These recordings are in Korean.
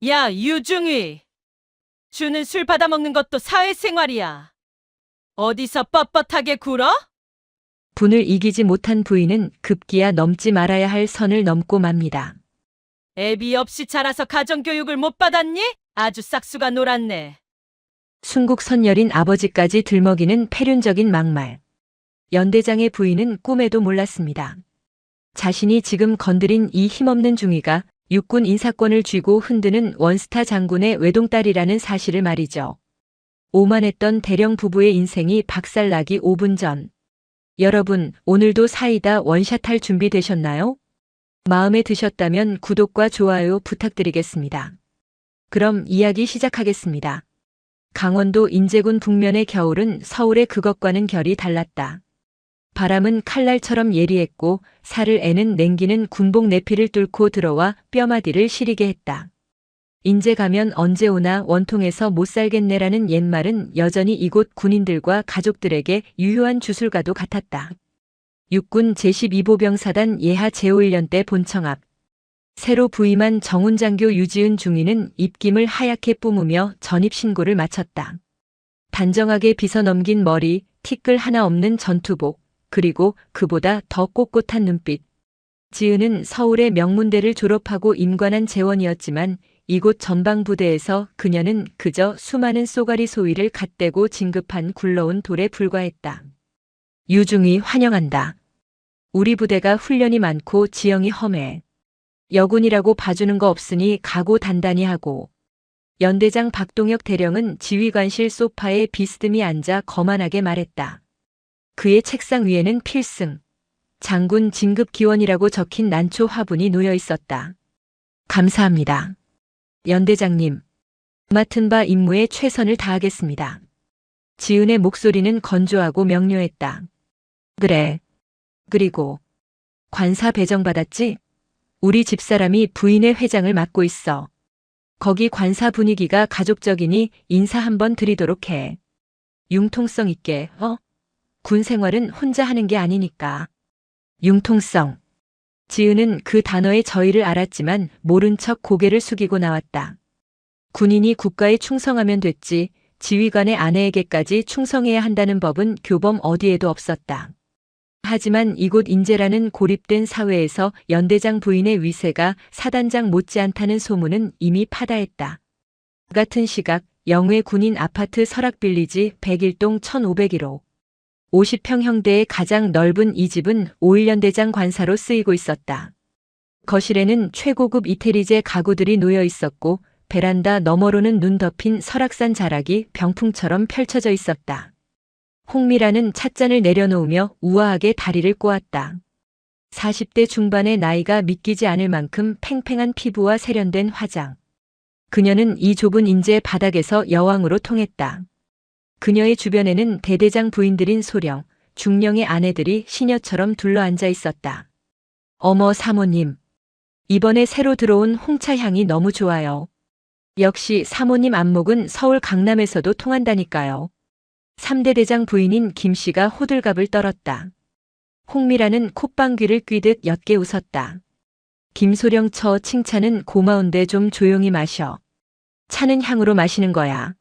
야, 유중희. 주는 술 받아먹는 것도 사회생활이야. 어디서 뻣뻣하게 굴어? 분을 이기지 못한 부인은 급기야 넘지 말아야 할 선을 넘고 맙니다. 애비 없이 자라서 가정교육을 못 받았니? 아주 싹수가 놀았네. 순국선열인 아버지까지 들먹이는 패륜적인 막말. 연대장의 부인은 꿈에도 몰랐습니다. 자신이 지금 건드린 이 힘없는 중위가 육군 인사권을 쥐고 흔드는 원스타 장군의 외동딸이라는 사실을 말이죠. 오만했던 대령 부부의 인생이 박살나기 5분 전. 여러분, 오늘도 사이다 원샷할 준비 되셨나요? 마음에 드셨다면 구독과 좋아요 부탁드리겠습니다. 그럼 이야기 시작하겠습니다. 강원도 인제군 북면의 겨울은 서울의 그것과는 결이 달랐다. 바람은 칼날처럼 예리했고 살을 애는 냉기는 군복 내피를 뚫고 들어와 뼈마디를 시리게 했다. 인제 가면 언제 오나 원통에서 못 살겠네라는 옛말은 여전히 이곳 군인들과 가족들에게 유효한 주술과도 같았다. 육군 제12보병사단 예하 제5훈련 때 본청 앞. 새로 부임한 정훈장교 유지은 중위는 입김을 하얗게 뿜으며 전입신고를 마쳤다. 단정하게 빗어넘긴 머리, 티끌 하나 없는 전투복, 그리고 그보다 더 꼿꼿한 눈빛. 지은은 서울의 명문대를 졸업하고 임관한 재원이었지만 이곳 전방부대에서 그녀는 그저 수많은 쏘가리 소위를 갓대고 진급한 굴러온 돌에 불과했다. 유중히 환영한다. 우리 부대가 훈련이 많고 지형이 험해. 여군이라고 봐주는 거 없으니 각오 단단히 하고. 연대장 박동혁 대령은 지휘관실 소파에 비스듬히 앉아 거만하게 말했다. 그의 책상 위에는 필승, 장군 진급 기원이라고 적힌 난초 화분이 놓여 있었다. 감사합니다. 연대장님, 맡은 바 임무에 최선을 다하겠습니다. 지은의 목소리는 건조하고 명료했다. 그래. 그리고 관사 배정받았지? 우리 집사람이 부인의 회장을 맡고 있어. 거기 관사 분위기가 가족적이니 인사 한번 드리도록 해. 융통성 있게, 군 생활은 혼자 하는 게 아니니까. 융통성. 지은은 그 단어의 저의를 알았지만 모른 척 고개를 숙이고 나왔다. 군인이 국가에 충성하면 됐지 지휘관의 아내에게까지 충성해야 한다는 법은 교범 어디에도 없었다. 하지만 이곳 인제라는 고립된 사회에서 연대장 부인의 위세가 사단장 못지않다는 소문은 이미 파다했다. 같은 시각 영회 군인 아파트 설악빌리지 101동 1501호. 50평형대의 가장 넓은 이 집은 5.1연대장 관사로 쓰이고 있었다. 거실에는 최고급 이태리제 가구들이 놓여 있었고 베란다 너머로는 눈 덮인 설악산 자락이 병풍처럼 펼쳐져 있었다. 홍미라는 찻잔을 내려놓으며 우아하게 다리를 꼬았다. 40대 중반의 나이가 믿기지 않을 만큼 팽팽한 피부와 세련된 화장. 그녀는 이 좁은 인제 바닥에서 여왕으로 통했다. 그녀의 주변에는 대대장 부인들인 소령, 중령의 아내들이 시녀처럼 둘러앉아 있었다. 어머 사모님. 이번에 새로 들어온 홍차 향이 너무 좋아요. 역시 사모님 안목은 서울 강남에서도 통한다니까요. 3대 대장 부인인 김씨가 호들갑을 떨었다. 홍미라는 콧방귀를 뀌듯 옅게 웃었다. 김소령 처 칭찬은 고마운데 좀 조용히 마셔. 차는 향으로 마시는 거야.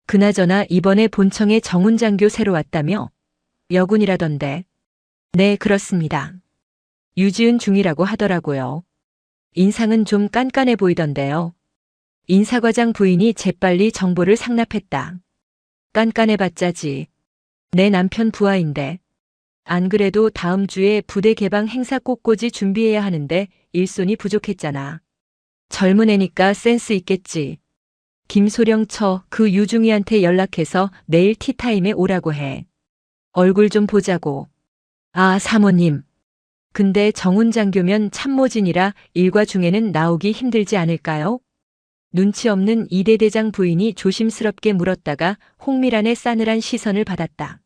그나저나 이번에 본청에 정훈장교 새로 왔다며? 여군이라던데. 네, 그렇습니다. 유지은 중이라고 하더라고요. 인상은 좀 깐깐해 보이던데요. 인사과장 부인이 재빨리 정보를 상납했다. 깐깐해봤자지. 내 남편 부하인데. 안 그래도 다음 주에 부대 개방 행사 꽃꽂이 준비해야 하는데 일손이 부족했잖아. 젊은 애니까 센스 있겠지. 김소령 처 그 유중이한테 연락해서 내일 티타임에 오라고 해. 얼굴 좀 보자고. 아, 사모님. 근데 정훈장교면 참모진이라 일과 중에는 나오기 힘들지 않을까요? 눈치 없는 이대 대장 부인이 조심스럽게 물었다가 홍미란의 싸늘한 시선을 받았다.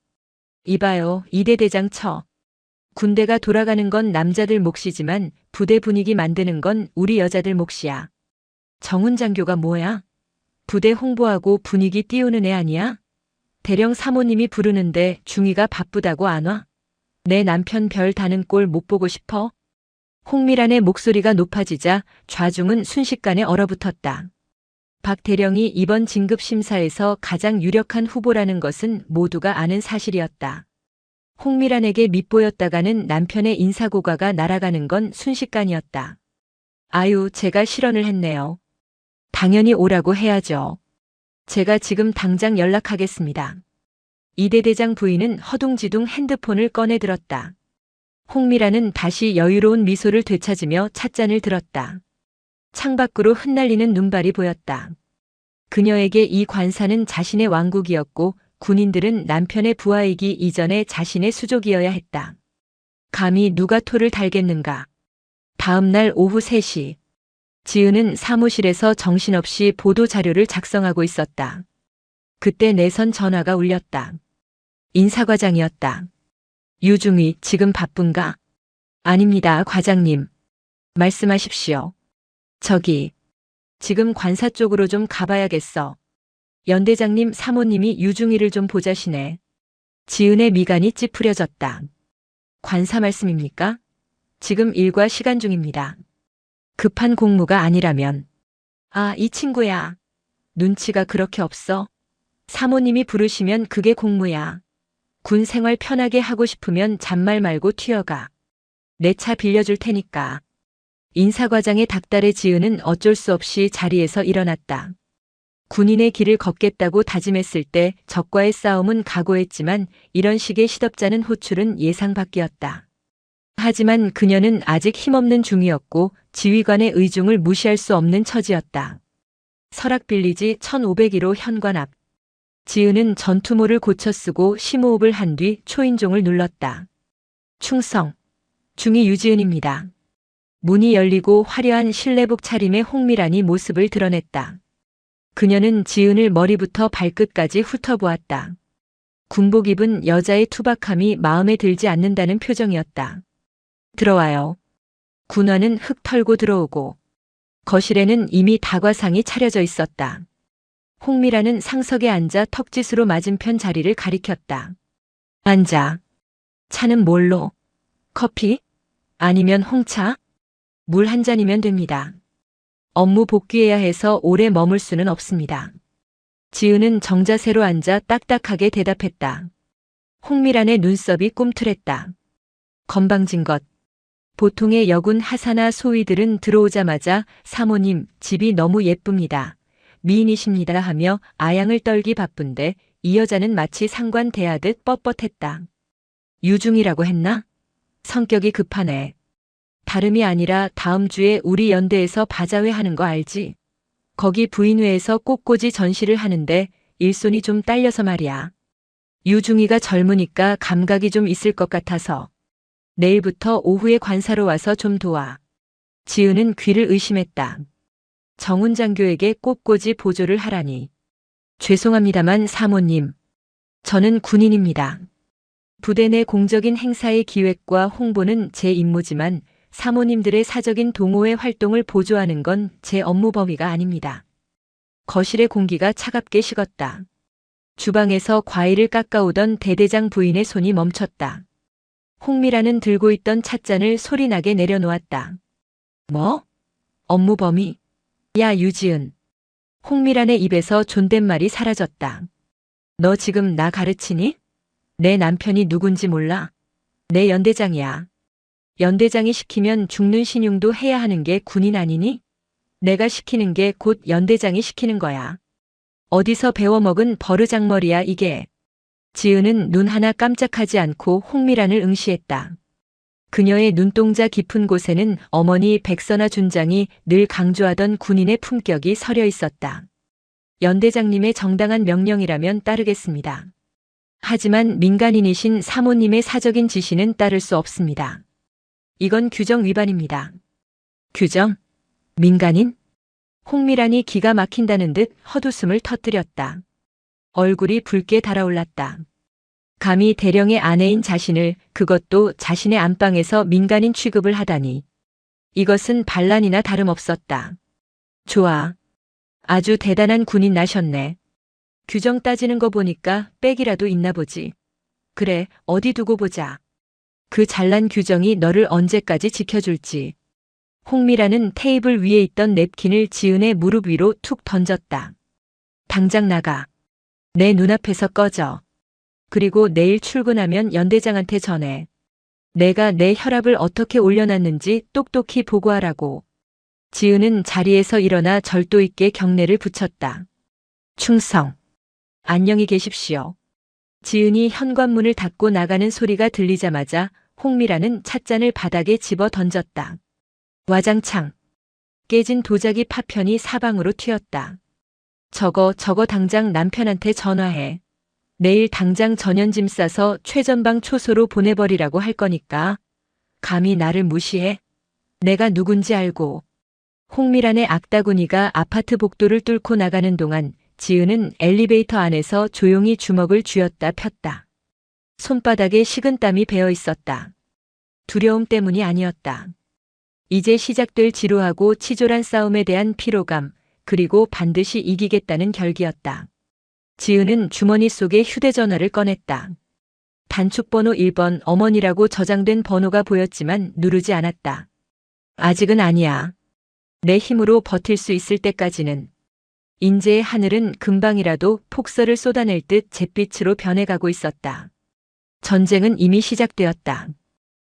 이봐요, 이대 대장 처. 군대가 돌아가는 건 남자들 몫이지만 부대 분위기 만드는 건 우리 여자들 몫이야. 정훈장교가 뭐야? 부대 홍보하고 분위기 띄우는 애 아니야? 대령 사모님이 부르는데 중이가 바쁘다고 안 와? 내 남편 별 다는 꼴 못 보고 싶어? 홍미란의 목소리가 높아지자 좌중은 순식간에 얼어붙었다. 박 대령이 이번 진급 심사에서 가장 유력한 후보라는 것은 모두가 아는 사실이었다. 홍미란에게 밉보였다가는 남편의 인사고과가 날아가는 건 순식간이었다. 아유, 제가 실언을 했네요. 당연히 오라고 해야죠. 제가 지금 당장 연락하겠습니다. 이대 대장 부인은 허둥지둥 핸드폰을 꺼내 들었다. 홍미란은 다시 여유로운 미소를 되찾으며 찻잔을 들었다. 창밖으로 흩날리는 눈발이 보였다. 그녀에게 이 관사는 자신의 왕국이었고 군인들은 남편의 부하이기 이전에 자신의 수족이어야 했다. 감히 누가 토를 달겠는가. 다음 날 오후 3시. 지은은 사무실에서 정신없이 보도자료를 작성하고 있었다. 그때 내선 전화가 울렸다. 인사과장이었다. 유중희, 지금 바쁜가? 아닙니다, 과장님. 말씀하십시오. 저기, 지금 관사 쪽으로 좀 가봐야겠어. 연대장님 사모님이 유중희를 좀 보자시네. 지은의 미간이 찌푸려졌다. 관사 말씀입니까? 지금 일과 시간 중입니다. 급한 공무가 아니라면. 아, 이 친구야. 눈치가 그렇게 없어? 사모님이 부르시면 그게 공무야. 군 생활 편하게 하고 싶으면 잔말 말고 튀어가. 내 차 빌려줄 테니까. 인사과장의 닥달에 지은은 어쩔 수 없이 자리에서 일어났다. 군인의 길을 걷겠다고 다짐했을 때 적과의 싸움은 각오했지만 이런 식의 시덥잖은 호출은 예상 밖이었다. 하지만 그녀는 아직 힘없는 중이었고 지휘관의 의중을 무시할 수 없는 처지였다. 설악빌리지 1501호 현관 앞. 지은은 전투모를 고쳐 쓰고 심호흡을 한 뒤 초인종을 눌렀다. 충성. 중위 유지은입니다. 문이 열리고 화려한 실내복 차림의 홍미란이 모습을 드러냈다. 그녀는 지은을 머리부터 발끝까지 훑어보았다. 군복 입은 여자의 투박함이 마음에 들지 않는다는 표정이었다. 들어와요. 군화는 흙 털고 들어오고 거실에는 이미 다과상이 차려져 있었다. 홍미란은 상석에 앉아 턱짓으로 맞은편 자리를 가리켰다. 앉아. 차는 뭘로? 커피? 아니면 홍차? 물 한 잔이면 됩니다. 업무 복귀해야 해서 오래 머물 수는 없습니다. 지은은 정자세로 앉아 딱딱하게 대답했다. 홍미란의 눈썹이 꿈틀했다. 건방진 것. 보통의 여군 하사나 소위들은 들어오자마자 사모님, 집이 너무 예쁩니다. 미인이십니다 하며 아양을 떨기 바쁜데 이 여자는 마치 상관 대하듯 뻣뻣했다. 유중이라고 했나? 성격이 급하네. 다름이 아니라 다음 주에 우리 연대에서 바자회 하는 거 알지? 거기 부인회에서 꽃꽂이 전시를 하는데 일손이 좀 딸려서 말이야. 유중이가 젊으니까 감각이 좀 있을 것 같아서. 내일부터 오후에 관사로 와서 좀 도와. 지은은 귀를 의심했다. 정훈 장교에게 꽃꽂이 보조를 하라니. 죄송합니다만 사모님. 저는 군인입니다. 부대 내 공적인 행사의 기획과 홍보는 제 임무지만 사모님들의 사적인 동호회 활동을 보조하는 건 제 업무 범위가 아닙니다. 거실의 공기가 차갑게 식었다. 주방에서 과일을 깎아오던 대대장 부인의 손이 멈췄다. 홍미란은 들고 있던 찻잔을 소리나게 내려놓았다. 뭐? 업무 범위? 야, 유지은. 홍미란의 입에서 존댓말이 사라졌다. 너 지금 나 가르치니? 내 남편이 누군지 몰라? 내 연대장이야. 연대장이 시키면 죽는 신용도 해야 하는 게 군인 아니니? 내가 시키는 게 곧 연대장이 시키는 거야. 어디서 배워먹은 버르장머리야 이게. 지은은 눈 하나 깜짝하지 않고 홍미란을 응시했다. 그녀의 눈동자 깊은 곳에는 어머니 백선아 준장이 늘 강조하던 군인의 품격이 서려 있었다. 연대장님의 정당한 명령이라면 따르겠습니다. 하지만 민간인이신 사모님의 사적인 지시는 따를 수 없습니다. 이건 규정 위반입니다. 규정? 민간인? 홍미란이 기가 막힌다는 듯 헛웃음을 터뜨렸다. 얼굴이 붉게 달아올랐다. 감히 대령의 아내인 자신을, 그것도 자신의 안방에서 민간인 취급을 하다니. 이것은 반란이나 다름없었다. 좋아. 아주 대단한 군인 나셨네. 규정 따지는 거 보니까 빽이라도 있나 보지. 그래, 어디 두고 보자. 그 잘난 규정이 너를 언제까지 지켜줄지. 홍미라는 테이블 위에 있던 냅킨을 지은의 무릎 위로 툭 던졌다. 당장 나가. 내 눈앞에서 꺼져. 그리고 내일 출근하면 연대장한테 전해. 내가 내 혈압을 어떻게 올려놨는지 똑똑히 보고하라고. 지은은 자리에서 일어나 절도 있게 경례를 붙였다. 충성. 안녕히 계십시오. 지은이 현관문을 닫고 나가는 소리가 들리자마자 홍미라는 찻잔을 바닥에 집어 던졌다. 와장창. 깨진 도자기 파편이 사방으로 튀었다. 저거 당장 남편한테 전화해. 내일 당장 전현짐 싸서 최전방 초소로 보내버리라고 할 거니까. 감히 나를 무시해? 내가 누군지 알고. 홍미란의 악다구니가 아파트 복도를 뚫고 나가는 동안 지은은 엘리베이터 안에서 조용히 주먹을 쥐었다 폈다. 손바닥에 식은땀이 배어 있었다. 두려움 때문이 아니었다. 이제 시작될 지루하고 치졸한 싸움에 대한 피로감, 그리고 반드시 이기겠다는 결기였다. 지은은 주머니 속에 휴대전화를 꺼냈다. 단축번호 1번 어머니라고 저장된 번호가 보였지만 누르지 않았다. 아직은 아니야. 내 힘으로 버틸 수 있을 때까지는. 인제의 하늘은 금방이라도 폭설을 쏟아낼 듯 잿빛으로 변해가고 있었다. 전쟁은 이미 시작되었다.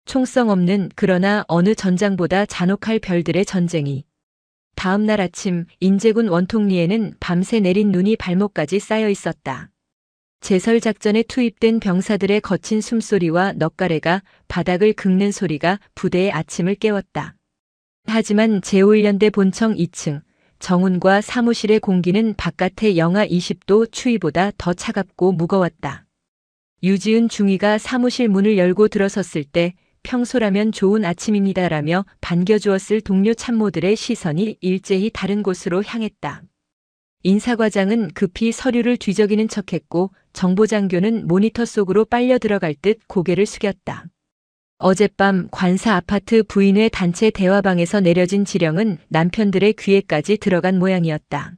총성 없는 그러나 어느 전장보다 잔혹할 별들의 전쟁이. 다음 날 아침 인제군 원통리에는 밤새 내린 눈이 발목까지 쌓여 있었다. 제설작전에 투입된 병사들의 거친 숨소리와 넋가래가 바닥을 긁는 소리가 부대의 아침을 깨웠다. 하지만 제5연대 본청 2층 정훈과 사무실의 공기는 바깥의 영하 20도 추위보다 더 차갑고 무거웠다. 유지은 중위가 사무실 문을 열고 들어섰을 때 평소라면 좋은 아침입니다라며 반겨주었을 동료 참모들의 시선이 일제히 다른 곳으로 향했다. 인사과장은 급히 서류를 뒤적이는 척했고 정보장교는 모니터 속으로 빨려 들어갈 듯 고개를 숙였다. 어젯밤 관사 아파트 부인회 단체 대화방에서 내려진 지령은 남편들의 귀에까지 들어간 모양이었다.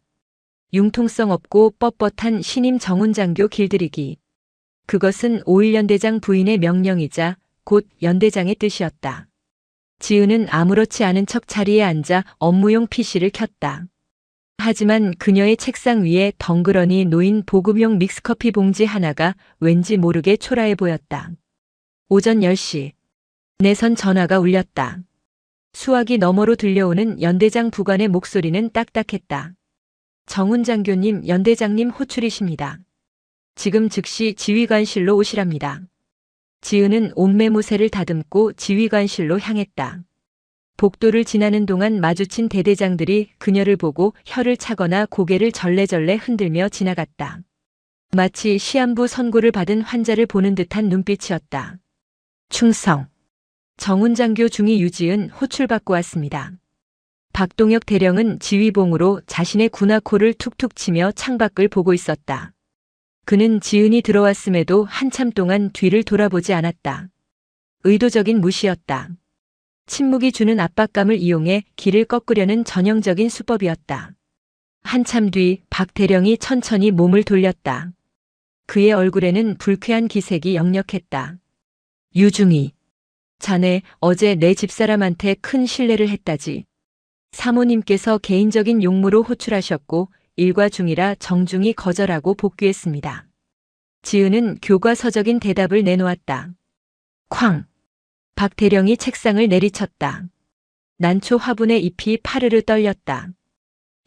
융통성 없고 뻣뻣한 신임 정훈장교 길들이기. 그것은 5.1연대장 부인의 명령이자 곧 연대장의 뜻이었다. 지은은 아무렇지 않은 척 자리에 앉아 업무용 PC를 켰다. 하지만 그녀의 책상 위에 덩그러니 놓인 보급용 믹스커피 봉지 하나가 왠지 모르게 초라해 보였다. 오전 10시. 내선 전화가 울렸다. 수화기 너머로 들려오는 연대장 부관의 목소리는 딱딱했다. 정훈 장교님, 연대장님 호출이십니다. 지금 즉시 지휘관실로 오시랍니다. 지은은 옷매무새를 다듬고 지휘관실로 향했다. 복도를 지나는 동안 마주친 대대장들이 그녀를 보고 혀를 차거나 고개를 절레절레 흔들며 지나갔다. 마치 시한부 선고를 받은 환자를 보는 듯한 눈빛이었다. 충성. 정훈 장교 중위 유지은 호출받고 왔습니다. 박동혁 대령은 지휘봉으로 자신의 군화코를 툭툭 치며 창밖을 보고 있었다. 그는 지은이 들어왔음에도 한참 동안 뒤를 돌아보지 않았다. 의도적인 무시였다. 침묵이 주는 압박감을 이용해 길을 꺾으려는 전형적인 수법이었다. 한참 뒤 박 대령이 천천히 몸을 돌렸다. 그의 얼굴에는 불쾌한 기색이 역력했다. 유중희. 자네 어제 내 집사람한테 큰 실례를 했다지. 사모님께서 개인적인 용무로 호출하셨고 일과 중이라 정중히 거절하고 복귀했습니다. 지은은 교과서적인 대답을 내놓았다. 쾅. 박 대령이 책상을 내리쳤다. 난초 화분의 잎이 파르르 떨렸다.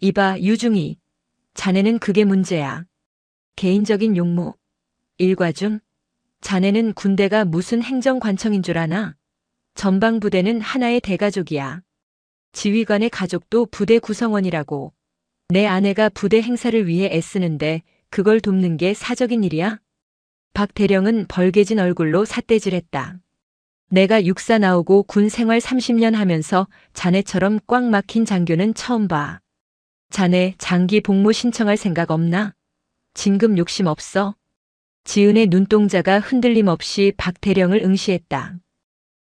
이봐 유중희. 자네는 그게 문제야. 개인적인 용무. 일과 중. 자네는 군대가 무슨 행정관청인 줄 아나? 전방부대는 하나의 대가족이야. 지휘관의 가족도 부대 구성원이라고. 내 아내가 부대 행사를 위해 애쓰는데 그걸 돕는 게 사적인 일이야? 박 대령은 벌개진 얼굴로 삿대질했다. 내가 육사 나오고 군 생활 30년 하면서 자네처럼 꽉 막힌 장교는 처음 봐. 자네 장기 복무 신청할 생각 없나? 진급 욕심 없어? 지은의 눈동자가 흔들림 없이 박 대령을 응시했다.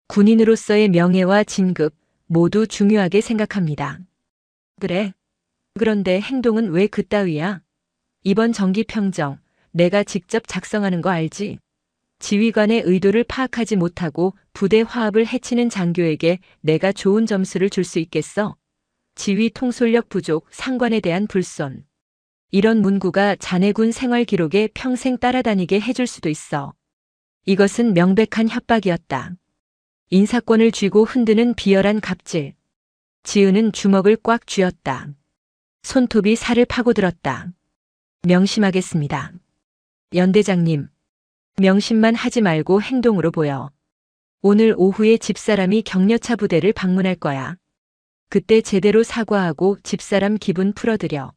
군인으로서의 명예와 진급 모두 중요하게 생각합니다. 그래. 그런데 행동은 왜 그따위야? 이번 정기평정 내가 직접 작성하는 거 알지? 지휘관의 의도를 파악하지 못하고 부대 화합을 해치는 장교에게 내가 좋은 점수를 줄 수 있겠어? 지휘 통솔력 부족, 상관에 대한 불손. 이런 문구가 자네 군 생활 기록에 평생 따라다니게 해줄 수도 있어. 이것은 명백한 협박이었다. 인사권을 쥐고 흔드는 비열한 갑질. 지은은 주먹을 꽉 쥐었다. 손톱이 살을 파고들었다. 명심하겠습니다. 연대장님, 명심만 하지 말고 행동으로 보여. 오늘 오후에 집사람이 격려차 부대를 방문할 거야. 그때 제대로 사과하고 집사람 기분 풀어드려.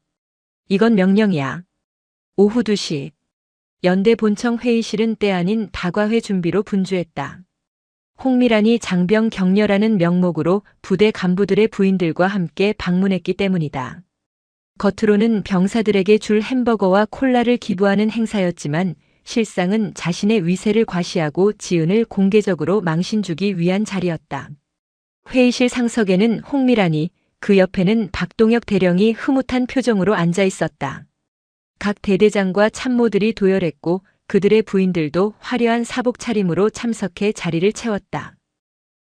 이건 명령이야. 오후 2시. 연대 본청 회의실은 때 아닌 다과회 준비로 분주했다. 홍미란이 장병 격려라는 명목으로 부대 간부들의 부인들과 함께 방문했기 때문이다. 겉으로는 병사들에게 줄 햄버거와 콜라를 기부하는 행사였지만 실상은 자신의 위세를 과시하고 지은을 공개적으로 망신주기 위한 자리였다. 회의실 상석에는 홍미란이, 그 옆에는 박동혁 대령이 흐뭇한 표정으로 앉아 있었다. 각 대대장과 참모들이 도열했고 그들의 부인들도 화려한 사복 차림으로 참석해 자리를 채웠다.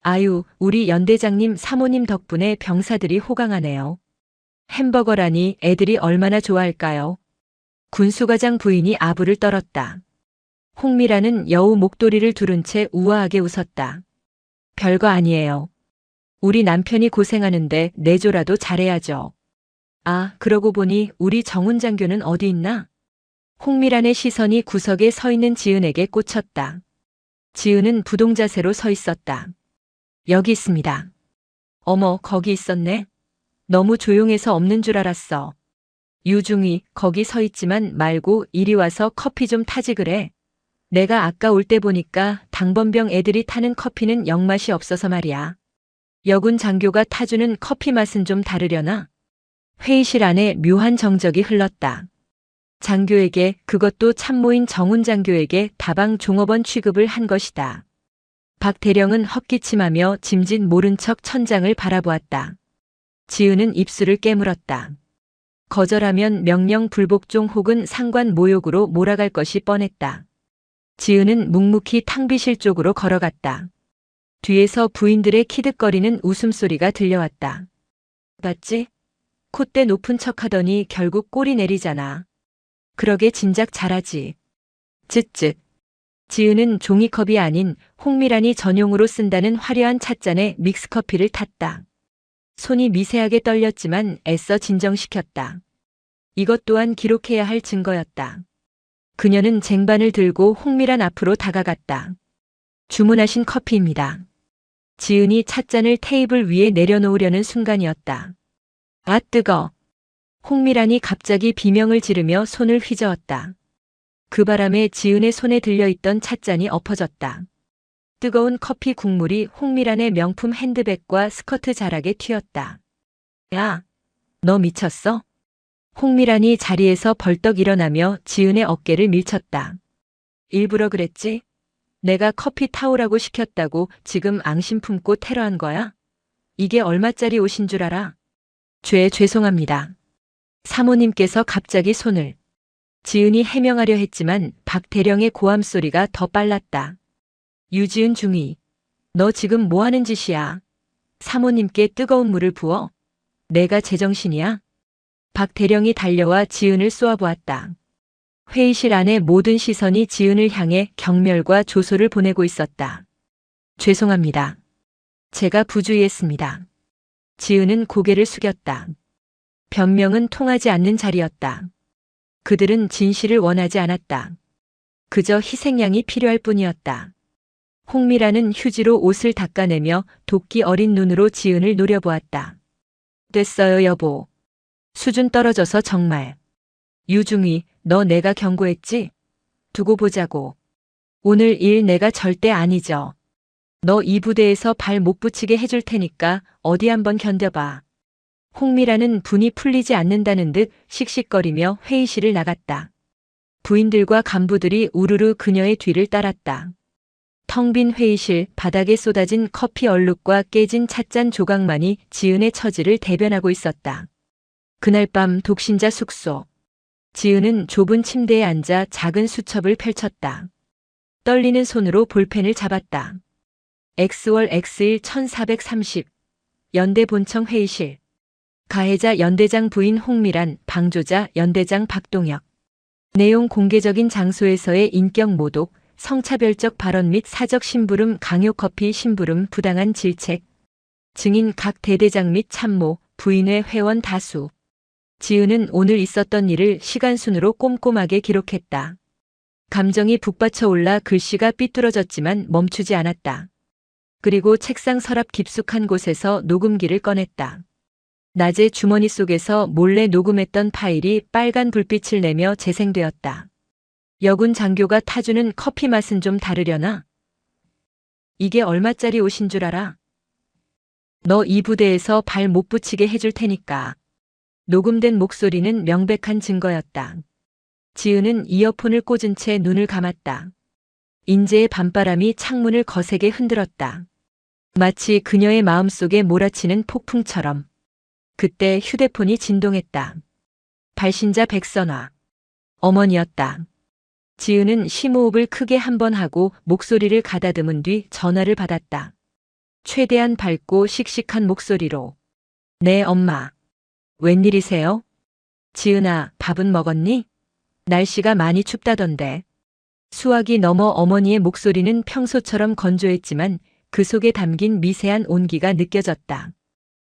아유, 우리 연대장님 사모님 덕분에 병사들이 호강하네요. 햄버거라니 애들이 얼마나 좋아할까요? 군수과장 부인이 아부를 떨었다. 홍미라는 여우 목도리를 두른 채 우아하게 웃었다. 별거 아니에요. 우리 남편이 고생하는데 내조라도 잘해야죠. 아, 그러고 보니 우리 정훈 장교는 어디 있나? 홍미란의 시선이 구석에 서 있는 지은에게 꽂혔다. 지은은 부동자세로 서 있었다. 여기 있습니다. 어머, 거기 있었네. 너무 조용해서 없는 줄 알았어. 유중이 거기 서 있지만 말고 이리 와서 커피 좀 타지 그래. 내가 아까 올 때 보니까 당번병 애들이 타는 커피는 영맛이 없어서 말이야. 여군 장교가 타주는 커피 맛은 좀 다르려나? 회의실 안에 묘한 정적이 흘렀다. 장교에게, 그것도 참모인 정훈 장교에게 다방 종업원 취급을 한 것이다. 박 대령은 헛기침하며 짐짓 모른 척 천장을 바라보았다. 지은은 입술을 깨물었다. 거절하면 명령 불복종 혹은 상관 모욕으로 몰아갈 것이 뻔했다. 지은은 묵묵히 탕비실 쪽으로 걸어갔다. 뒤에서 부인들의 키득거리는 웃음소리가 들려왔다. 봤지? 콧대 높은 척하더니 결국 꼬리 내리잖아. 그러게 진작 잘하지. 쯧쯧. 지은은 종이컵이 아닌 홍미란이 전용으로 쓴다는 화려한 찻잔에 믹스커피를 탔다. 손이 미세하게 떨렸지만 애써 진정시켰다. 이것 또한 기록해야 할 증거였다. 그녀는 쟁반을 들고 홍미란 앞으로 다가갔다. 주문하신 커피입니다. 지은이 찻잔을 테이블 위에 내려놓으려는 순간이었다. 아, 뜨거. 홍미란이 갑자기 비명을 지르며 손을 휘저었다. 그 바람에 지은의 손에 들려있던 찻잔이 엎어졌다. 뜨거운 커피 국물이 홍미란의 명품 핸드백과 스커트 자락에 튀었다. 야, 너 미쳤어? 홍미란이 자리에서 벌떡 일어나며 지은의 어깨를 밀쳤다. 일부러 그랬지? 내가 커피 타오라고 시켰다고 지금 앙심 품고 테러한 거야? 이게 얼마짜리 옷인 줄 알아? 죄송합니다. 사모님께서 갑자기 손을. 지은이 해명하려 했지만 박 대령의 고함 소리가 더 빨랐다. 유지은 중위, 너 지금 뭐 하는 짓이야? 사모님께 뜨거운 물을 부어? 내가 제정신이야? 박 대령이 달려와 지은을 쏘아보았다. 회의실 안의 모든 시선이 지은을 향해 경멸과 조소를 보내고 있었다. 죄송합니다. 제가 부주의했습니다. 지은은 고개를 숙였다. 변명은 통하지 않는 자리였다. 그들은 진실을 원하지 않았다. 그저 희생양이 필요할 뿐이었다. 홍미라는 휴지로 옷을 닦아내며 도끼 어린 눈으로 지은을 노려보았다. 됐어요, 여보. 수준 떨어져서 정말. 유중위, 너 내가 경고했지? 두고 보자고. 오늘 일 내가 절대 안 잊어. 너 이 부대에서 발 못 붙이게 해줄 테니까 어디 한번 견뎌봐. 홍미라는 분이 풀리지 않는다는 듯 씩씩거리며 회의실을 나갔다. 부인들과 간부들이 우르르 그녀의 뒤를 따랐다. 텅 빈 회의실, 바닥에 쏟아진 커피 얼룩과 깨진 찻잔 조각만이 지은의 처지를 대변하고 있었다. 그날 밤 독신자 숙소. 지은은 좁은 침대에 앉아 작은 수첩을 펼쳤다. 떨리는 손으로 볼펜을 잡았다. X월 X1 1430 연대 본청 회의실. 가해자 연대장 부인 홍미란, 방조자 연대장 박동혁. 내용 공개적인 장소에서의 인격 모독, 성차별적 발언 및 사적 심부름, 강요 커피 심부름, 부당한 질책. 증인 각 대대장 및 참모, 부인회 회원 다수. 지은은 오늘 있었던 일을 시간순으로 꼼꼼하게 기록했다. 감정이 북받쳐 올라 글씨가 삐뚤어졌지만 멈추지 않았다. 그리고 책상 서랍 깊숙한 곳에서 녹음기를 꺼냈다. 낮에 주머니 속에서 몰래 녹음했던 파일이 빨간 불빛을 내며 재생되었다. 여군 장교가 타주는 커피 맛은 좀 다르려나? 이게 얼마짜리 옷인 줄 알아? 너 이 부대에서 발 못 붙이게 해줄 테니까. 녹음된 목소리는 명백한 증거였다. 지은은 이어폰을 꽂은 채 눈을 감았다. 인제의 밤바람이 창문을 거세게 흔들었다. 마치 그녀의 마음속에 몰아치는 폭풍처럼. 그때 휴대폰이 진동했다. 발신자 백선화. 어머니였다. 지은은 심호흡을 크게 한 번 하고 목소리를 가다듬은 뒤 전화를 받았다. 최대한 밝고 씩씩한 목소리로. 네, 엄마. 웬일이세요? 지은아, 밥은 먹었니? 날씨가 많이 춥다던데. 수화기 너머 어머니의 목소리는 평소처럼 건조했지만 그 속에 담긴 미세한 온기가 느껴졌다.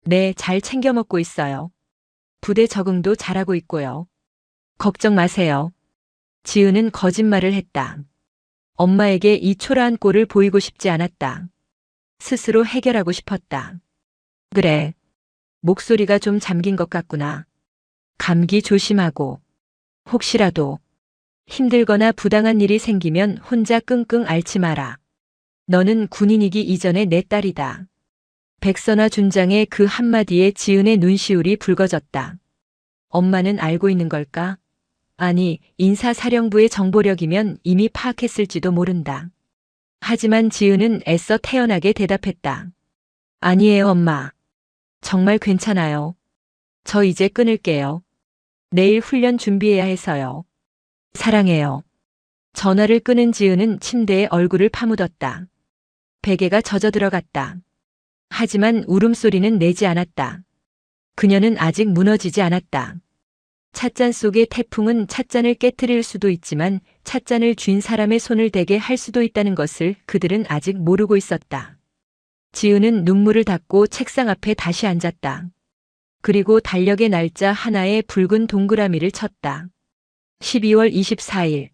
네, 잘 챙겨 먹고 있어요. 부대 적응도 잘하고 있고요. 걱정 마세요. 지은은 거짓말을 했다. 엄마에게 이 초라한 꼴을 보이고 싶지 않았다. 스스로 해결하고 싶었다. 그래. 목소리가 좀 잠긴 것 같구나. 감기 조심하고. 혹시라도 힘들거나 부당한 일이 생기면 혼자 끙끙 앓지 마라. 너는 군인이기 이전에 내 딸이다. 백선화 준장의 그 한마디에 지은의 눈시울이 붉어졌다. 엄마는 알고 있는 걸까? 아니, 인사사령부의 정보력이면 이미 파악했을지도 모른다. 하지만 지은은 애써 태연하게 대답했다. 아니에요, 엄마. 정말 괜찮아요. 저 이제 끊을게요. 내일 훈련 준비해야 해서요. 사랑해요. 전화를 끊은 지은은 침대에 얼굴을 파묻었다. 베개가 젖어 들어갔다. 하지만 울음소리는 내지 않았다. 그녀는 아직 무너지지 않았다. 찻잔 속의 태풍은 찻잔을 깨트릴 수도 있지만 찻잔을 쥔 사람의 손을 대게 할 수도 있다는 것을 그들은 아직 모르고 있었다. 지은은 눈물을 닦고 책상 앞에 다시 앉았다. 그리고 달력의 날짜 하나에 붉은 동그라미를 쳤다. 12월 24일.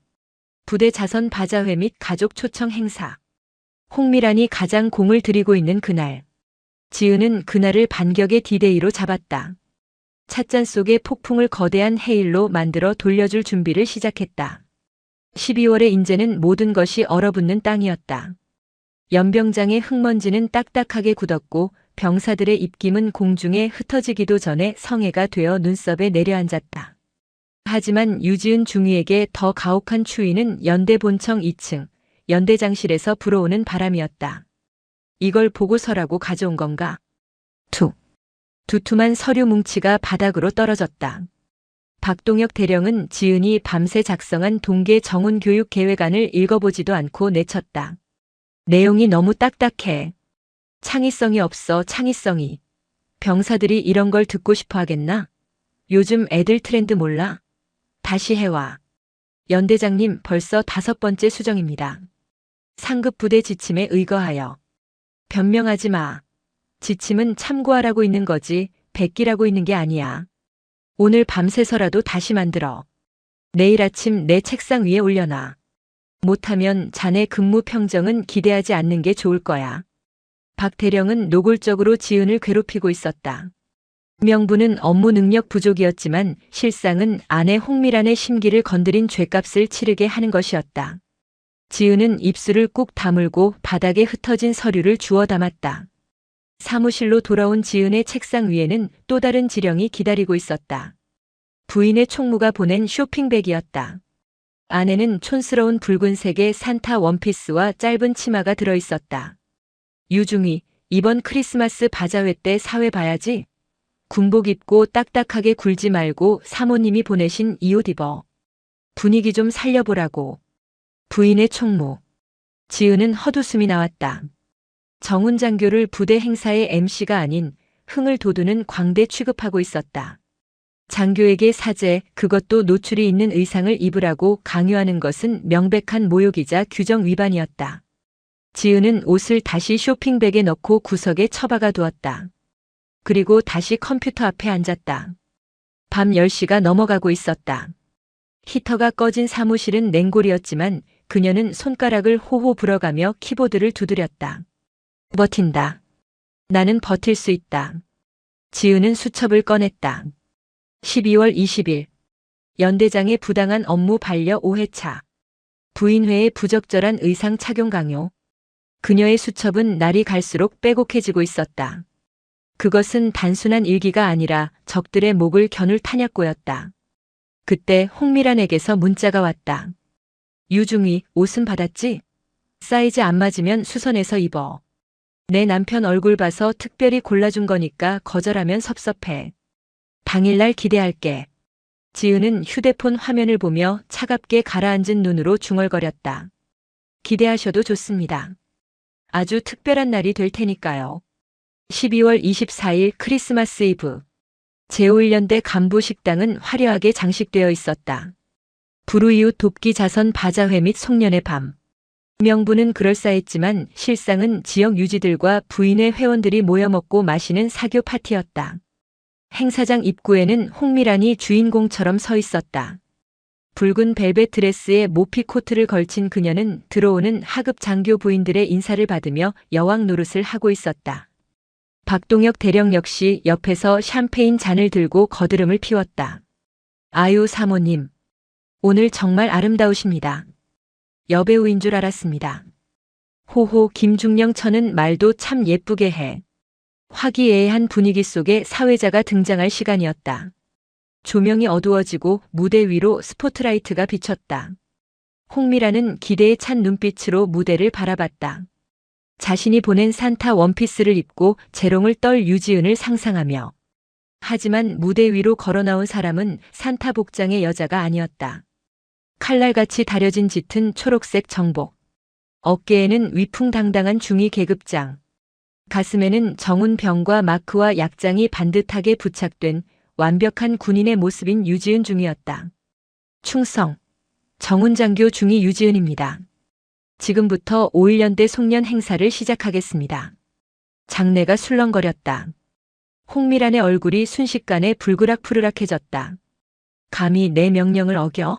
부대 자선 바자회 및 가족 초청 행사. 홍미란이 가장 공을 들이고 있는 그날. 지은은 그날을 반격의 디데이로 잡았다. 찻잔 속의 폭풍을 거대한 해일로 만들어 돌려줄 준비를 시작했다. 12월의 인제는 모든 것이 얼어붙는 땅이었다. 연병장의 흙먼지는 딱딱하게 굳었고 병사들의 입김은 공중에 흩어지기도 전에 성해가 되어 눈썹에 내려앉았다. 하지만 유지은 중위에게 더 가혹한 추위는 연대 본청 2층, 연대장실에서 불어오는 바람이었다. 이걸 보고서라고 가져온 건가? 두툼한 서류 뭉치가 바닥으로 떨어졌다. 박동혁 대령은 지은이 밤새 작성한 동계 정훈 교육 계획안을 읽어보지도 않고 내쳤다. 내용이 너무 딱딱해. 창의성이 없어, 창의성이. 병사들이 이런 걸 듣고 싶어 하겠나? 요즘 애들 트렌드 몰라? 다시 해와. 연대장님, 벌써 5번째 수정입니다. 상급 부대 지침에 의거하여. 변명하지 마. 지침은 참고하라고 있는 거지 베끼라고 있는 게 아니야. 오늘 밤새서라도 다시 만들어. 내일 아침 내 책상 위에 올려놔. 못하면 자네 근무 평정은 기대하지 않는 게 좋을 거야. 박 대령은 노골적으로 지은을 괴롭히고 있었다. 명분은 업무 능력 부족이었지만 실상은 아내 홍미란의 심기를 건드린 죗값을 치르게 하는 것이었다. 지은은 입술을 꾹 다물고 바닥에 흩어진 서류를 주워 담았다. 사무실로 돌아온 지은의 책상 위에는 또 다른 지령이 기다리고 있었다. 부인의 총무가 보낸 쇼핑백이었다. 안에는 촌스러운 붉은색의 산타 원피스와 짧은 치마가 들어있었다. 유중희, 이번 크리스마스 바자회 때 사회 봐야지. 군복 입고 딱딱하게 굴지 말고 사모님이 보내신 이 옷 입어. 분위기 좀 살려보라고. 부인의 총무. 지은은 헛웃음이 나왔다. 정훈 장교를 부대 행사의 MC가 아닌 흥을 돋우는 광대 취급하고 있었다. 장교에게 사제, 그것도 노출이 있는 의상을 입으라고 강요하는 것은 명백한 모욕이자 규정 위반이었다. 지은은 옷을 다시 쇼핑백에 넣고 구석에 처박아 두었다. 그리고 다시 컴퓨터 앞에 앉았다. 밤 10시가 넘어가고 있었다. 히터가 꺼진 사무실은 냉골이었지만 그녀는 손가락을 호호 불어가며 키보드를 두드렸다. 버틴다. 나는 버틸 수 있다. 지은은 수첩을 꺼냈다. 12월 20일. 연대장의 부당한 업무 반려 5회차. 부인회의 부적절한 의상 착용 강요. 그녀의 수첩은 날이 갈수록 빼곡해지고 있었다. 그것은 단순한 일기가 아니라 적들의 목을 겨눌 탄약고였다. 그때 홍미란에게서 문자가 왔다. 유중희, 옷은 받았지? 사이즈 안 맞으면 수선해서 입어. 내 남편 얼굴 봐서 특별히 골라준 거니까 거절하면 섭섭해. 당일날 기대할게. 지은은 휴대폰 화면을 보며 차갑게 가라앉은 눈으로 중얼거렸다. 기대하셔도 좋습니다. 아주 특별한 날이 될 테니까요. 12월 24일 크리스마스 이브. 제5일연대 간부 식당은 화려하게 장식되어 있었다. 불우이웃 돕기 자선 바자회 및 송년회 밤. 명분은 그럴싸했지만 실상은 지역 유지들과 부인회 회원들이 모여 먹고 마시는 사교 파티였다. 행사장 입구에는 홍미란이 주인공처럼 서 있었다. 붉은 벨벳 드레스에 모피 코트를 걸친 그녀는 들어오는 하급 장교 부인들의 인사를 받으며 여왕 노릇을 하고 있었다. 박동혁 대령 역시 옆에서 샴페인 잔을 들고 거드름을 피웠다. 아유 사모님. 오늘 정말 아름다우십니다. 여배우인 줄 알았습니다. 호호 김중령 처는 말도 참 예쁘게 해. 화기애애한 분위기 속에 사회자가 등장할 시간이었다. 조명이 어두워지고 무대 위로 스포트라이트가 비쳤다. 홍미라는 기대에 찬 눈빛으로 무대를 바라봤다. 자신이 보낸 산타 원피스를 입고 재롱을 떨 유지은을 상상하며. 하지만 무대 위로 걸어나온 사람은 산타 복장의 여자가 아니었다. 칼날같이 다려진 짙은 초록색 정복. 어깨에는 위풍당당한 중위 계급장. 가슴에는 정훈병과 마크와 약장이 반듯하게 부착된 완벽한 군인의 모습인 유지은 중이었다. 충성. 정훈 장교 중위 유지은입니다. 지금부터 5.1연대 송년 행사를 시작하겠습니다. 장내가 술렁거렸다. 홍미란의 얼굴이 순식간에 불그락푸르락해졌다. 감히 내 명령을 어겨?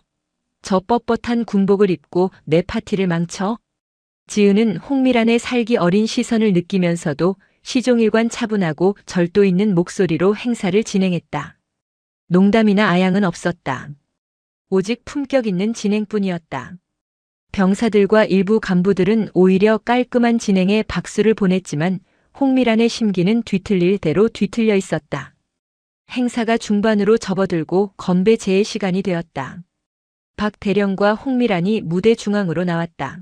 저 뻣뻣한 군복을 입고 내 파티를 망쳐? 지은은 홍미란의 살기 어린 시선을 느끼면서도 시종일관 차분하고 절도 있는 목소리로 행사를 진행했다. 농담이나 아양은 없었다. 오직 품격 있는 진행뿐이었다. 병사들과 일부 간부들은 오히려 깔끔한 진행에 박수를 보냈지만 홍미란의 심기는 뒤틀릴 대로 뒤틀려 있었다. 행사가 중반으로 접어들고 건배 제의 시간이 되었다. 박 대령과 홍미란이 무대 중앙으로 나왔다.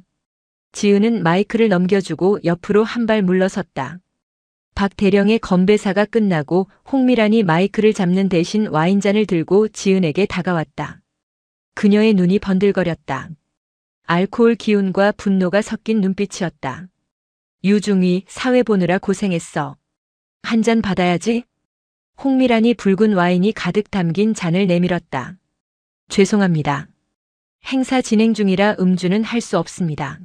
지은은 마이크를 넘겨주고 옆으로 한 발 물러섰다. 박 대령의 건배사가 끝나고 홍미란이 마이크를 잡는 대신 와인잔을 들고 지은에게 다가왔다. 그녀의 눈이 번들거렸다. 알코올 기운과 분노가 섞인 눈빛이었다. 유중희, 사회 보느라 고생했어. 한 잔 받아야지. 홍미란이 붉은 와인이 가득 담긴 잔을 내밀었다. 죄송합니다. 행사 진행 중이라 음주는 할 수 없습니다.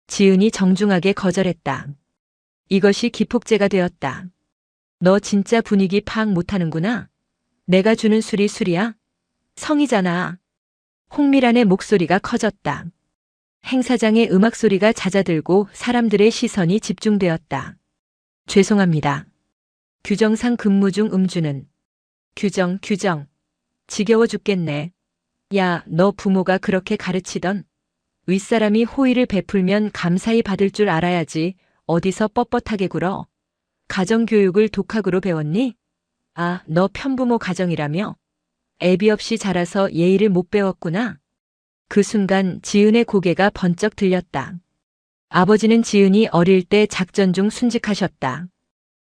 지은이 정중하게 거절했다. 이것이 기폭제가 되었다. 너 진짜 분위기 파악 못하는구나. 내가 주는 술이 술이야? 성이잖아. 홍미란의 목소리가 커졌다. 행사장의 음악 소리가 잦아들고 사람들의 시선이 집중되었다. 죄송합니다. 규정상 근무 중 음주는. 규정. 지겨워 죽겠네. 야, 너 부모가 그렇게 가르치던? 윗사람이 호의를 베풀면 감사히 받을 줄 알아야지 어디서 뻣뻣하게 굴어. 가정교육을 독학으로 배웠니? 아, 너 편부모 가정이라며? 애비 없이 자라서 예의를 못 배웠구나. 그 순간 지은의 고개가 번쩍 들렸다. 아버지는 지은이 어릴 때 작전 중 순직하셨다.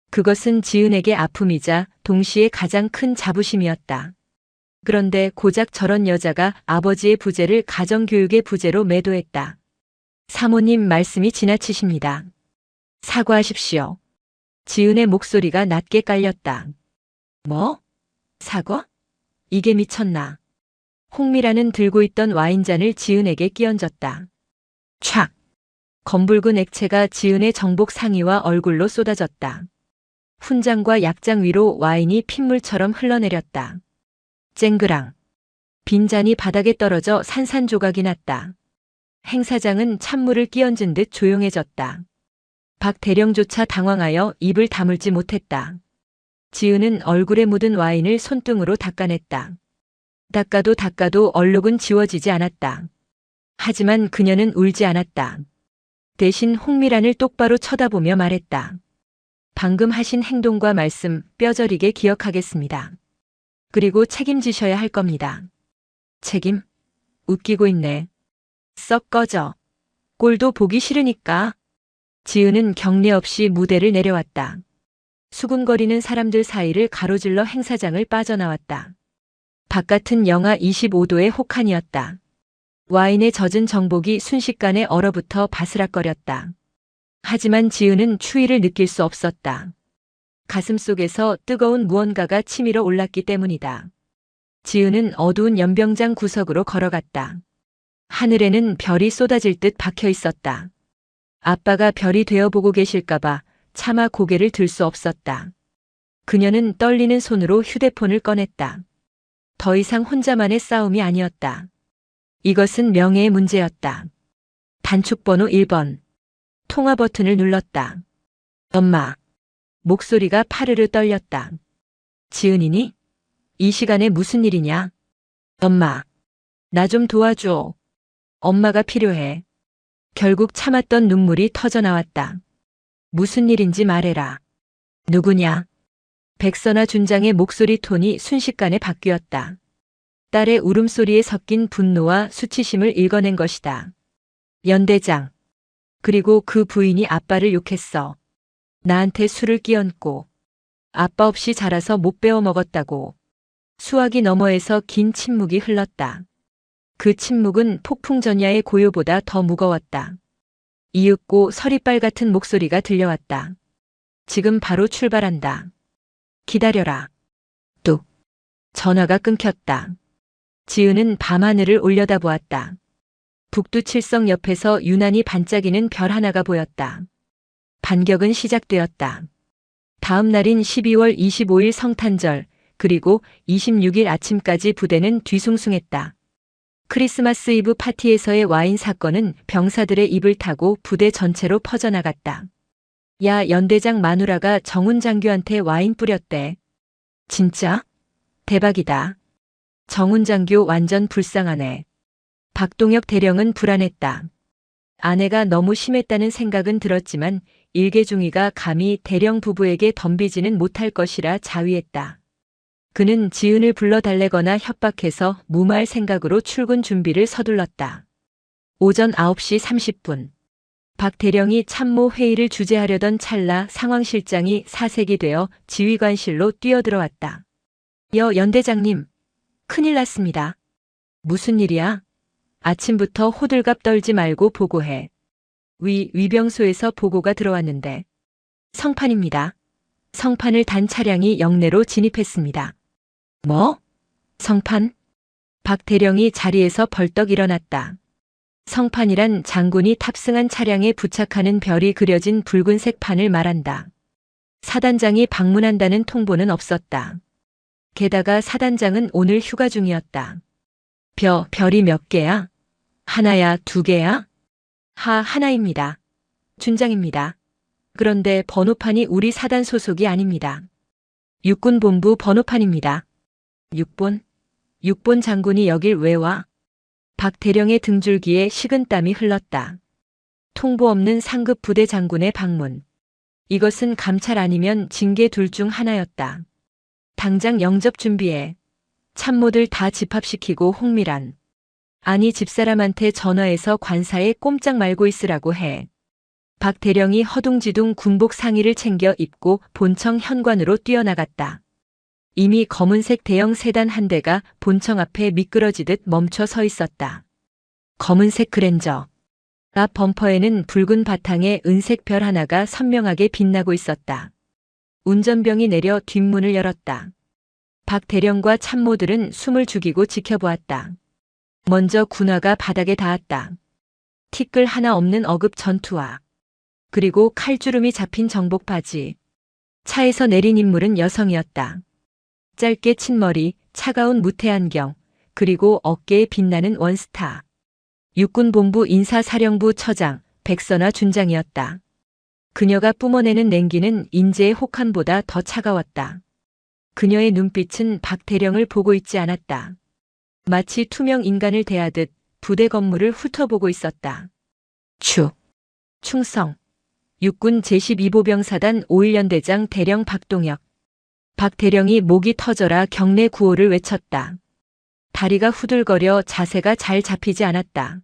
그것은 지은에게 아픔이자 동시에 가장 큰 자부심이었다. 그런데 고작 저런 여자가 아버지의 부재를 가정교육의 부재로 매도했다. 사모님 말씀이 지나치십니다. 사과하십시오. 지은의 목소리가 낮게 깔렸다. 뭐? 사과? 이게 미쳤나? 홍미라는 들고 있던 와인잔을 지은에게 끼얹었다. 촥! 검붉은 액체가 지은의 정복 상의와 얼굴로 쏟아졌다. 훈장과 약장 위로 와인이 핏물처럼 흘러내렸다. 쨍그랑. 빈잔이 바닥에 떨어져 산산조각이 났다. 행사장은 찬물을 끼얹은 듯 조용해졌다. 박 대령조차 당황하여 입을 다물지 못했다. 지은은 얼굴에 묻은 와인을 손등으로 닦아냈다. 닦아도 얼룩은 지워지지 않았다. 하지만 그녀는 울지 않았다. 대신 홍미란을 똑바로 쳐다보며 말했다. 방금 하신 행동과 말씀 뼈저리게 기억하겠습니다. 그리고 책임지셔야 할 겁니다. 책임? 웃기고 있네. 썩 꺼져. 꼴도 보기 싫으니까. 지은은 경례 없이 무대를 내려왔다. 수군거리는 사람들 사이를 가로질러 행사장을 빠져나왔다. 바깥은 영하 25도의 혹한이었다. 와인에 젖은 정복이 순식간에 얼어붙어 바스락거렸다. 하지만 지은은 추위를 느낄 수 없었다. 가슴 속에서 뜨거운 무언가가 치밀어 올랐기 때문이다. 지은은 어두운 연병장 구석으로 걸어갔다. 하늘에는 별이 쏟아질 듯 박혀 있었다. 아빠가 별이 되어 보고 계실까봐 차마 고개를 들 수 없었다. 그녀는 떨리는 손으로 휴대폰을 꺼냈다. 더 이상 혼자만의 싸움이 아니었다. 이것은 명예의 문제였다. 단축번호 1번. 통화 버튼을 눌렀다. 엄마. 목소리가 파르르 떨렸다. 지은이니? 이 시간에 무슨 일이냐? 엄마. 나 좀 도와줘. 엄마가 필요해. 결국 참았던 눈물이 터져 나왔다. 무슨 일인지 말해라. 누구냐? 백선아 준장의 목소리 톤이 순식간에 바뀌었다. 딸의 울음소리에 섞인 분노와 수치심을 읽어낸 것이다. 연대장. 그리고 그 부인이 아빠를 욕했어. 나한테 술을 끼얹고. 아빠 없이 자라서 못 배워 먹었다고. 수화기 너머에서 긴 침묵이 흘렀다. 그 침묵은 폭풍전야의 고요보다 더 무거웠다. 이윽고 서리빨 같은 목소리가 들려왔다. 지금 바로 출발한다. 기다려라. 뚝. 전화가 끊겼다. 지은은 밤하늘을 올려다보았다. 북두칠성 옆에서 유난히 반짝이는 별 하나가 보였다. 반격은 시작되었다. 다음 날인 12월 25일 성탄절, 그리고 26일 아침까지 부대는 뒤숭숭했다. 크리스마스 이브 파티에서의 와인 사건은 병사들의 입을 타고 부대 전체로 퍼져나갔다. 야, 연대장 마누라가 정훈 장교한테 와인 뿌렸대. 진짜? 대박이다. 정훈 장교 완전 불쌍하네. 박동혁 대령은 불안했다. 아내가 너무 심했다는 생각은 들었지만 일개중이가 감히 대령 부부에게 덤비지는 못할 것이라 자위했다. 그는 지은을 불러달래거나 협박해서 무마할 생각으로 출근 준비를 서둘렀다. 오전 9시 30분. 박 대령이 참모 회의를 주재하려던 찰나 상황실장이 사색이 되어 지휘관실로 뛰어들어왔다. 연대장님, 큰일 났습니다. 무슨 일이야? 아침부터 호들갑 떨지 말고 보고해. 위병소에서 보고가 들어왔는데. 성판입니다. 성판을 단 차량이 영내로 진입했습니다. 뭐? 성판? 박 대령이 자리에서 벌떡 일어났다. 성판이란 장군이 탑승한 차량에 부착하는 별이 그려진 붉은색 판을 말한다. 사단장이 방문한다는 통보는 없었다. 게다가 사단장은 오늘 휴가 중이었다. 별이 몇 개야? 하나야, 두 개야? 하나입니다. 준장입니다. 그런데 번호판이 우리 사단 소속이 아닙니다. 육군본부 번호판입니다. 6본 장군이 여길 왜 와? 박 대령의 등줄기에 식은땀이 흘렀다. 통보 없는 상급 부대 장군의 방문. 이것은 감찰 아니면 징계 둘 중 하나였다. 당장 영접 준비해. 참모들 다 집합시키고 홍미란. 아니 집사람한테 전화해서 관사에 꼼짝 말고 있으라고 해. 박 대령이 허둥지둥 군복 상의를 챙겨 입고 본청 현관으로 뛰어나갔다. 이미 검은색 대형 세단 한 대가 본청 앞에 미끄러지듯 멈춰 서 있었다. 검은색 그랜저. 앞 범퍼에는 붉은 바탕에 은색 별 하나가 선명하게 빛나고 있었다. 운전병이 내려 뒷문을 열었다. 박 대령과 참모들은 숨을 죽이고 지켜보았다. 먼저 군화가 바닥에 닿았다. 티끌 하나 없는 어급 전투화. 그리고 칼주름이 잡힌 정복 바지. 차에서 내린 인물은 여성이었다. 짧게 친 머리, 차가운 무태 안경, 그리고 어깨에 빛나는 원스타. 육군본부 인사사령부 처장 백선화 준장이었다. 그녀가 뿜어내는 냉기는 인재의 혹한보다 더 차가웠다. 그녀의 눈빛은 박 대령을 보고 있지 않았다. 마치 투명 인간을 대하듯 부대 건물을 훑어보고 있었다. 충성. 육군 제12보병사단 5.1연대장 대령 박동혁. 박 대령이 목이 터져라 경례 구호를 외쳤다. 다리가 후들거려 자세가 잘 잡히지 않았다.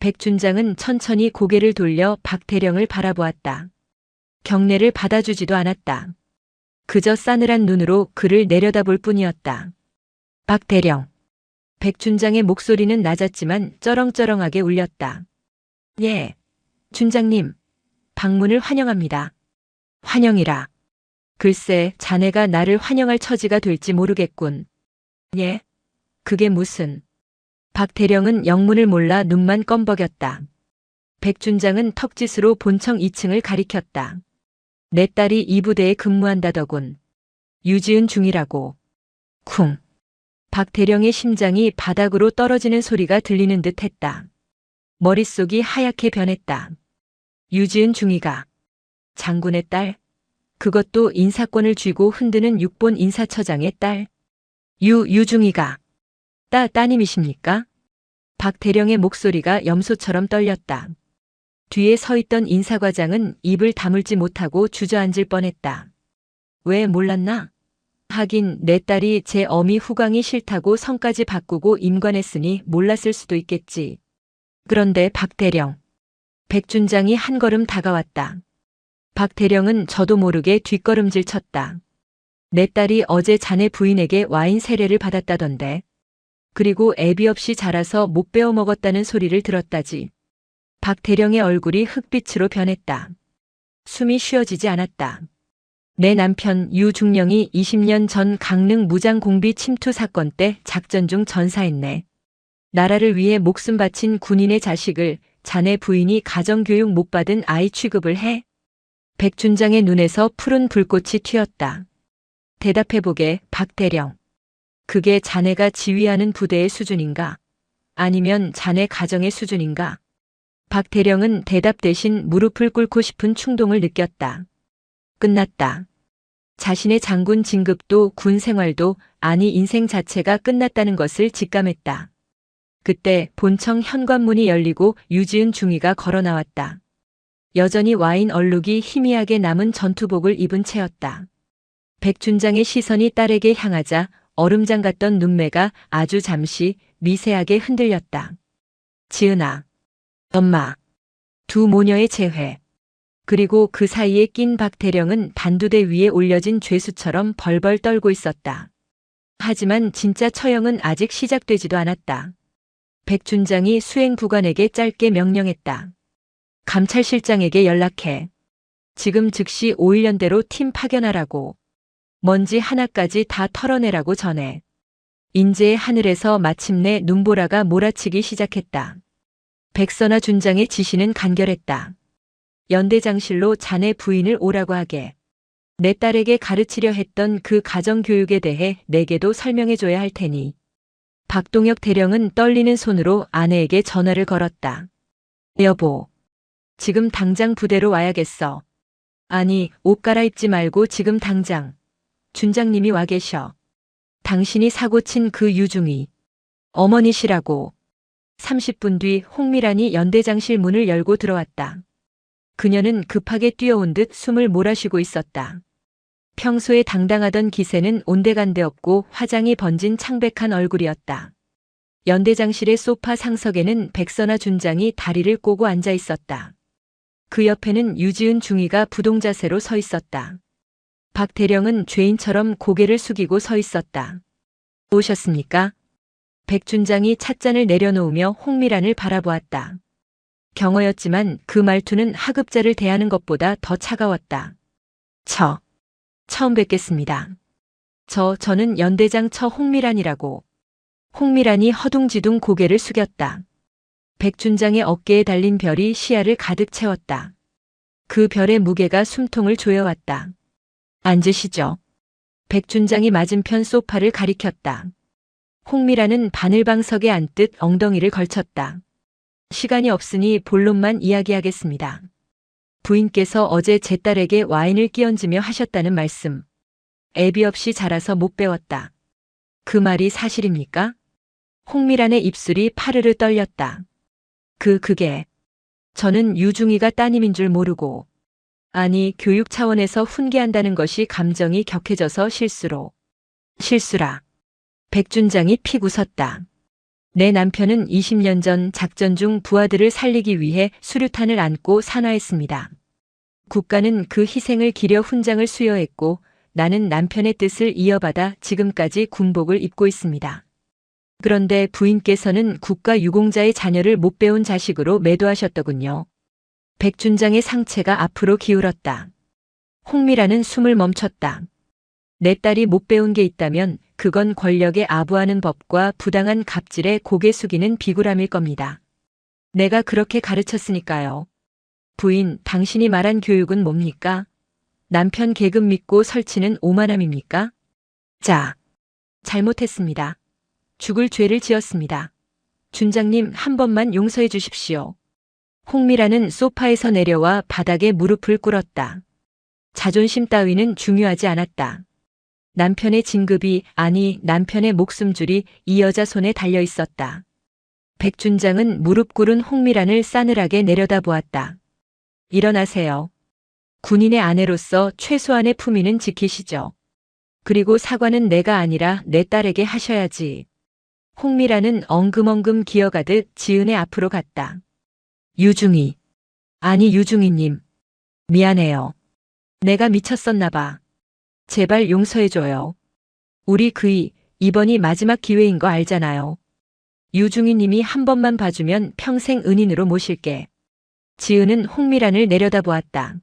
백 준장은 천천히 고개를 돌려 박 대령을 바라보았다. 경례를 받아주지도 않았다. 그저 싸늘한 눈으로 그를 내려다볼 뿐이었다. 박 대령. 백 준장의 목소리는 낮았지만 쩌렁쩌렁하게 울렸다. 예, 준장님. 방문을 환영합니다. 환영이라. 글쎄, 자네가 나를 환영할 처지가 될지 모르겠군. 예? 그게 무슨. 박 대령은 영문을 몰라 눈만 껌벅였다. 백 준장은 턱짓으로 본청 2층을 가리켰다. 내 딸이 이 부대에 근무한다더군. 유지은 중이라고. 쿵. 박 대령의 심장이 바닥으로 떨어지는 소리가 들리는 듯 했다. 머릿속이 하얗게 변했다. 유지은 중이가 장군의 딸? 그것도 인사권을 쥐고 흔드는 육본 인사처장의 딸? 유중이가 따님이십니까? 박 대령의 목소리가 염소처럼 떨렸다. 뒤에 서 있던 인사과장은 입을 다물지 못하고 주저앉을 뻔했다. 왜 몰랐나? 하긴 내 딸이 제 어미 후광이 싫다고 성까지 바꾸고 임관했으니 몰랐을 수도 있겠지. 그런데 박 대령. 백 준장이 한 걸음 다가왔다. 박 대령은 저도 모르게 뒷걸음질 쳤다. 내 딸이 어제 자네 부인에게 와인 세례를 받았다던데. 그리고 애비 없이 자라서 못 배워 먹었다는 소리를 들었다지. 박 대령의 얼굴이 흑빛으로 변했다. 숨이 쉬어지지 않았다. 내 남편 유중령이 20년 전 강릉 무장공비 침투 사건 때 작전 중 전사했네. 나라를 위해 목숨 바친 군인의 자식을 자네 부인이 가정교육 못 받은 아이 취급을 해? 백 준장의 눈에서 푸른 불꽃이 튀었다. 대답해보게, 박 대령. 그게 자네가 지휘하는 부대의 수준인가? 아니면 자네 가정의 수준인가? 박 대령은 대답 대신 무릎을 꿇고 싶은 충동을 느꼈다. 끝났다. 자신의 장군 진급도 군 생활도 아니 인생 자체가 끝났다는 것을 직감했다. 그때 본청 현관문이 열리고 유지은 중위가 걸어 나왔다. 여전히 와인 얼룩이 희미하게 남은 전투복을 입은 채였다. 백 준장의 시선이 딸에게 향하자 얼음장 같던 눈매가 아주 잠시 미세하게 흔들렸다. 지은아. 엄마. 두 모녀의 재회. 그리고 그 사이에 낀 박 대령은 단두대 위에 올려진 죄수처럼 벌벌 떨고 있었다. 하지만 진짜 처형은 아직 시작되지도 않았다. 백 준장이 수행구관에게 짧게 명령했다. 감찰실장에게 연락해. 지금 즉시 5.1연대로 팀 파견하라고. 먼지 하나까지 다 털어내라고 전해. 인제의 하늘에서 마침내 눈보라가 몰아치기 시작했다. 백선화 준장의 지시는 간결했다. 연대장실로 자네 부인을 오라고 하게. 내 딸에게 가르치려 했던 그 가정교육에 대해 내게도 설명해줘야 할 테니. 박동혁 대령은 떨리는 손으로 아내에게 전화를 걸었다. 여보. 지금 당장 부대로 와야겠어. 아니, 옷 갈아입지 말고 지금 당장. 준장님이 와 계셔. 당신이 사고친 그 유중이. 어머니시라고. 30분 뒤 홍미란이 연대장실 문을 열고 들어왔다. 그녀는 급하게 뛰어온 듯 숨을 몰아쉬고 있었다. 평소에 당당하던 기세는 온데간데 없고 화장이 번진 창백한 얼굴이었다. 연대장실의 소파 상석에는 백선화 준장이 다리를 꼬고 앉아 있었다. 그 옆에는 유지은 중위가 부동자세로 서 있었다. 박 대령은 죄인처럼 고개를 숙이고 서 있었다. 오셨습니까? 백 준장이 찻잔을 내려놓으며 홍미란을 바라보았다. 경어였지만 그 말투는 하급자를 대하는 것보다 더 차가웠다. 처음 뵙겠습니다. 저는 연대장 처 홍미란이라고. 홍미란이 허둥지둥 고개를 숙였다. 백준장의 어깨에 달린 별이 시야를 가득 채웠다. 그 별의 무게가 숨통을 조여왔다. 앉으시죠. 백준장이 맞은편 소파를 가리켰다. 홍미란은 바늘방석에 앉듯 엉덩이를 걸쳤다. 시간이 없으니 본론만 이야기하겠습니다. 부인께서 어제 제 딸에게 와인을 끼얹으며 하셨다는 말씀. 애비 없이 자라서 못 배웠다. 그 말이 사실입니까? 홍미란의 입술이 파르르 떨렸다. 그게. 저는 유중이가 따님인 줄 모르고. 아니, 교육 차원에서 훈계한다는 것이 감정이 격해져서 실수라. 백준장이 픽 웃었다. 내 남편은 20년 전 작전 중 부하들을 살리기 위해 수류탄을 안고 산화했습니다. 국가는 그 희생을 기려 훈장을 수여했고 나는 남편의 뜻을 이어받아 지금까지 군복을 입고 있습니다. 그런데 부인께서는 국가 유공자의 자녀를 못 배운 자식으로 매도하셨더군요. 백준장의 상체가 앞으로 기울었다. 홍미라는 숨을 멈췄다. 내 딸이 못 배운 게 있다면 그건 권력에 아부하는 법과 부당한 갑질에 고개 숙이는 비굴함일 겁니다. 내가 그렇게 가르쳤으니까요. 부인, 당신이 말한 교육은 뭡니까? 남편 계급 믿고 설치는 오만함입니까? 잘못했습니다. 죽을 죄를 지었습니다. 준장님, 한 번만 용서해 주십시오. 홍미라는 소파에서 내려와 바닥에 무릎을 꿇었다. 자존심 따위는 중요하지 않았다. 남편의 진급이, 아니 남편의 목숨줄이 이 여자 손에 달려 있었다. 백준장은 무릎 꿇은 홍미란을 싸늘하게 내려다보았다. 일어나세요. 군인의 아내로서 최소한의 품위는 지키시죠. 그리고 사과는 내가 아니라 내 딸에게 하셔야지. 홍미란은 엉금엉금 기어가듯 지은의 앞으로 갔다. 유중이. 아니 유중이님. 미안해요. 내가 미쳤었나 봐. 제발 용서해줘요. 우리 이번이 마지막 기회인 거 알잖아요. 유중이님이 한 번만 봐주면 평생 은인으로 모실게. 지은은 홍미란을 내려다보았다.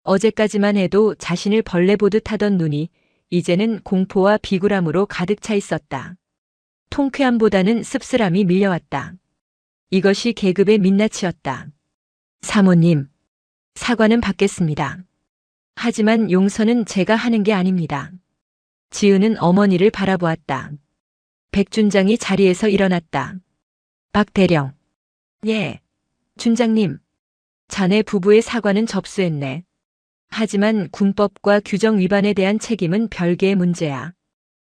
어제까지만 해도 자신을 벌레 보듯 하던 눈이 이제는 공포와 비굴함으로 가득 차 있었다. 통쾌함보다는 씁쓸함이 밀려왔다. 이것이 계급의 민낯이었다. 사모님, 사과는 받겠습니다. 하지만 용서는 제가 하는 게 아닙니다. 지은은 어머니를 바라보았다. 백준장이 자리에서 일어났다. 박 대령. 예. 준장님. 자네 부부의 사과는 접수했네. 하지만 군법과 규정 위반에 대한 책임은 별개의 문제야.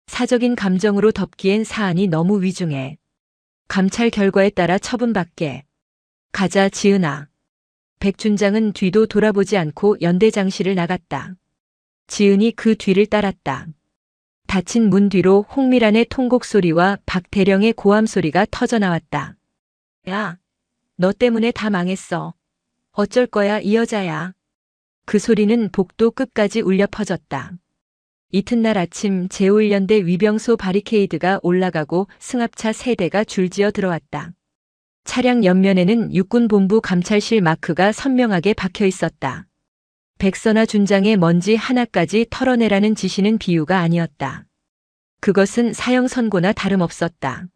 사적인 감정으로 덮기엔 사안이 너무 위중해. 감찰 결과에 따라 처분받게. 가자, 지은아. 백준장은 뒤도 돌아보지 않고 연대장실을 나갔다. 지은이 그 뒤를 따랐다. 닫힌 문 뒤로 홍미란의 통곡 소리와 박대령의 고함 소리가 터져나왔다. 야, 너 때문에 다 망했어. 어쩔 거야, 이 여자야. 그 소리는 복도 끝까지 울려 퍼졌다. 이튿날 아침 제5연대 위병소 바리케이드가 올라가고 승합차 3대가 줄지어 들어왔다. 차량 옆면에는 육군본부 감찰실 마크가 선명하게 박혀 있었다. 백선아 준장의 먼지 하나까지 털어내라는 지시는 비유가 아니었다. 그것은 사형 선고나 다름없었다.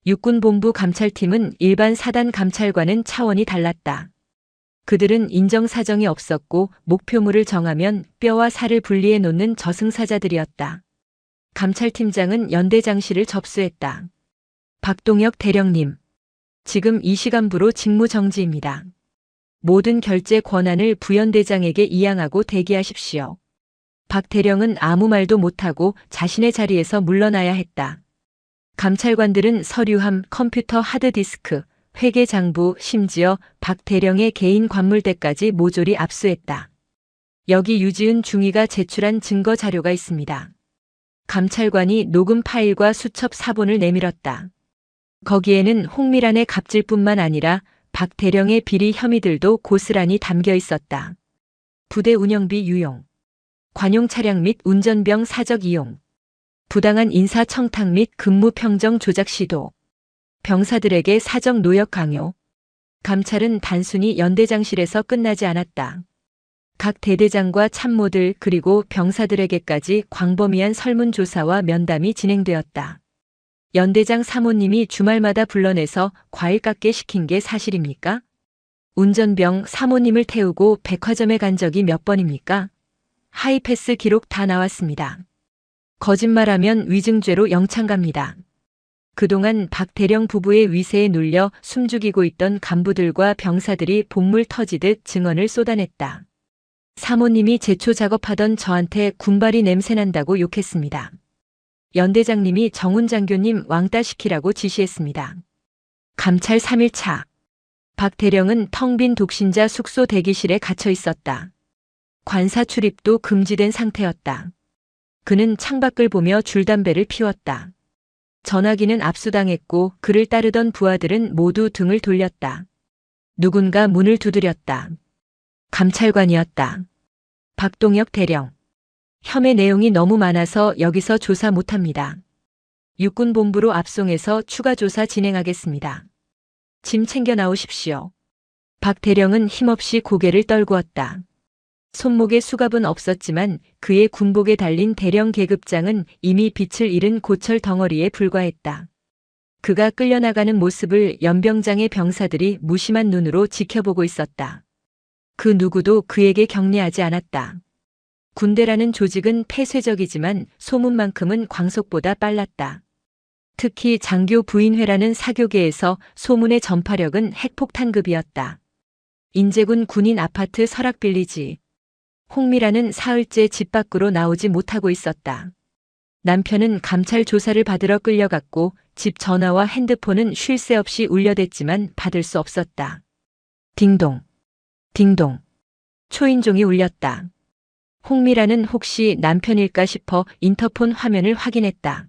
육군본부 감찰팀은 일반 사단 감찰과는 차원이 달랐다. 그들은 인정사정이 없었고 목표물을 정하면 뼈와 살을 분리해 놓는 저승사자들이었다. 감찰팀장은 연대장실을 접수했다. 박동혁 대령님. 지금 이 시간부로 직무정지입니다. 모든 결재 권한을 부연대장에게 이양하고 대기하십시오. 박 대령은 아무 말도 못하고 자신의 자리에서 물러나야 했다. 감찰관들은 서류함, 컴퓨터 하드디스크, 회계장부, 심지어 박 대령의 개인 관물대까지 모조리 압수했다. 여기 유지은 중위가 제출한 증거 자료가 있습니다. 감찰관이 녹음 파일과 수첩 사본을 내밀었다. 거기에는 홍미란의 갑질뿐만 아니라 박 대령의 비리 혐의들도 고스란히 담겨 있었다. 부대 운영비 유용, 관용 차량 및 운전병 사적 이용, 부당한 인사 청탁 및 근무 평정 조작 시도, 병사들에게 사적 노역 강요, 감찰은 단순히 연대장실에서 끝나지 않았다. 각 대대장과 참모들 그리고 병사들에게까지 광범위한 설문조사와 면담이 진행되었다. 연대장 사모님이 주말마다 불러내서 과일 깎게 시킨 게 사실입니까? 운전병 사모님을 태우고 백화점에 간 적이 몇 번입니까? 하이패스 기록 다 나왔습니다. 거짓말하면 위증죄로 영창 갑니다. 그동안 박 대령 부부의 위세에 눌려 숨죽이고 있던 간부들과 병사들이 본물 터지듯 증언을 쏟아냈다. 사모님이 제초 작업하던 저한테 군발이 냄새난다고 욕했습니다. 연대장님이 정훈 장교님 왕따 시키라고 지시했습니다. 감찰 3일차. 박 대령은 텅 빈 독신자 숙소 대기실에 갇혀 있었다. 관사 출입도 금지된 상태였다. 그는 창밖을 보며 줄담배를 피웠다. 전화기는 압수당했고 그를 따르던 부하들은 모두 등을 돌렸다. 누군가 문을 두드렸다. 감찰관이었다. 박동혁 대령. 혐의 내용이 너무 많아서 여기서 조사 못합니다. 육군본부로 압송해서 추가 조사 진행하겠습니다. 짐 챙겨 나오십시오. 박 대령은 힘없이 고개를 떨구었다. 손목에 수갑은 없었지만 그의 군복에 달린 대령 계급장은 이미 빛을 잃은 고철 덩어리에 불과했다. 그가 끌려나가는 모습을 연병장의 병사들이 무심한 눈으로 지켜보고 있었다. 그 누구도 그에게 경례하지 않았다. 군대라는 조직은 폐쇄적이지만 소문만큼은 광속보다 빨랐다. 특히 장교 부인회라는 사교계에서 소문의 전파력은 핵폭탄급이었다. 인제군 군인 아파트 서락 빌리지. 홍미라는 사흘째 집 밖으로 나오지 못하고 있었다. 남편은 감찰 조사를 받으러 끌려갔고 집 전화와 핸드폰은 쉴 새 없이 울려댔지만 받을 수 없었다. 딩동. 딩동. 초인종이 울렸다. 홍미라는 혹시 남편일까 싶어 인터폰 화면을 확인했다.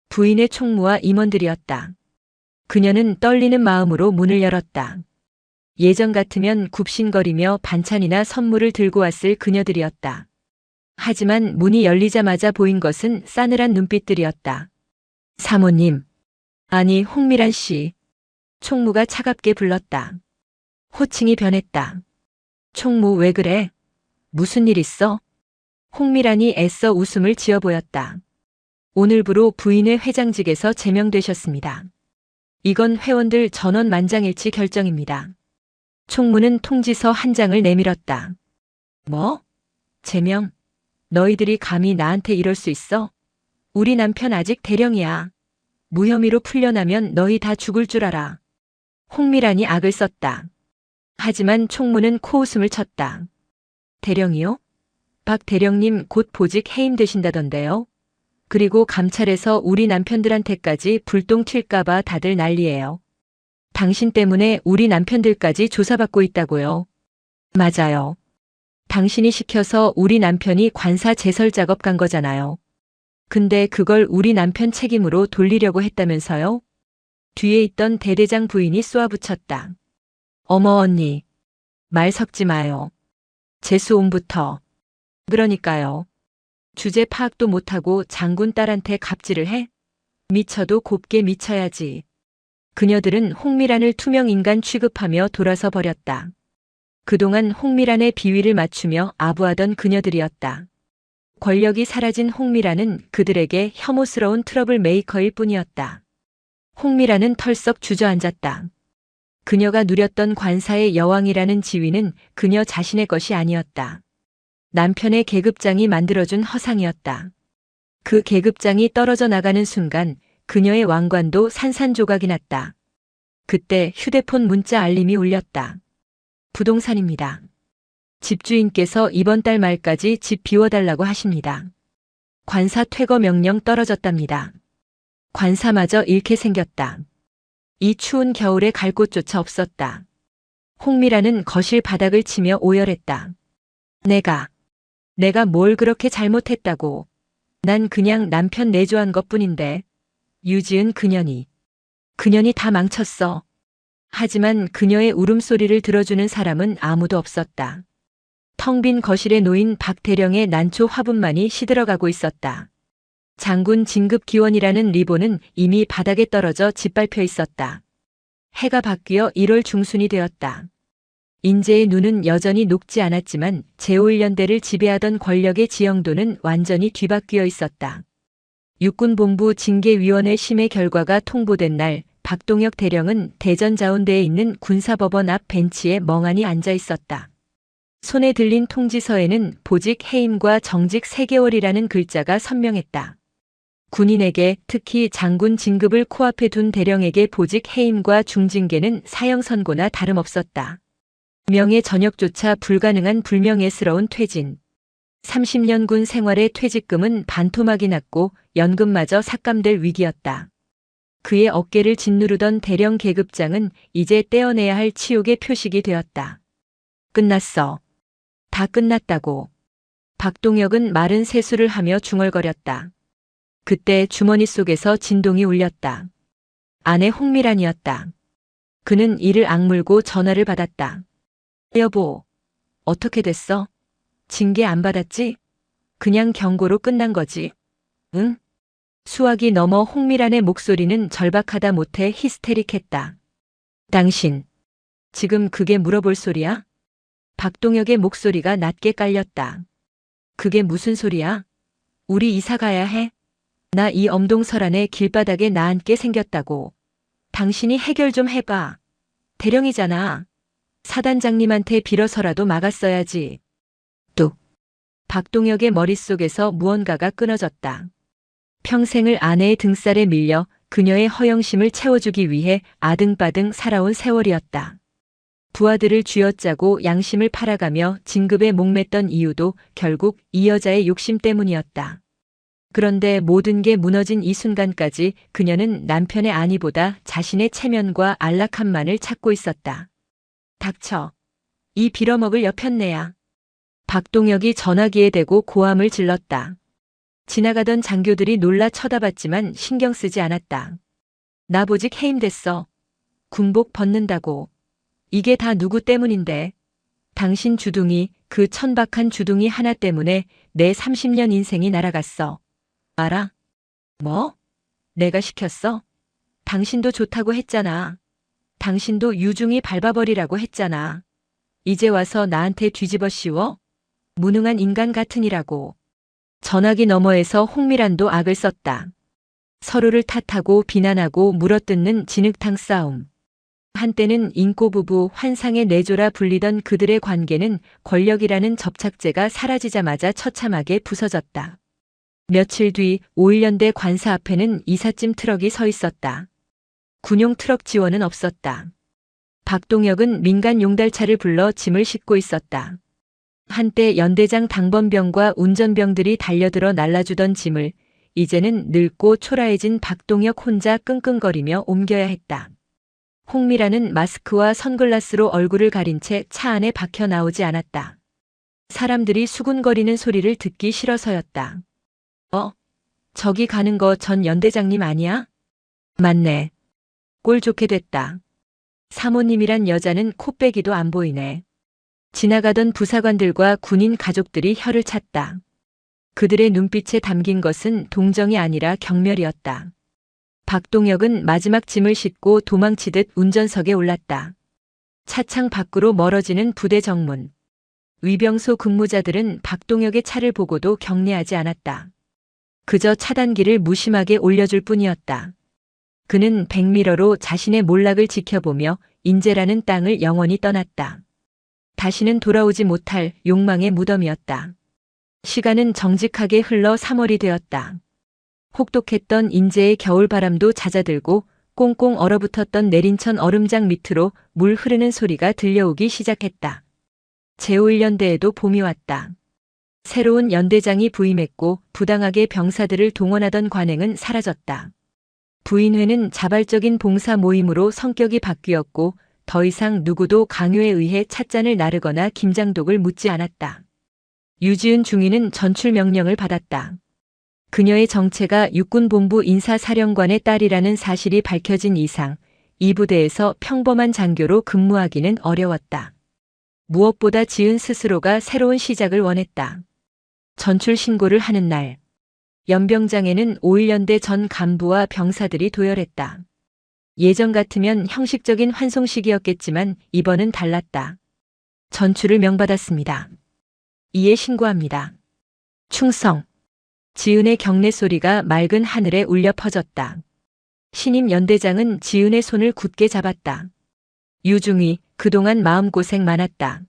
부인의 총무와 임원들이었다. 그녀는 떨리는 마음으로 문을 열었다. 예전 같으면 굽신거리며 반찬이나 선물을 들고 왔을 그녀들이었다. 하지만 문이 열리자마자 보인 것은 싸늘한 눈빛들이었다. 사모님. 아니, 홍미란 씨. 총무가 차갑게 불렀다. 호칭이 변했다. 총무 왜 그래? 무슨 일 있어? 홍미란이 애써 웃음을 지어 보였다. 오늘부로 부인의 회장직에서 제명되셨습니다. 이건 회원들 전원 만장일치 결정입니다. 총무는 통지서 한 장을 내밀었다. 뭐? 제명? 너희들이 감히 나한테 이럴 수 있어? 우리 남편 아직 대령이야. 무혐의로 풀려나면 너희 다 죽을 줄 알아. 홍미란이 악을 썼다. 하지만 총무는 코웃음을 쳤다. 대령이요? 박 대령님 곧 보직 해임되신다던데요. 그리고 감찰에서 우리 남편들한테까지 불똥 튈까봐 다들 난리예요. 당신 때문에 우리 남편들까지 조사받고 있다고요. 맞아요. 당신이 시켜서 우리 남편이 관사 제설 작업 간 거잖아요. 근데 그걸 우리 남편 책임으로 돌리려고 했다면서요? 뒤에 있던 대대장 부인이 쏘아붙였다. 어머 언니. 말 섞지 마요. 재수옴부터. 그러니까요. 주제 파악도 못하고 장군 딸한테 갑질을 해? 미쳐도 곱게 미쳐야지. 그녀들은 홍미란을 투명 인간 취급하며 돌아서 버렸다. 그동안 홍미란의 비위를 맞추며 아부하던 그녀들이었다. 권력이 사라진 홍미란은 그들에게 혐오스러운 트러블 메이커일 뿐이었다. 홍미란은 털썩 주저앉았다. 그녀가 누렸던 관사의 여왕이라는 지위는 그녀 자신의 것이 아니었다. 남편의 계급장이 만들어준 허상이었다. 그 계급장이 떨어져 나가는 순간 그녀의 왕관도 산산조각이 났다. 그때 휴대폰 문자 알림이 울렸다. 부동산입니다. 집주인께서 이번 달 말까지 집 비워달라고 하십니다. 관사 퇴거 명령 떨어졌답니다. 관사마저 잃게 생겼다. 이 추운 겨울에 갈 곳조차 없었다. 홍미라는 거실 바닥을 치며 오열했다. 내가 뭘 그렇게 잘못했다고. 난 그냥 남편 내조한 것뿐인데. 유지은 그년이 다 망쳤어. 하지만 그녀의 울음소리를 들어주는 사람은 아무도 없었다. 텅 빈 거실에 놓인 박 대령의 난초 화분만이 시들어가고 있었다. 장군 진급 기원이라는 리본은 이미 바닥에 떨어져 짓밟혀 있었다. 해가 바뀌어 1월 중순이 되었다. 인재의 눈은 여전히 녹지 않았지만 제5연대를 지배하던 권력의 지형도는 완전히 뒤바뀌어 있었다. 육군본부 징계위원회 심의 결과가 통보된 날 박동혁 대령은 대전자운대에 있는 군사법원 앞 벤치에 멍하니 앉아 있었다. 손에 들린 통지서에는 보직 해임과 정직 3개월이라는 글자가 선명했다. 군인에게 특히 장군 진급을 코앞에 둔 대령에게 보직 해임과 중징계는 사형 선고나 다름없었다. 명예 전역조차 불가능한 불명예스러운 퇴진. 30년 군 생활의 퇴직금은 반토막이 났고 연금마저 삭감될 위기였다. 그의 어깨를 짓누르던 대령 계급장은 이제 떼어내야 할 치욕의 표식이 되었다. 끝났어. 다 끝났다고. 박동혁은 마른 세수를 하며 중얼거렸다. 그때 주머니 속에서 진동이 울렸다. 아내 홍미란이었다. 그는 이를 악물고 전화를 받았다. 여보, 어떻게 됐어? 징계 안 받았지? 그냥 경고로 끝난 거지. 응? 수화기 넘어 홍미란의 목소리는 절박하다 못해 히스테릭했다. 당신, 지금 그게 물어볼 소리야? 박동혁의 목소리가 낮게 깔렸다. 그게 무슨 소리야? 우리 이사 가야 해? 나 이 엄동설안에 길바닥에 나앉게 생겼다고. 당신이 해결 좀 해봐. 대령이잖아. 사단장님한테 빌어서라도 막았어야지. 뚝. 박동혁의 머릿속에서 무언가가 끊어졌다. 평생을 아내의 등살에 밀려 그녀의 허영심을 채워주기 위해 아등바등 살아온 세월이었다. 부하들을 쥐어짜고 양심을 팔아가며 진급에 목맸던 이유도 결국 이 여자의 욕심 때문이었다. 그런데 모든 게 무너진 이 순간까지 그녀는 남편의 안위보다 자신의 체면과 안락함만을 찾고 있었다. 닥쳐. 이 빌어먹을 여편네야. 박동혁이 전화기에 대고 고함을 질렀다. 지나가던 장교들이 놀라 쳐다봤지만 신경 쓰지 않았다. 나 보직 해임됐어. 군복 벗는다고. 이게 다 누구 때문인데. 당신 주둥이, 그 천박한 주둥이 하나 때문에 내 30년 인생이 날아갔어. 알아? 뭐? 내가 시켰어? 당신도 좋다고 했잖아. 당신도 유중히 밟아버리라고 했잖아. 이제 와서 나한테 뒤집어 씌워? 무능한 인간 같으니라고. 전화기 너머에서 홍미란도 악을 썼다. 서로를 탓하고 비난하고 물어뜯는 진흙탕 싸움. 한때는 인꼬부부 환상의 내조라 불리던 그들의 관계는 권력이라는 접착제가 사라지자마자 처참하게 부서졌다. 며칠 뒤 5.1연대 관사 앞에는 이삿짐 트럭이 서 있었다. 군용 트럭 지원은 없었다. 박동혁은 민간 용달차를 불러 짐을 싣고 있었다. 한때 연대장 당번병과 운전병들이 달려들어 날라주던 짐을 이제는 늙고 초라해진 박동혁 혼자 끙끙거리며 옮겨야 했다. 홍미라는 마스크와 선글라스로 얼굴을 가린 채 차 안에 박혀 나오지 않았다. 사람들이 수군거리는 소리를 듣기 싫어서였다. 저기 가는 거 전 연대장님 아니야? 맞네. 꼴 좋게 됐다. 사모님이란 여자는 코빼기도 안 보이네. 지나가던 부사관들과 군인 가족들이 혀를 찼다. 그들의 눈빛에 담긴 것은 동정이 아니라 경멸이었다. 박동혁은 마지막 짐을 싣고 도망치듯 운전석에 올랐다. 차창 밖으로 멀어지는 부대 정문. 위병소 근무자들은 박동혁의 차를 보고도 경례하지 않았다. 그저 차단기를 무심하게 올려줄 뿐이었다. 그는 백미러로 자신의 몰락을 지켜보며 인재라는 땅을 영원히 떠났다. 다시는 돌아오지 못할 욕망의 무덤이었다. 시간은 정직하게 흘러 3월이 되었다. 혹독했던 인제의 겨울바람도 잦아들고 꽁꽁 얼어붙었던 내린천 얼음장 밑으로 물 흐르는 소리가 들려오기 시작했다. 제5연대에도 봄이 왔다. 새로운 연대장이 부임했고 부당하게 병사들을 동원하던 관행은 사라졌다. 부인회는 자발적인 봉사 모임으로 성격이 바뀌었고 더 이상 누구도 강요에 의해 찻잔을 나르거나 김장독을 묻지 않았다. 유지은 중위는 전출 명령을 받았다. 그녀의 정체가 육군본부 인사사령관의 딸이라는 사실이 밝혀진 이상 이 부대에서 평범한 장교로 근무하기는 어려웠다. 무엇보다 지은 스스로가 새로운 시작을 원했다. 전출 신고를 하는 날, 연병장에는 5.1연대 전 간부와 병사들이 도열했다. 예전 같으면 형식적인 환송식이었겠지만 이번은 달랐다. 전출을 명받았습니다. 이에 신고합니다. 충성. 지은의 경례 소리가 맑은 하늘에 울려 퍼졌다. 신임 연대장은 지은의 손을 굳게 잡았다. 유중희, 그동안 마음고생 많았다.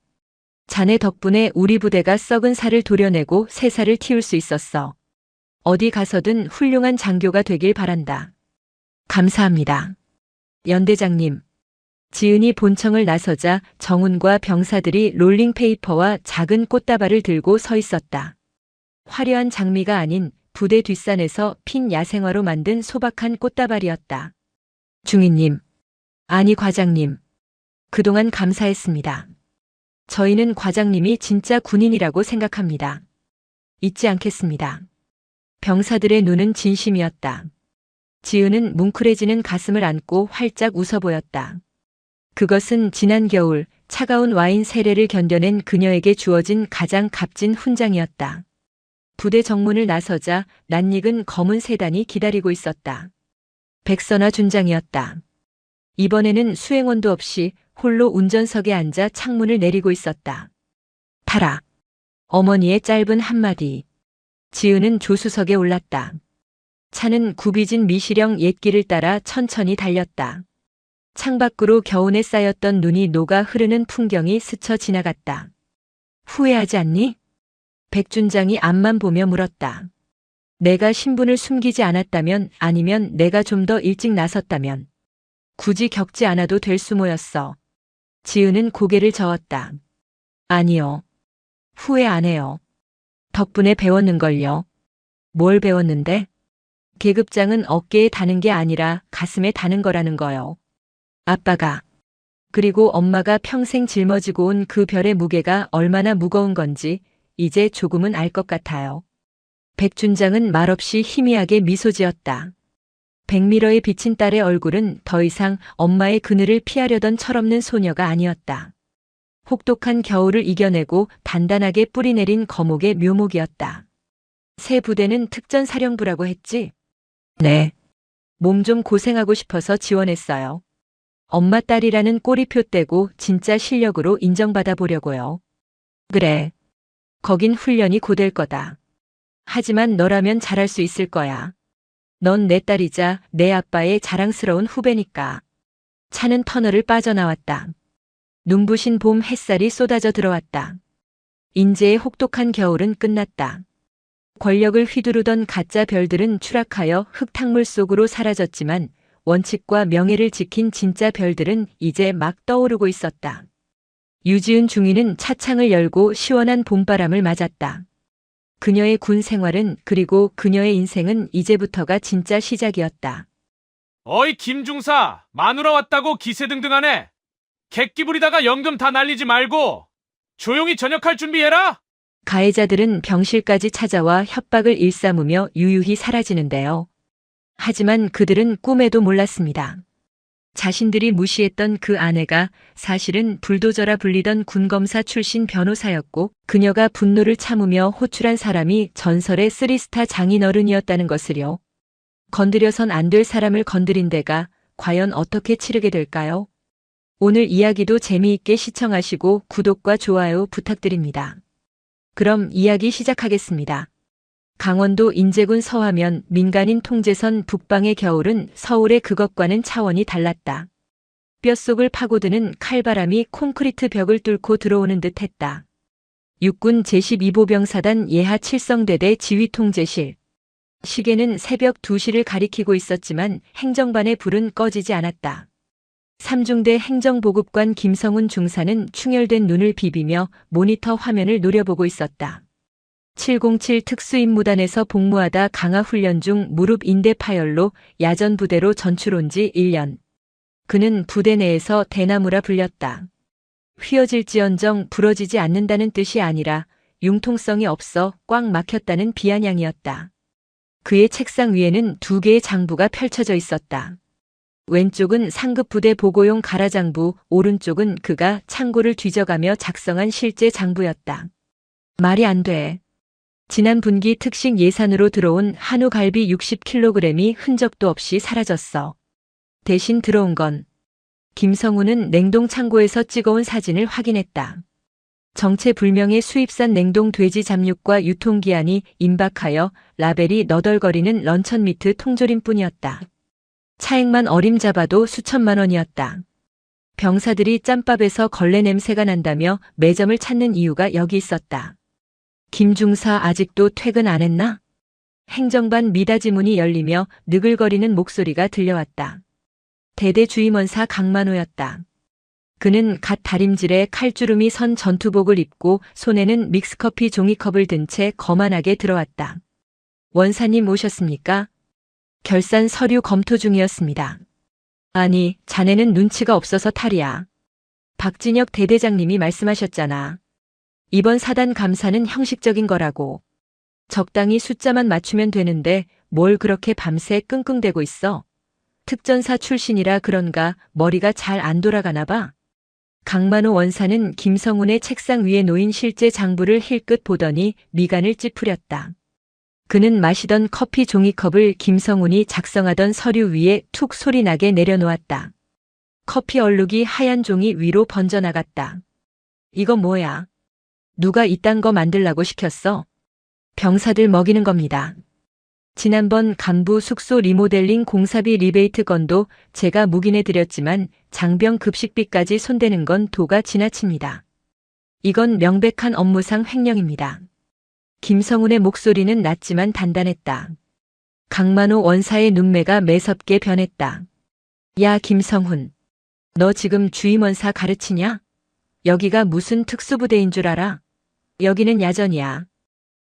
자네 덕분에 우리 부대가 썩은 살을 도려내고 새 살을 틔울 수 있었어. 어디 가서든 훌륭한 장교가 되길 바란다. 감사합니다. 연대장님. 지은이 본청을 나서자 정훈과 병사들이 롤링페이퍼와 작은 꽃다발을 들고 서 있었다. 화려한 장미가 아닌 부대 뒷산에서 핀 야생화로 만든 소박한 꽃다발이었다. 중위님. 아니 과장님. 그동안 감사했습니다. 저희는 과장님이 진짜 군인이라고 생각합니다. 잊지 않겠습니다. 병사들의 눈은 진심이었다. 지은은 뭉클해지는 가슴을 안고 활짝 웃어 보였다. 그것은 지난 겨울 차가운 와인 세례를 견뎌낸 그녀에게 주어진 가장 값진 훈장이었다. 부대 정문을 나서자 낯익은 검은 세단이 기다리고 있었다. 백선화 준장이었다. 이번에는 수행원도 없이 홀로 운전석에 앉아 창문을 내리고 있었다. 타라. 어머니의 짧은 한마디. 지은은 조수석에 올랐다. 차는 굽이진 미시령 옛길을 따라 천천히 달렸다. 창밖으로 겨우내 쌓였던 눈이 녹아 흐르는 풍경이 스쳐 지나갔다. 후회하지 않니? 백준장이 앞만 보며 물었다. 내가 신분을 숨기지 않았다면 아니면 내가 좀 더 일찍 나섰다면 굳이 겪지 않아도 될 수모였어. 지은은 고개를 저었다. 아니요. 후회 안 해요. 덕분에 배웠는걸요. 뭘 배웠는데? 계급장은 어깨에 다는 게 아니라 가슴에 다는 거라는 거요. 아빠가 그리고 엄마가 평생 짊어지고 온 그 별의 무게가 얼마나 무거운 건지 이제 조금은 알 것 같아요. 백준장은 말없이 희미하게 미소 지었다. 백미러에 비친 딸의 얼굴은 더 이상 엄마의 그늘을 피하려던 철없는 소녀가 아니었다. 혹독한 겨울을 이겨내고 단단하게 뿌리내린 거목의 묘목이었다. 새 부대는 특전사령부라고 했지? 네. 몸 좀 고생하고 싶어서 지원했어요. 엄마 딸이라는 꼬리표 떼고 진짜 실력으로 인정받아 보려고요. 그래. 거긴 훈련이 고될 거다. 하지만 너라면 잘할 수 있을 거야. 넌 내 딸이자 내 아빠의 자랑스러운 후배니까. 차는 터널을 빠져나왔다. 눈부신 봄 햇살이 쏟아져 들어왔다. 인제의 혹독한 겨울은 끝났다. 권력을 휘두르던 가짜 별들은 추락하여 흙탕물 속으로 사라졌지만 원칙과 명예를 지킨 진짜 별들은 이제 막 떠오르고 있었다. 유지은 중위는 차창을 열고 시원한 봄바람을 맞았다. 그녀의 군 생활은 그리고 그녀의 인생은 이제부터가 진짜 시작이었다. 어이 김중사, 마누라 왔다고 기세등등하네. 객기 부리다가 연금 다 날리지 말고 조용히 전역할 준비해라. 가해자들은 병실까지 찾아와 협박을 일삼으며 유유히 사라지는데요. 하지만 그들은 꿈에도 몰랐습니다. 자신들이 무시했던 그 아내가 사실은 불도저라 불리던 군검사 출신 변호사였고 그녀가 분노를 참으며 호출한 사람이 전설의 3스타 장인어른이었다는 것을요. 건드려선 안 될 사람을 건드린 데가 과연 어떻게 치르게 될까요? 오늘 이야기도 재미있게 시청하시고 구독과 좋아요 부탁드립니다. 그럼 이야기 시작하겠습니다. 강원도 인제군 서하면 민간인 통제선 북방의 겨울은 서울의 그것과는 차원이 달랐다. 뼛속을 파고드는 칼바람이 콘크리트 벽을 뚫고 들어오는 듯 했다. 육군 제12보병사단 예하 칠성대대 지휘통제실. 시계는 새벽 2시를 가리키고 있었지만 행정반의 불은 꺼지지 않았다. 삼중대 행정보급관 김성훈 중사는 충혈된 눈을 비비며 모니터 화면을 노려보고 있었다. 707 특수임무단에서 복무하다 강화훈련 중 무릎 인대 파열로 야전 부대로 전출 온 지 1년. 그는 부대 내에서 대나무라 불렸다. 휘어질지언정 부러지지 않는다는 뜻이 아니라 융통성이 없어 꽉 막혔다는 비아냥이었다. 그의 책상 위에는 2개의 장부가 펼쳐져 있었다. 왼쪽은 상급 부대 보고용 가라장부, 오른쪽은 그가 창고를 뒤져가며 작성한 실제 장부였다. 말이 안 돼. 지난 분기 특식 예산으로 들어온 한우 갈비 60kg이 흔적도 없이 사라졌어. 대신 들어온 건 김성훈은 냉동창고에서 찍어온 사진을 확인했다. 정체불명의 수입산 냉동 돼지 잡육과 유통기한이 임박하여 라벨이 너덜거리는 런천미트 통조림뿐이었다. 차액만 어림잡아도 수천만 원이었다. 병사들이 짬밥에서 걸레 냄새가 난다며 매점을 찾는 이유가 여기 있었다. 김 중사 아직도 퇴근 안 했나? 행정반 미닫이 문이 열리며 느글거리는 목소리가 들려왔다. 대대 주임원사 강만호였다. 그는 갓 다림질에 칼주름이 선 전투복을 입고 손에는 믹스커피 종이컵을 든 채 거만하게 들어왔다. 원사님 오셨습니까? 결산 서류 검토 중이었습니다. 아니, 자네는 눈치가 없어서 탈이야. 박진혁 대대장님이 말씀하셨잖아. 이번 사단 감사는 형식적인 거라고. 적당히 숫자만 맞추면 되는데 뭘 그렇게 밤새 끙끙대고 있어. 특전사 출신이라 그런가 머리가 잘 안 돌아가나 봐. 강만호 원사는 김성훈의 책상 위에 놓인 실제 장부를 힐끗 보더니 미간을 찌푸렸다. 그는 마시던 커피 종이컵을 김성훈이 작성하던 서류 위에 툭 소리나게 내려놓았다. 커피 얼룩이 하얀 종이 위로 번져나갔다. 이건 뭐야? 누가 이딴 거 만들라고 시켰어? 병사들 먹이는 겁니다. 지난번 간부 숙소 리모델링 공사비 리베이트 건도 제가 묵인해 드렸지만 장병 급식비까지 손대는 건 도가 지나칩니다. 이건 명백한 업무상 횡령입니다. 김성훈의 목소리는 낮지만 단단했다. 강만호 원사의 눈매가 매섭게 변했다. 야 김성훈, 너 지금 주임원사 가르치냐? 여기가 무슨 특수부대인 줄 알아? 여기는 야전이야.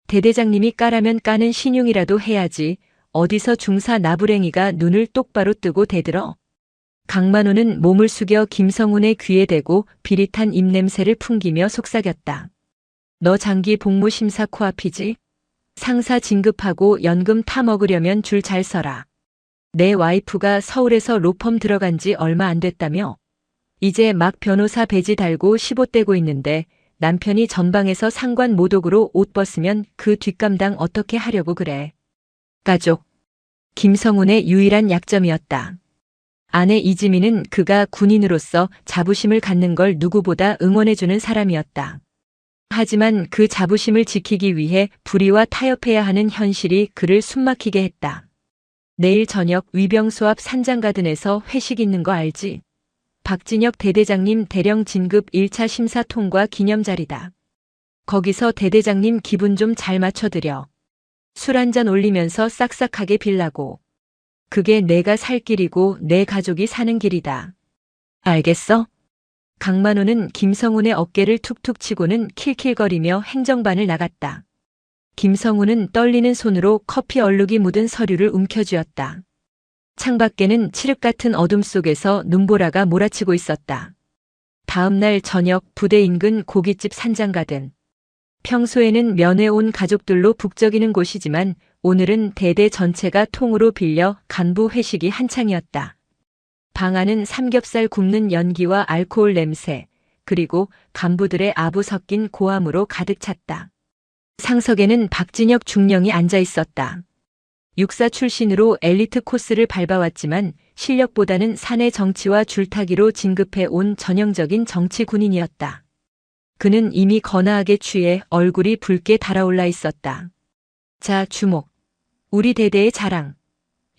대대장님이 까라면 까는 신용이라도 해야지 어디서 중사 나부랭이가 눈을 똑바로 뜨고 대들어. 강만호는 몸을 숙여 김성훈의 귀에 대고 비릿한 입냄새를 풍기며 속삭였다. 너 장기 복무 심사 코앞이지? 상사 진급하고 연금 타먹으려면 줄 잘 서라. 내 와이프가 서울에서 로펌 들어간 지 얼마 안 됐다며? 이제 막 변호사 배지 달고 15대고 있는데 남편이 전방에서 상관 모독으로 옷 벗으면 그 뒷감당 어떻게 하려고 그래. 가족. 김성훈의 유일한 약점이었다. 아내 이지민은 그가 군인으로서 자부심을 갖는 걸 누구보다 응원해주는 사람이었다. 하지만 그 자부심을 지키기 위해 불의와 타협해야 하는 현실이 그를 숨막히게 했다. 내일 저녁 위병소 앞 산장가든에서 회식 있는 거 알지? 박진혁 대대장님 대령 진급 1차 심사 통과 기념 자리다. 거기서 대대장님 기분 좀 잘 맞춰드려. 술 한잔 올리면서 싹싹하게 빌라고. 그게 내가 살 길이고 내 가족이 사는 길이다. 알겠어? 강만호는 김성훈의 어깨를 툭툭 치고는 킬킬거리며 행정반을 나갔다. 김성훈은 떨리는 손으로 커피 얼룩이 묻은 서류를 움켜쥐었다. 창밖에는 칠흑 같은 어둠 속에서 눈보라가 몰아치고 있었다. 다음 날 저녁 부대 인근 고깃집 산장가든. 평소에는 면회 온 가족들로 북적이는 곳이지만 오늘은 대대 전체가 통으로 빌려 간부 회식이 한창이었다. 방 안은 삼겹살 굽는 연기와 알코올 냄새, 그리고 간부들의 아부 섞인 고함으로 가득 찼다. 상석에는 박진혁 중령이 앉아 있었다. 육사 출신으로 엘리트 코스를 밟아왔지만 실력보다는 사내 정치와 줄타기로 진급해 온 전형적인 정치 군인이었다. 그는 이미 거나하게 취해 얼굴이 붉게 달아올라 있었다. 자, 주목. 우리 대대의 자랑.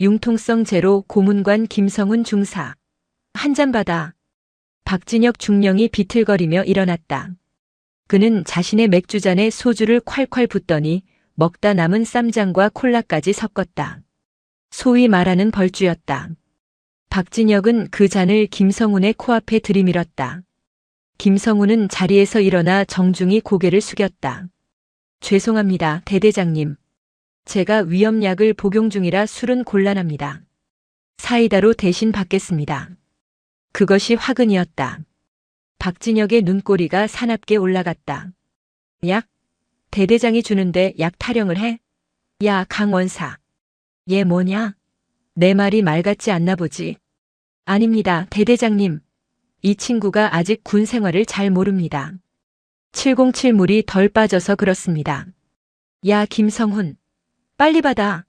융통성 제로 고문관 김성훈 중사. 한 잔 받아. 박진혁 중령이 비틀거리며 일어났다. 그는 자신의 맥주잔에 소주를 콸콸 붓더니 먹다 남은 쌈장과 콜라까지 섞었다. 소위 말하는 벌주였다. 박진혁은 그 잔을 김성훈의 코앞에 들이밀었다. 김성훈은 자리에서 일어나 정중히 고개를 숙였다. 죄송합니다, 대대장님. 제가 위험약을 복용 중이라 술은 곤란합니다. 사이다로 대신 받겠습니다. 그것이 화근이었다. 박진혁의 눈꼬리가 사납게 올라갔다. 약? 대대장이 주는데 약 타령을 해? 야, 강원사. 얘 뭐냐? 내 말이 말 같지 않나 보지. 아닙니다, 대대장님. 이 친구가 아직 군 생활을 잘 모릅니다. 707물이 덜 빠져서 그렇습니다. 야, 김성훈. 빨리 받아.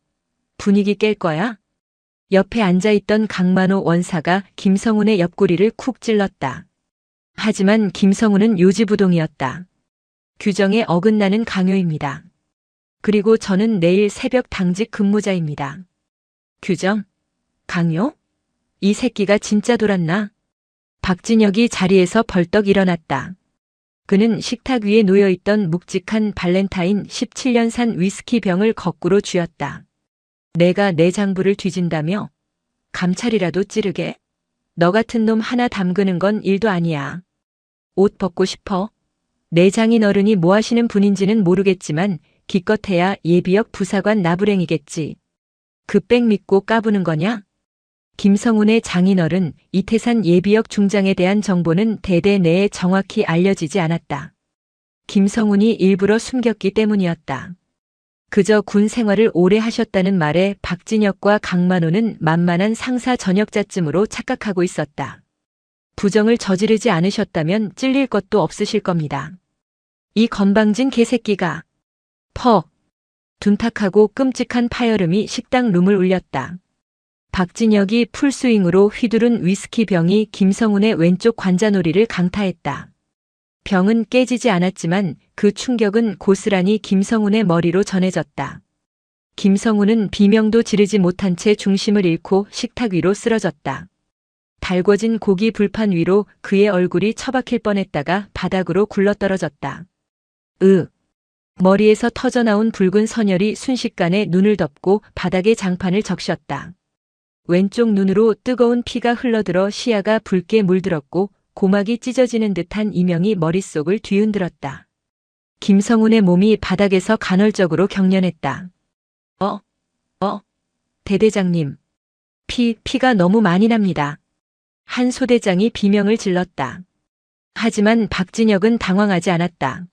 분위기 깰 거야? 옆에 앉아있던 강만호 원사가 김성훈의 옆구리를 쿡 찔렀다. 하지만 김성훈은 요지부동이었다. 규정에 어긋나는 강요입니다. 그리고 저는 내일 새벽 당직 근무자입니다. 규정? 강요? 이 새끼가 진짜 돌았나? 박진혁이 자리에서 벌떡 일어났다. 그는 식탁 위에 놓여있던 묵직한 발렌타인 17년산 위스키 병을 거꾸로 쥐었다. 내가 내 장부를 뒤진다며? 감찰이라도 찌르게? 너 같은 놈 하나 담그는 건 일도 아니야. 옷 벗고 싶어? 내 장인 어른이 뭐 하시는 분인지는 모르겠지만 기껏해야 예비역 부사관 나부랭이겠지. 그 백 믿고 까부는 거냐? 김성훈의 장인어른 이태산 예비역 중장에 대한 정보는 대대 내에 정확히 알려지지 않았다. 김성훈이 일부러 숨겼기 때문이었다. 그저 군 생활을 오래 하셨다는 말에 박진혁과 강만호는 만만한 상사 전역자쯤으로 착각하고 있었다. 부정을 저지르지 않으셨다면 찔릴 것도 없으실 겁니다. 이 건방진 개새끼가. 퍽. 둔탁하고 끔찍한 파열음이 식당 룸을 울렸다. 박진혁이 풀스윙으로 휘두른 위스키 병이 김성훈의 왼쪽 관자놀이를 강타했다. 병은 깨지지 않았지만 그 충격은 고스란히 김성훈의 머리로 전해졌다. 김성훈은 비명도 지르지 못한 채 중심을 잃고 식탁 위로 쓰러졌다. 달궈진 고기 불판 위로 그의 얼굴이 처박힐 뻔했다가 바닥으로 굴러떨어졌다. 머리에서 터져나온 붉은 선혈이 순식간에 눈을 덮고 바닥의 장판을 적셨다. 왼쪽 눈으로 뜨거운 피가 흘러들어 시야가 붉게 물들었고 고막이 찢어지는 듯한 이명이 머릿속을 뒤흔들었다. 김성훈의 몸이 바닥에서 간헐적으로 경련했다. 대대장님. 피가 너무 많이 납니다. 한 소대장이 비명을 질렀다. 하지만 박진혁은 당황하지 않았다.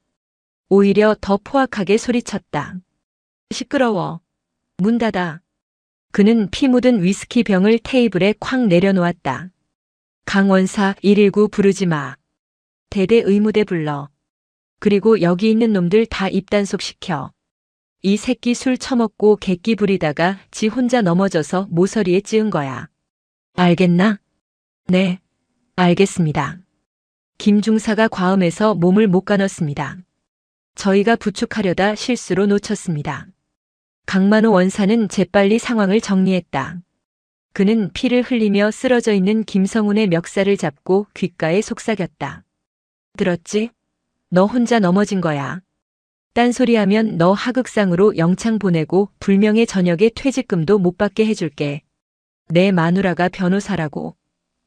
오히려 더 포악하게 소리쳤다. 시끄러워. 문 닫아. 그는 피 묻은 위스키 병을 테이블에 쾅 내려놓았다. 강원사 119 부르지 마. 대대 의무대 불러. 그리고 여기 있는 놈들 다 입단속 시켜. 이 새끼 술 처먹고 객기 부리다가 지 혼자 넘어져서 모서리에 찌은 거야. 알겠나? 네, 알겠습니다. 김 중사가 과음해서 몸을 못 가눴습니다. 저희가 부축하려다 실수로 놓쳤습니다. 강만호 원사는 재빨리 상황을 정리했다. 그는 피를 흘리며 쓰러져 있는 김성훈의 멱살을 잡고 귓가에 속삭였다. 들었지? 너 혼자 넘어진 거야. 딴소리하면 너 하극상으로 영창 보내고 불명예 저녁에 퇴직금도 못 받게 해줄게. 내 마누라가 변호사라고.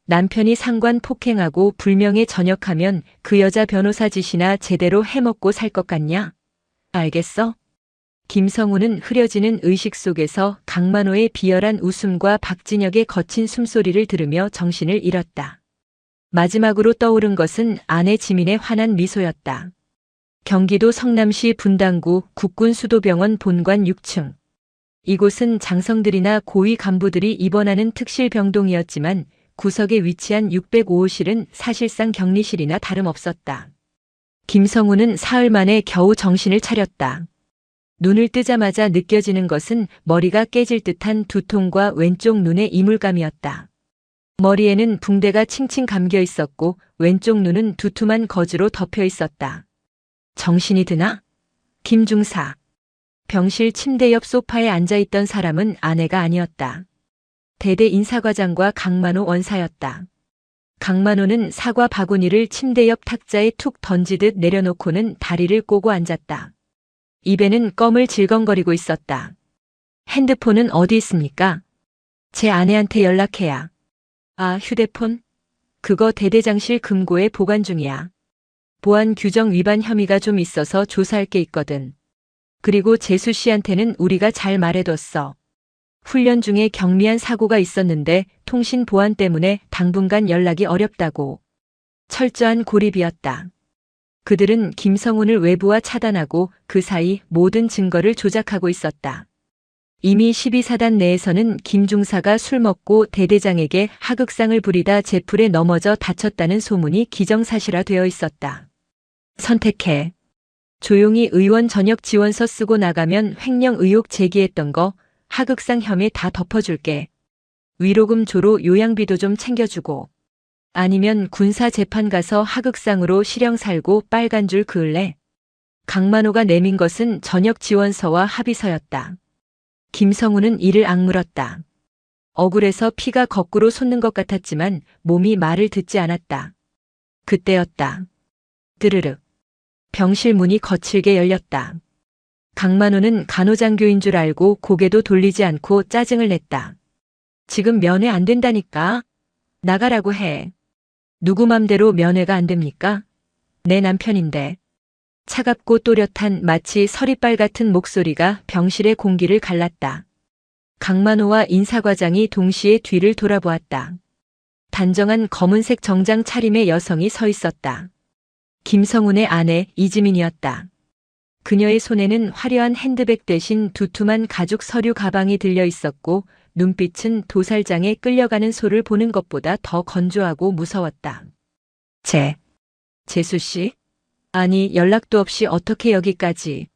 남편이 상관 폭행하고 불명예 전역하면 그 여자 변호사 짓이나 제대로 해먹고 살 것 같냐? 알겠어? 김성훈은 흐려지는 의식 속에서 강만호의 비열한 웃음과 박진혁의 거친 숨소리를 들으며 정신을 잃었다. 마지막으로 떠오른 것은 아내 지민의 환한 미소였다. 경기도 성남시 분당구 국군수도병원 본관 6층. 이곳은 장성들이나 고위 간부들이 입원하는 특실병동이었지만 구석에 위치한 605호실은 사실상 격리실이나 다름없었다. 김성훈은 사흘 만에 겨우 정신을 차렸다. 눈을 뜨자마자 느껴지는 것은 머리가 깨질 듯한 두통과 왼쪽 눈의 이물감이었다. 머리에는 붕대가 칭칭 감겨 있었고 왼쪽 눈은 두툼한 거즈로 덮여 있었다. 정신이 드나? 김 중사. 병실 침대 옆 소파에 앉아있던 사람은 아내가 아니었다. 대대 인사과장과 강만호 원사였다. 강만호는 사과 바구니를 침대 옆 탁자에 툭 던지듯 내려놓고는 다리를 꼬고 앉았다. 입에는 껌을 질겅거리고 있었다. 핸드폰은 어디 있습니까? 제 아내한테 연락해야. 아, 휴대폰? 그거 대대장실 금고에 보관 중이야. 보안 규정 위반 혐의가 좀 있어서 조사할 게 있거든. 그리고 재수 씨한테는 우리가 잘 말해뒀어. 훈련 중에 경미한 사고가 있었는데 통신 보안 때문에 당분간 연락이 어렵다고. 철저한 고립이었다. 그들은 김성훈을 외부와 차단하고 그 사이 모든 증거를 조작하고 있었다. 이미 12사단 내에서는 김 중사가 술 먹고 대대장에게 하극상을 부리다 제풀에 넘어져 다쳤다는 소문이 기정사실화되어 있었다. 선택해. 조용히 의원 전역 지원서 쓰고 나가면 횡령 의혹 제기했던 거 하극상 혐의 다 덮어줄게. 위로금 조로 요양비도 좀 챙겨주고 아니면 군사 재판 가서 하극상으로 실형 살고 빨간 줄 그을래. 강만호가 내민 것은 전역 지원서와 합의서였다. 김성우는 이를 악물었다. 억울해서 피가 거꾸로 솟는 것 같았지만 몸이 말을 듣지 않았다. 그때였다. 드르륵. 병실 문이 거칠게 열렸다. 강만호는 간호장교인 줄 알고 고개도 돌리지 않고 짜증을 냈다. 지금 면회 안 된다니까. 나가라고 해. 누구 맘대로 면회가 안 됩니까? 내 남편인데. 차갑고 또렷한 마치 서리빨 같은 목소리가 병실의 공기를 갈랐다. 강만호와 인사과장이 동시에 뒤를 돌아보았다. 단정한 검은색 정장 차림의 여성이 서 있었다. 김성운의 아내 이지민이었다. 그녀의 손에는 화려한 핸드백 대신 두툼한 가죽 서류 가방이 들려 있었고 눈빛은 도살장에 끌려가는 소를 보는 것보다 더 건조하고 무서웠다. 재수 씨? 아니, 연락도 없이 어떻게 여기까지.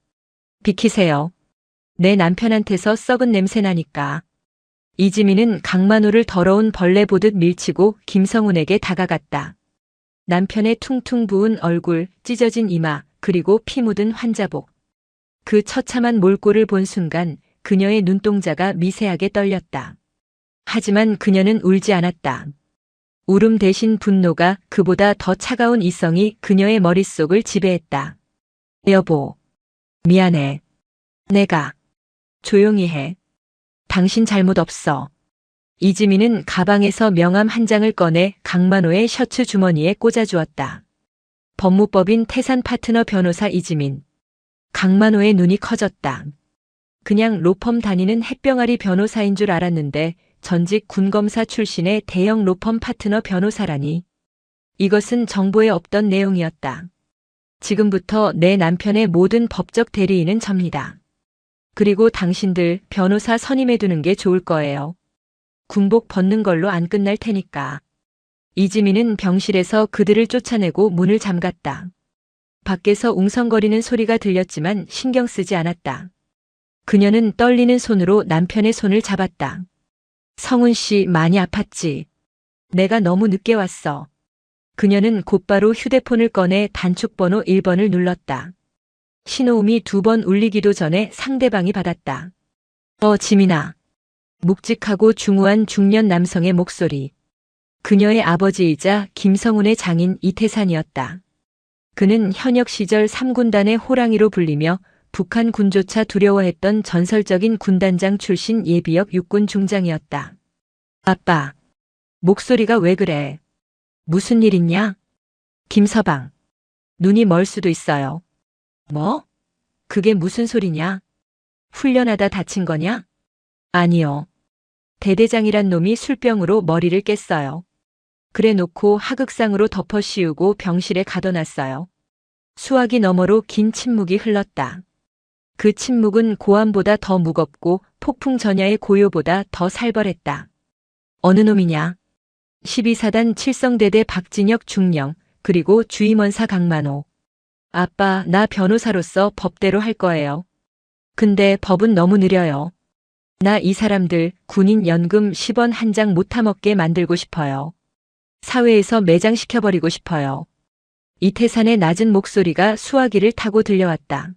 비키세요. 내 남편한테서 썩은 냄새 나니까. 이지민은 강만호를 더러운 벌레 보듯 밀치고 김성운에게 다가갔다. 남편의 퉁퉁 부은 얼굴, 찢어진 이마, 그리고 피 묻은 환자복. 그 처참한 몰골을 본 순간 그녀의 눈동자가 미세하게 떨렸다. 하지만 그녀는 울지 않았다. 울음 대신 분노가 그보다 더 차가운 이성이 그녀의 머릿속을 지배했다. 여보, 미안해. 내가. 조용히 해. 당신 잘못 없어. 이지민은 가방에서 명함 한 장을 꺼내 강만호의 셔츠 주머니에 꽂아주었다. 법무법인 태산 파트너 변호사 이지민. 강만호의 눈이 커졌다. 그냥 로펌 다니는 햇병아리 변호사인 줄 알았는데 전직 군검사 출신의 대형 로펌 파트너 변호사라니. 이것은 정보에 없던 내용이었다. 지금부터 내 남편의 모든 법적 대리인은 접니다. 그리고 당신들 변호사 선임해 두는 게 좋을 거예요. 군복 벗는 걸로 안 끝날 테니까. 이지민은 병실에서 그들을 쫓아내고 문을 잠갔다. 밖에서 웅성거리는 소리가 들렸지만 신경 쓰지 않았다. 그녀는 떨리는 손으로 남편의 손을 잡았다. 성운 씨 많이 아팠지? 내가 너무 늦게 왔어. 그녀는 곧바로 휴대폰을 꺼내 단축번호 1번을 눌렀다. 신호음이 2번 울리기도 전에 상대방이 받았다. 지민아. 묵직하고 중후한 중년 남성의 목소리. 그녀의 아버지이자 김성운의 장인 이태산이었다. 그는 현역 시절 3군단의 호랑이로 불리며 북한 군조차 두려워했던 전설적인 군단장 출신 예비역 육군 중장이었다. 아빠. 목소리가 왜 그래? 무슨 일 있냐? 김서방. 눈이 멀 수도 있어요. 뭐? 그게 무슨 소리냐? 훈련하다 다친 거냐? 아니요. 대대장이란 놈이 술병으로 머리를 깼어요. 그래 놓고 하극상으로 덮어 씌우고 병실에 가둬놨어요. 수화기 너머로 긴 침묵이 흘렀다. 그 침묵은 고함보다 더 무겁고 폭풍 전야의 고요보다 더 살벌했다. 어느 놈이냐? 12사단 칠성대대 박진혁 중령, 그리고 주임원사 강만호. 아빠, 나 변호사로서 법대로 할 거예요. 근데 법은 너무 느려요. 나 이 사람들 군인 연금 10원 한 장 못 타먹게 만들고 싶어요. 사회에서 매장시켜버리고 싶어요. 이태산의 낮은 목소리가 수화기를 타고 들려왔다.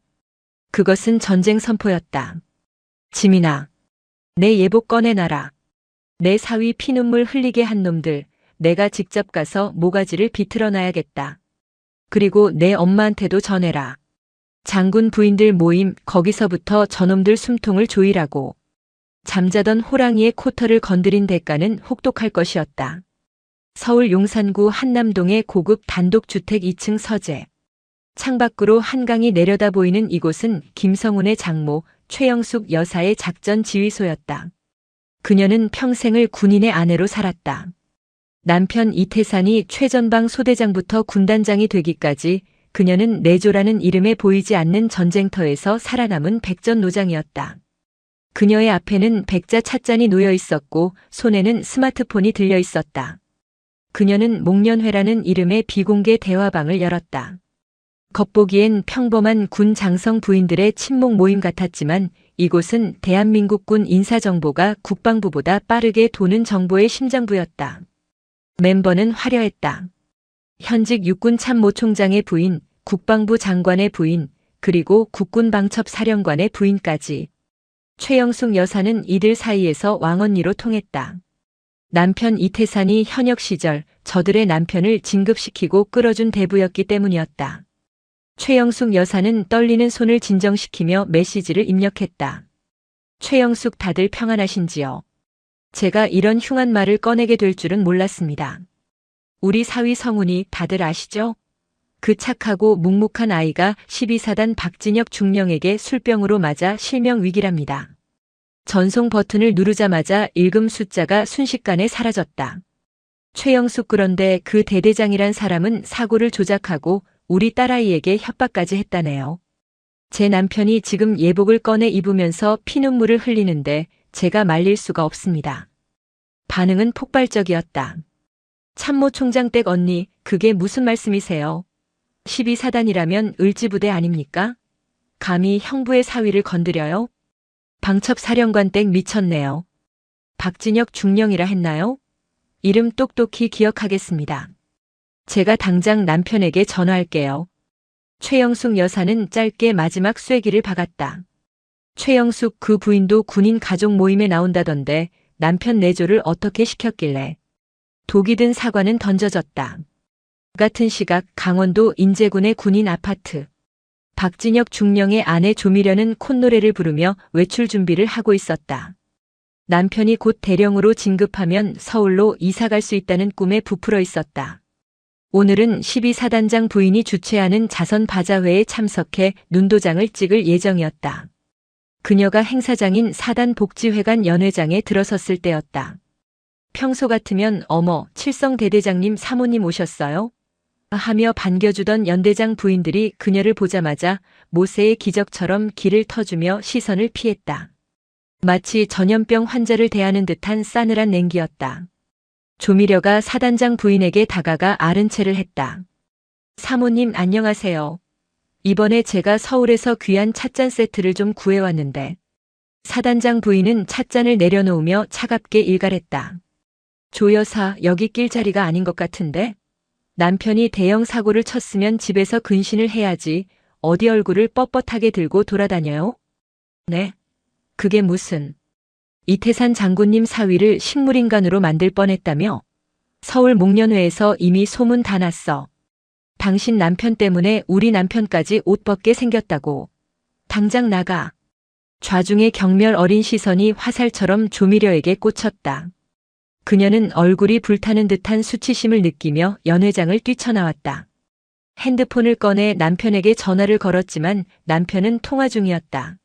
그것은 전쟁 선포였다. 지민아, 내 예복 꺼내놔라. 내 사위 피눈물 흘리게 한 놈들, 내가 직접 가서 모가지를 비틀어 놔야겠다. 그리고 내 엄마한테도 전해라. 장군 부인들 모임, 거기서부터 저놈들 숨통을 조이라고. 잠자던 호랑이의 코털을 건드린 대가는 혹독할 것이었다. 서울 용산구 한남동의 고급 단독주택 2층 서재. 창밖으로 한강이 내려다 보이는 이곳은 김성운의 장모 최영숙 여사의 작전 지휘소였다. 그녀는 평생을 군인의 아내로 살았다. 남편 이태산이 최전방 소대장부터 군단장이 되기까지 그녀는 내조라는 이름에 보이지 않는 전쟁터에서 살아남은 백전노장이었다. 그녀의 앞에는 백자 찻잔이 놓여 있었고 손에는 스마트폰이 들려 있었다. 그녀는 목련회라는 이름의 비공개 대화방을 열었다. 겉보기엔 평범한 군 장성 부인들의 친목 모임 같았지만 이곳은 대한민국군 인사정보가 국방부보다 빠르게 도는 정보의 심장부였다. 멤버는 화려했다. 현직 육군 참모총장의 부인, 국방부 장관의 부인, 그리고 국군방첩사령관의 부인까지. 최영숙 여사는 이들 사이에서 왕언니로 통했다. 남편 이태산이 현역 시절 저들의 남편을 진급시키고 끌어준 대부였기 때문이었다. 최영숙 여사는 떨리는 손을 진정시키며 메시지를 입력했다. 최영숙 다들 평안하신지요? 제가 이런 흉한 말을 꺼내게 될 줄은 몰랐습니다. 우리 사위 성훈이 다들 아시죠? 그 착하고 묵묵한 아이가 12사단 박진혁 중령에게 술병으로 맞아 실명 위기랍니다. 전송 버튼을 누르자마자 읽음 숫자가 순식간에 사라졌다. 최영숙 그런데 그 대대장이란 사람은 사고를 조작하고 우리 딸아이에게 협박까지 했다네요. 제 남편이 지금 예복을 꺼내 입으면서 피눈물을 흘리는데 제가 말릴 수가 없습니다. 반응은 폭발적이었다. 참모총장 댁 언니, 그게 무슨 말씀이세요? 12사단이라면 을지부대 아닙니까? 감히 형부의 사위를 건드려요? 방첩사령관 댁 미쳤네요. 박진혁 중령이라 했나요? 이름 똑똑히 기억하겠습니다. 제가 당장 남편에게 전화할게요. 최영숙 여사는 짧게 마지막 쐐기를 박았다. 최영숙 그 부인도 군인 가족 모임에 나온다던데 남편 내조를 어떻게 시켰길래. 독이 든 사과는 던져졌다. 같은 시각 강원도 인제군의 군인 아파트. 박진혁 중령의 아내 조미련은 콧노래를 부르며 외출 준비를 하고 있었다. 남편이 곧 대령으로 진급하면 서울로 이사갈 수 있다는 꿈에 부풀어 있었다. 오늘은 12사단장 부인이 주최하는 자선 바자회에 참석해 눈도장을 찍을 예정이었다. 그녀가 행사장인 사단복지회관 연회장에 들어섰을 때였다. 평소 같으면 어머, 칠성대대장님 사모님 오셨어요? 하며 반겨주던 연대장 부인들이 그녀를 보자마자 모세의 기적처럼 길을 터주며 시선을 피했다. 마치 전염병 환자를 대하는 듯한 싸늘한 냉기였다. 조미려가 사단장 부인에게 다가가 아른 체를 했다. 사모님 안녕하세요. 이번에 제가 서울에서 귀한 찻잔 세트를 좀 구해왔는데. 사단장 부인은 찻잔을 내려놓으며 차갑게 일갈했다. 조 여사, 여기 낄 자리가 아닌 것 같은데? 남편이 대형 사고를 쳤으면 집에서 근신을 해야지 어디 얼굴을 뻣뻣하게 들고 돌아다녀요? 네. 그게 무슨. 이태산 장군님 사위를 식물인간으로 만들 뻔했다며? 서울 목련회에서 이미 소문 다 났어. 당신 남편 때문에 우리 남편까지 옷 벗게 생겼다고. 당장 나가. 좌중의 경멸 어린 시선이 화살처럼 조미려에게 꽂혔다. 그녀는 얼굴이 불타는 듯한 수치심을 느끼며 연회장을 뛰쳐나왔다. 핸드폰을 꺼내 남편에게 전화를 걸었지만 남편은 통화 중이었다.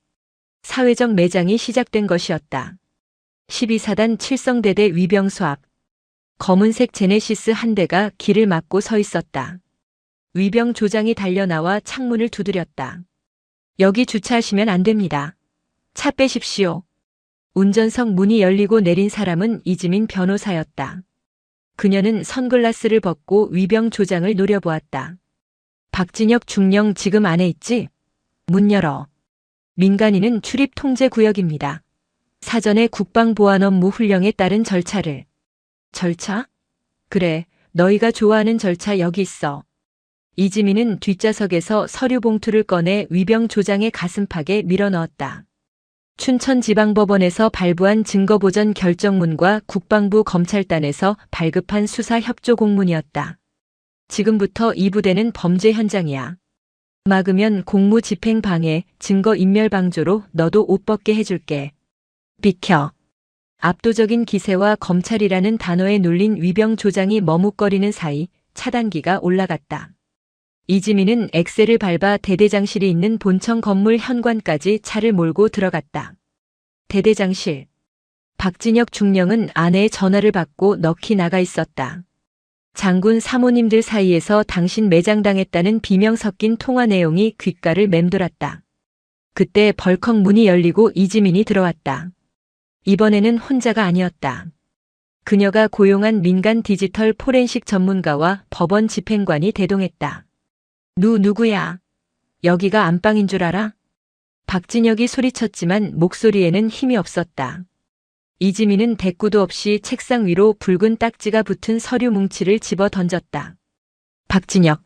사회적 매장이 시작된 것이었다. 12사단 칠성대대 위병소 앞. 검은색 제네시스 한 대가 길을 막고 서 있었다. 위병 조장이 달려나와 창문을 두드렸다. 여기 주차하시면 안 됩니다. 차 빼십시오. 운전석 문이 열리고 내린 사람은 이지민 변호사였다. 그녀는 선글라스를 벗고 위병 조장을 노려보았다. 박진혁 중령 지금 안에 있지? 문 열어. 민간인은 출입 통제 구역입니다. 사전에 국방보안업무 훈령에 따른 절차를. 절차? 그래, 너희가 좋아하는 절차 여기 있어. 이지민은 뒷좌석에서 서류 봉투를 꺼내 위병 조장의 가슴팍에 밀어넣었다. 춘천지방법원에서 발부한 증거보전 결정문과 국방부 검찰단에서 발급한 수사 협조 공문이었다. 지금부터 이 부대는 범죄 현장이야. 막으면 공무집행 방해, 증거 인멸 방조로 너도 옷 벗게 해줄게. 비켜. 압도적인 기세와 검찰이라는 단어에 눌린 위병 조장이 머뭇거리는 사이 차단기가 올라갔다. 이지민은 엑셀을 밟아 대대장실이 있는 본청 건물 현관까지 차를 몰고 들어갔다. 대대장실. 박진혁 중령은 아내의 전화를 받고 넋이 나가 있었다. 장군 사모님들 사이에서 당신 매장당했다는 비명 섞인 통화 내용이 귓가를 맴돌았다. 그때 벌컥 문이 열리고 이지민이 들어왔다. 이번에는 혼자가 아니었다. 그녀가 고용한 민간 디지털 포렌식 전문가와 법원 집행관이 대동했다. 누구야? 여기가 안방인 줄 알아? 박진혁이 소리쳤지만 목소리에는 힘이 없었다. 이지민은 대꾸도 없이 책상 위로 붉은 딱지가 붙은 서류 뭉치를 집어 던졌다. 박진혁.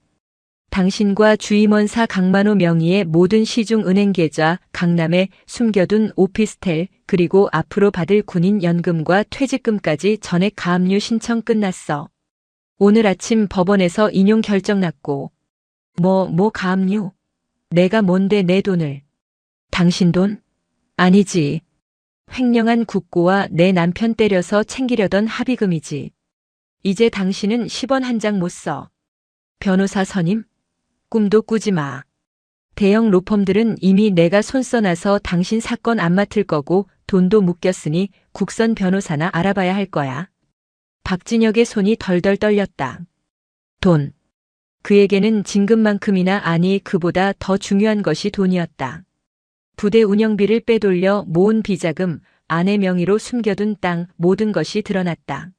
당신과 주임원사 강만호 명의의 모든 시중은행 계좌, 강남에 숨겨둔 오피스텔, 그리고 앞으로 받을 군인 연금과 퇴직금까지 전액 가압류 신청 끝났어. 오늘 아침 법원에서 인용 결정 났고. 뭐 가압류? 내가 뭔데 내 돈을. 당신 돈? 아니지. 횡령한 국고와 내 남편 때려서 챙기려던 합의금이지. 이제 당신은 10원 한 장 못 써. 변호사 선임? 꿈도 꾸지 마. 대형 로펌들은 이미 내가 손 써놔서 당신 사건 안 맡을 거고 돈도 묶였으니 국선 변호사나 알아봐야 할 거야. 박진혁의 손이 덜덜 떨렸다. 돈. 그에게는 진급만큼이나 아니 그보다 더 중요한 것이 돈이었다. 부대 운영비를 빼돌려 모은 비자금, 아내 명의로 숨겨둔 땅 모든 것이 드러났다.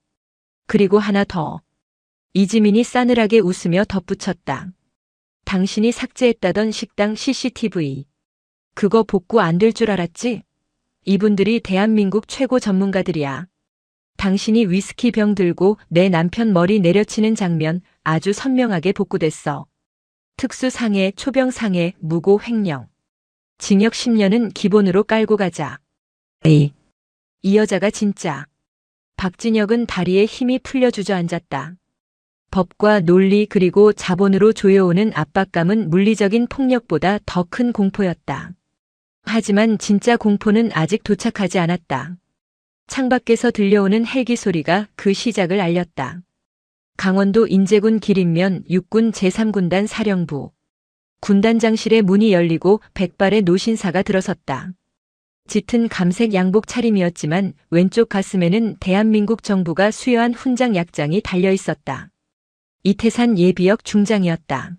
그리고 하나 더. 이지민이 싸늘하게 웃으며 덧붙였다. 당신이 삭제했다던 식당 CCTV. 그거 복구 안 될 줄 알았지? 이분들이 대한민국 최고 전문가들이야. 당신이 위스키 병 들고 내 남편 머리 내려치는 장면 아주 선명하게 복구됐어. 특수상해, 초병상해, 무고 횡령. 징역 10년은 기본으로 깔고 가자. 에이. 이 여자가 진짜. 박진혁은 다리에 힘이 풀려 주저앉았다. 법과 논리 그리고 자본으로 조여오는 압박감은 물리적인 폭력보다 더 큰 공포였다. 하지만 진짜 공포는 아직 도착하지 않았다. 창밖에서 들려오는 헬기 소리가 그 시작을 알렸다. 강원도 인제군 기린면 육군 제3군단 사령부. 군단장실의 문이 열리고 백발의 노신사가 들어섰다. 짙은 감색 양복 차림이었지만 왼쪽 가슴에는 대한민국 정부가 수여한 훈장 약장이 달려 있었다. 이태산 예비역 중장이었다.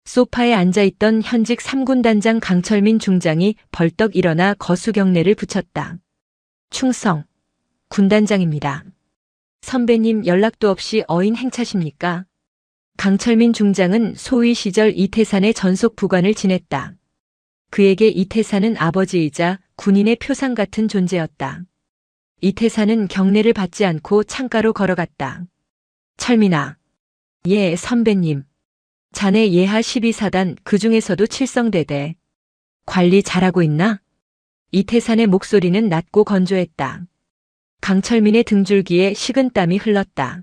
소파에 앉아있던 현직 3군단장 강철민 중장이 벌떡 일어나 거수경례를 붙였다. 충성. 군단장입니다. 선배님 연락도 없이 어인 행차십니까? 강철민 중장은 소위 시절 이태산의 전속 부관을 지냈다. 그에게 이태산은 아버지이자 군인의 표상 같은 존재였다. 이태산은 경례를 받지 않고 창가로 걸어갔다. 철민아. 예, 선배님. 자네 예하 12사단 그 중에서도 칠성대대. 관리 잘하고 있나? 이태산의 목소리는 낮고 건조했다. 강철민의 등줄기에 식은땀이 흘렀다.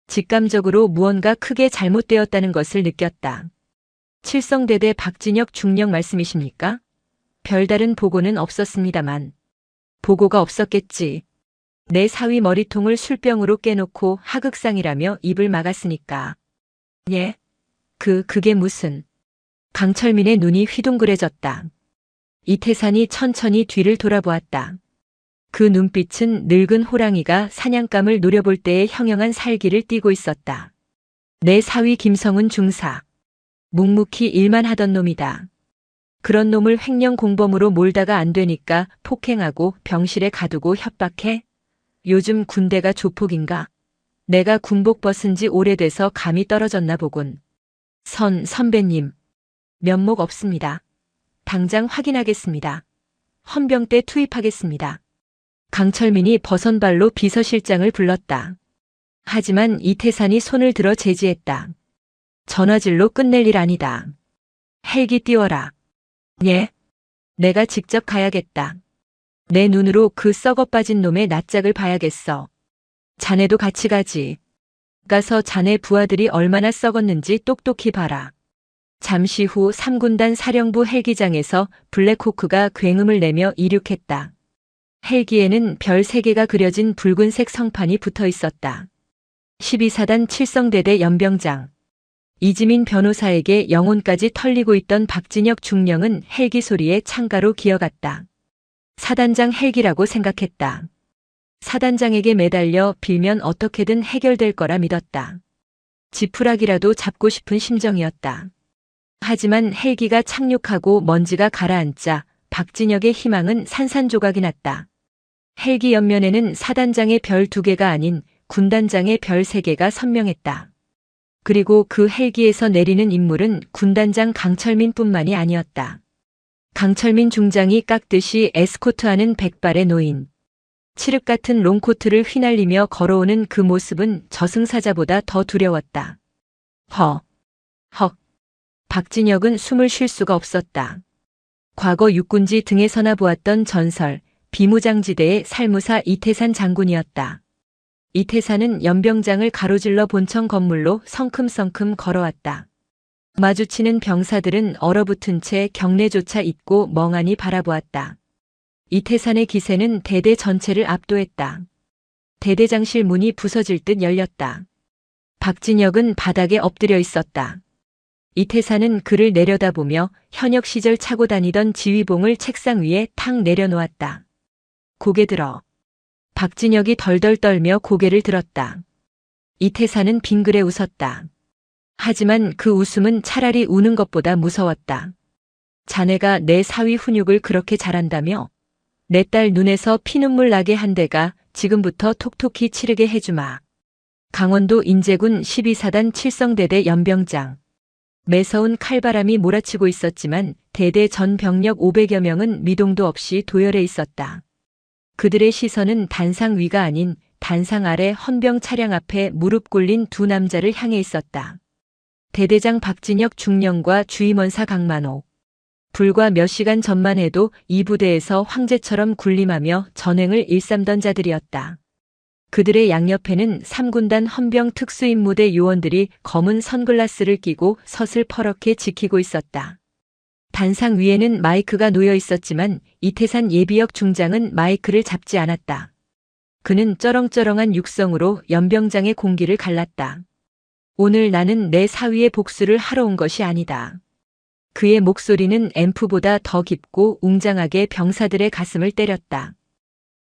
직감적으로 무언가 크게 잘못되었다는 것을 느꼈다. 칠성대대 박진혁 중령 말씀이십니까? 별다른 보고는 없었습니다만. 보고가 없었겠지. 내 사위 머리통을 술병으로 깨놓고 하극상이라며 입을 막았으니까. 예? 그게 무슨. 강철민의 눈이 휘둥그레졌다. 이태산이 천천히 뒤를 돌아보았다. 그 눈빛은 늙은 호랑이가 사냥감을 노려볼 때의 형형한 살기를 띠고 있었다. 내 사위 김성은 중사. 묵묵히 일만 하던 놈이다. 그런 놈을 횡령 공범으로 몰다가 안 되니까 폭행하고 병실에 가두고 협박해? 요즘 군대가 조폭인가? 내가 군복 벗은 지 오래돼서 감이 떨어졌나 보군. 선배님. 면목 없습니다. 당장 확인하겠습니다. 헌병대 투입하겠습니다. 강철민이 버선발로 비서실장을 불렀다. 하지만 이태산이 손을 들어 제지했다. 전화질로 끝낼 일 아니다. 헬기 띄워라. 예? 내가 직접 가야겠다. 내 눈으로 그 썩어 빠진 놈의 낯짝을 봐야겠어. 자네도 같이 가지. 가서 자네 부하들이 얼마나 썩었는지 똑똑히 봐라. 잠시 후 3군단 사령부 헬기장에서 블랙호크가 굉음을 내며 이륙했다. 헬기에는 별 3개가 그려진 붉은색 성판이 붙어 있었다. 12사단 칠성대대 연병장. 이지민 변호사에게 영혼까지 털리고 있던 박진혁 중령은 헬기 소리에 창가로 기어갔다. 사단장 헬기라고 생각했다. 사단장에게 매달려 빌면 어떻게든 해결될 거라 믿었다. 지푸라기라도 잡고 싶은 심정이었다. 하지만 헬기가 착륙하고 먼지가 가라앉자 박진혁의 희망은 산산조각이 났다. 헬기 옆면에는 사단장의 별 2개가 아닌 군단장의 별 3개가 선명했다. 그리고 그 헬기에서 내리는 인물은 군단장 강철민뿐만이 아니었다. 강철민 중장이 깎듯이 에스코트하는 백발의 노인. 칠흑 같은 롱코트를 휘날리며 걸어오는 그 모습은 저승사자보다 더 두려웠다. 헉. 박진혁은 숨을 쉴 수가 없었다. 과거 육군지 등에서나 보았던 전설, 비무장지대의 살무사 이태산 장군이었다. 이태산은 연병장을 가로질러 본청 건물로 성큼성큼 걸어왔다. 마주치는 병사들은 얼어붙은 채 경례조차 잊고 멍하니 바라보았다. 이태산의 기세는 대대 전체를 압도했다. 대대장실 문이 부서질 듯 열렸다. 박진혁은 바닥에 엎드려 있었다. 이태산은 그를 내려다보며 현역 시절 차고 다니던 지휘봉을 책상 위에 탁 내려놓았다. 고개 들어. 박진혁이 덜덜 떨며 고개를 들었다. 이태산은 빙그레 웃었다. 하지만 그 웃음은 차라리 우는 것보다 무서웠다. 자네가 내 사위 훈육을 그렇게 잘한다며? 내 딸 눈에서 피눈물 나게 한 데가 지금부터 톡톡히 치르게 해주마. 강원도 인제군 12사단 칠성대대 연병장. 매서운 칼바람이 몰아치고 있었지만 대대 전 병력 500여 명은 미동도 없이 도열해 있었다. 그들의 시선은 단상 위가 아닌 단상 아래 헌병 차량 앞에 무릎 꿇린 두 남자를 향해 있었다. 대대장 박진혁 중령과 주임원사 강만호. 불과 몇 시간 전만 해도 이 부대에서 황제처럼 군림하며 전횡을 일삼던 자들이었다. 그들의 양옆에는 3군단 헌병 특수임무대 요원들이 검은 선글라스를 끼고 서슬퍼렇게 지키고 있었다. 단상 위에는 마이크가 놓여 있었지만 이태산 예비역 중장은 마이크를 잡지 않았다. 그는 쩌렁쩌렁한 육성으로 연병장의 공기를 갈랐다. 오늘 나는 내 사위의 복수를 하러 온 것이 아니다. 그의 목소리는 앰프보다 더 깊고 웅장하게 병사들의 가슴을 때렸다.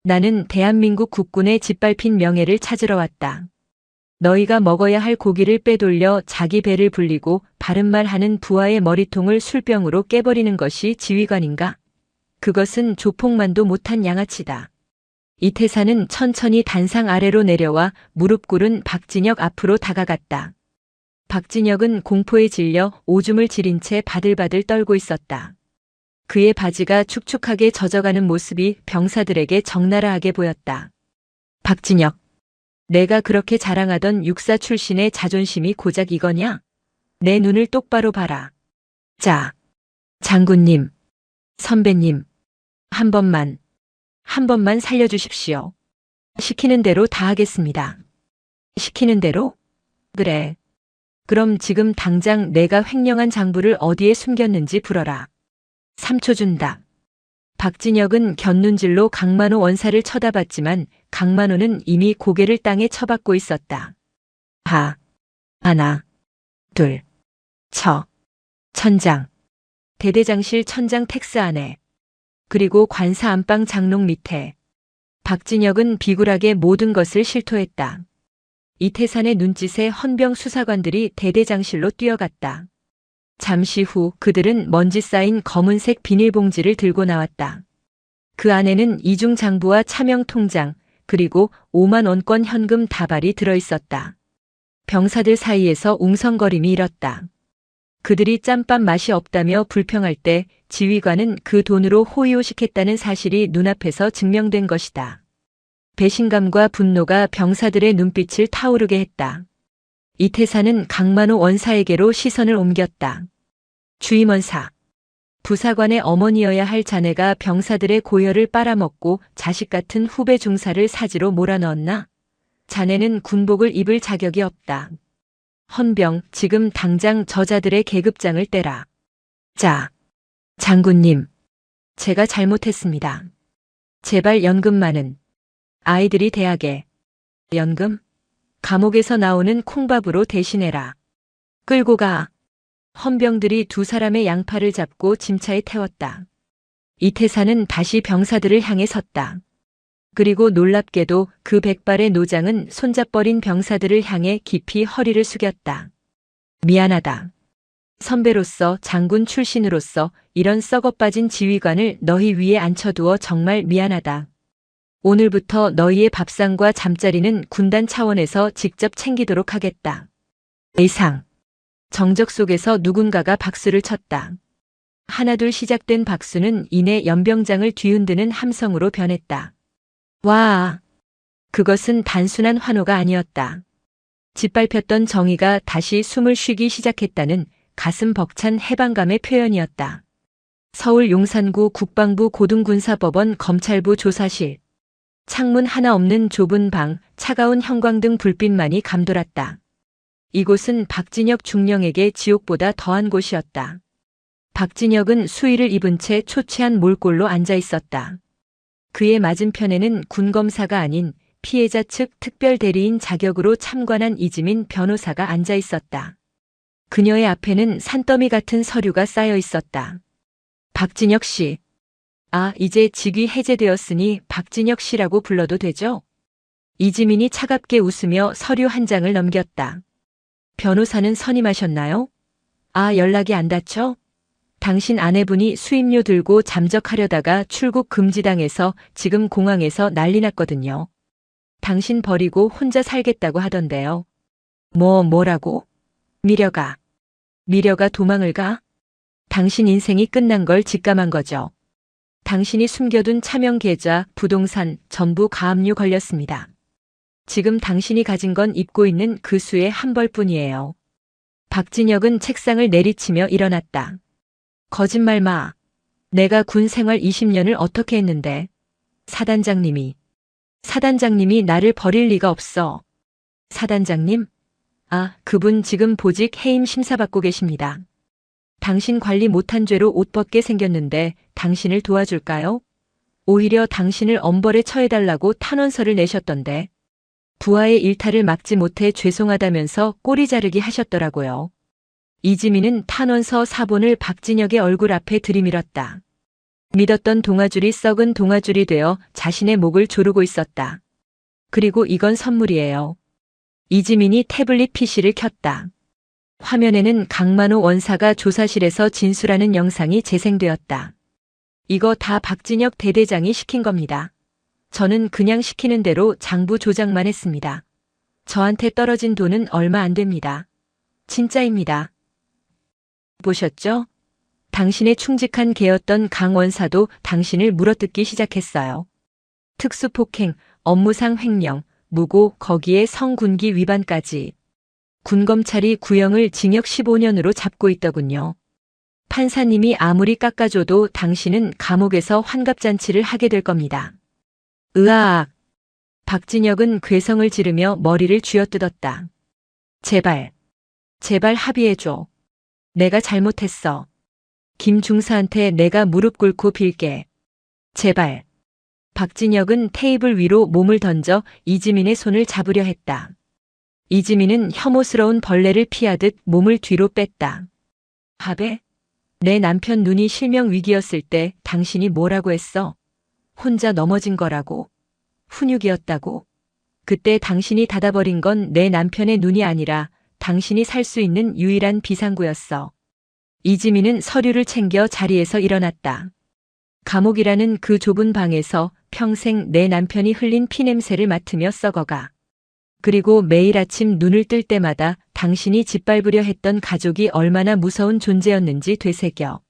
나는 대한민국 국군의 짓밟힌 명예를 찾으러 왔다. 너희가 먹어야 할 고기를 빼돌려 자기 배를 불리고 바른말 하는 부하의 머리통을 술병으로 깨버리는 것이 지휘관인가? 그것은 조폭만도 못한 양아치다. 이태산은 천천히 단상 아래로 내려와 무릎 꿇은 박진혁 앞으로 다가갔다. 박진혁은 공포에 질려 오줌을 지린 채 바들바들 떨고 있었다. 그의 바지가 축축하게 젖어가는 모습이 병사들에게 적나라하게 보였다. 박진혁, 내가 그렇게 자랑하던 육사 출신의 자존심이 고작 이거냐? 내 눈을 똑바로 봐라. 자, 장군님, 선배님, 한 번만 살려주십시오. 시키는 대로 다 하겠습니다. 시키는 대로? 그래. 그럼 지금 당장 내가 횡령한 장부를 어디에 숨겼는지 불어라. 3초 준다. 박진혁은 곁눈질로 강만호 원사를 쳐다봤지만 강만호는 이미 고개를 땅에 쳐박고 있었다. 하나, 둘, 천장. 대대장실 천장 텍스 안에. 그리고 관사 안방 장롱 밑에. 박진혁은 비굴하게 모든 것을 실토했다. 이태산의 눈짓에 헌병 수사관들이 대대장실로 뛰어갔다. 잠시 후 그들은 먼지 쌓인 검은색 비닐봉지를 들고 나왔다. 그 안에는 이중 장부와 차명 통장, 그리고 5만 원권 현금 다발이 들어있었다. 병사들 사이에서 웅성거림이 일었다. 그들이 짬밥 맛이 없다며 불평할 때 지휘관은 그 돈으로 호의호식했다는 사실이 눈앞에서 증명된 것이다. 배신감과 분노가 병사들의 눈빛을 타오르게 했다. 이태산은 강만호 원사에게로 시선을 옮겼다. 주임원사, 부사관의 어머니여야 할 자네가 병사들의 고열을 빨아먹고 자식 같은 후배 중사를 사지로 몰아넣었나? 자네는 군복을 입을 자격이 없다. 헌병, 지금 당장 저자들의 계급장을 떼라. 자, 장군님, 제가 잘못했습니다. 제발 연금만은. 아이들이 대학에. 연금? 감옥에서 나오는 콩밥으로 대신해라. 끌고 가. 헌병들이 두 사람의 양팔을 잡고 짐차에 태웠다. 이태산은 다시 병사들을 향해 섰다. 그리고 놀랍게도 그 백발의 노장은 손잡버린 병사들을 향해 깊이 허리를 숙였다. 미안하다. 선배로서, 장군 출신으로서 이런 썩어빠진 지휘관을 너희 위에 앉혀두어 정말 미안하다. 오늘부터 너희의 밥상과 잠자리는 군단 차원에서 직접 챙기도록 하겠다. 이상. 정적 속에서 누군가가 박수를 쳤다. 하나둘 시작된 박수는 이내 연병장을 뒤흔드는 함성으로 변했다. 와! 그것은 단순한 환호가 아니었다. 짓밟혔던 정의가 다시 숨을 쉬기 시작했다는 가슴 벅찬 해방감의 표현이었다. 서울 용산구 국방부 고등군사법원 검찰부 조사실. 창문 하나 없는 좁은 방, 차가운 형광등 불빛만이 감돌았다. 이곳은 박진혁 중령에게 지옥보다 더한 곳이었다. 박진혁은 수의를 입은 채 초췌한 몰골로 앉아 있었다. 그의 맞은편에는 군검사가 아닌 피해자 측 특별 대리인 자격으로 참관한 이지민 변호사가 앉아 있었다. 그녀의 앞에는 산더미 같은 서류가 쌓여 있었다. 박진혁 씨. 아, 이제 직위 해제되었으니 박진혁 씨라고 불러도 되죠? 이지민이 차갑게 웃으며 서류 한 장을 넘겼다. 변호사는 선임하셨나요? 아, 연락이 안 닿죠? 당신 아내분이 수임료 들고 잠적하려다가 출국 금지당해서 지금 공항에서 난리 났거든요. 당신 버리고 혼자 살겠다고 하던데요. 뭐라고? 미려가 도망을 가? 당신 인생이 끝난 걸 직감한 거죠. 당신이 숨겨둔 차명 계좌, 부동산 전부 가압류 걸렸습니다. 지금 당신이 가진 건 입고 있는 그 수의 한 벌뿐이에요. 박진혁은 책상을 내리치며 일어났다. 거짓말 마. 내가 군 생활 20년을 어떻게 했는데. 사단장님이 나를 버릴 리가 없어. 사단장님? 아, 그분 지금 보직 해임 심사받고 계십니다. 당신 관리 못한 죄로 옷 벗게 생겼는데 당신을 도와줄까요? 오히려 당신을 엄벌에 처해달라고 탄원서를 내셨던데. 부하의 일탈을 막지 못해 죄송하다면서 꼬리 자르기 하셨더라고요. 이지민은 탄원서 사본을 박진혁의 얼굴 앞에 들이밀었다. 믿었던 동아줄이 썩은 동아줄이 되어 자신의 목을 조르고 있었다. 그리고 이건 선물이에요. 이지민이 태블릿 PC를 켰다. 화면에는 강만호 원사가 조사실에서 진술하는 영상이 재생되었다. 이거 다 박진혁 대대장이 시킨 겁니다. 저는 그냥 시키는 대로 장부 조작만 했습니다. 저한테 떨어진 돈은 얼마 안 됩니다. 진짜입니다. 보셨죠? 당신의 충직한 개였던 강 원사도 당신을 물어뜯기 시작했어요. 특수폭행, 업무상 횡령, 무고, 거기에 성군기 위반까지. 군검찰이 구형을 징역 15년으로 잡고 있더군요. 판사님이 아무리 깎아줘도 당신은 감옥에서 환갑잔치를 하게 될 겁니다. 으아악. 박진혁은 괴성을 지르며 머리를 쥐어뜯었다. 제발 합의해줘. 내가 잘못했어. 김 중사한테 내가 무릎 꿇고 빌게. 제발. 박진혁은 테이블 위로 몸을 던져 이지민의 손을 잡으려 했다. 이지민은 혐오스러운 벌레를 피하듯 몸을 뒤로 뺐다. 하베? 내 남편 눈이 실명 위기였을 때 당신이 뭐라고 했어? 혼자 넘어진 거라고. 훈육이었다고. 그때 당신이 닫아버린 건 내 남편의 눈이 아니라 당신이 살 수 있는 유일한 비상구였어. 이지민은 서류를 챙겨 자리에서 일어났다. 감옥이라는 그 좁은 방에서 평생 내 남편이 흘린 피냄새를 맡으며 썩어가. 그리고 매일 아침 눈을 뜰 때마다 당신이 짓밟으려 했던 가족이 얼마나 무서운 존재였는지 되새겨.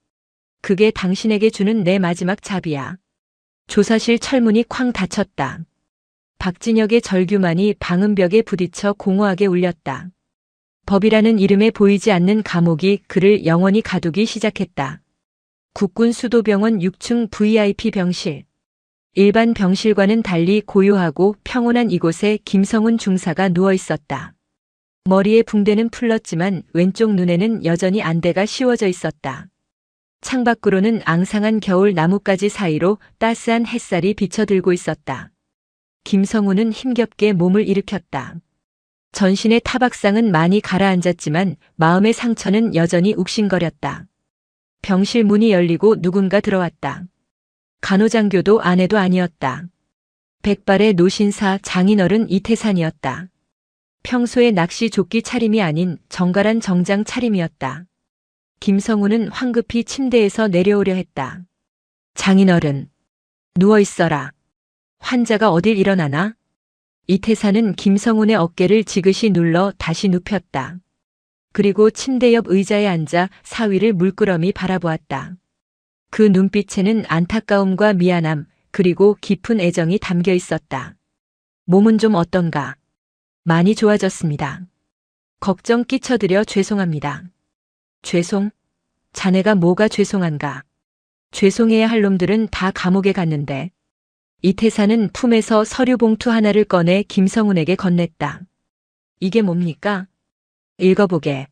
그게 당신에게 주는 내 마지막 잡이야. 조사실 철문이 쾅 닫혔다. 박진혁의 절규만이 방음벽에 부딪혀 공허하게 울렸다. 법이라는 이름에 보이지 않는 감옥이 그를 영원히 가두기 시작했다. 국군 수도병원 6층 VIP 병실. 일반 병실과는 달리 고요하고 평온한 이곳에 김성훈 중사가 누워 있었다. 머리에 붕대는 풀렀지만 왼쪽 눈에는 여전히 안대가 씌워져 있었다. 창밖으로는 앙상한 겨울 나뭇가지 사이로 따스한 햇살이 비쳐들고 있었다. 김성훈은 힘겹게 몸을 일으켰다. 전신의 타박상은 많이 가라앉았지만 마음의 상처는 여전히 욱신거렸다. 병실 문이 열리고 누군가 들어왔다. 간호장교도 아내도 아니었다. 백발의 노신사 장인어른 이태산이었다. 평소의 낚시 조끼 차림이 아닌 정갈한 정장 차림이었다. 김성우는 황급히 침대에서 내려오려 했다. 장인어른, 누워있어라. 환자가 어딜 일어나나? 이태산은 김성훈의 어깨를 지그시 눌러 다시 눕혔다. 그리고 침대 옆 의자에 앉아 사위를 물끄러미 바라보았다. 그 눈빛에는 안타까움과 미안함, 그리고 깊은 애정이 담겨 있었다. 몸은 좀 어떤가? 많이 좋아졌습니다. 걱정 끼쳐드려 죄송합니다. 죄송? 자네가 뭐가 죄송한가? 죄송해야 할 놈들은 다 감옥에 갔는데. 이태사는 품에서 서류 봉투 하나를 꺼내 김성훈에게 건넸다. 이게 뭡니까? 읽어보게.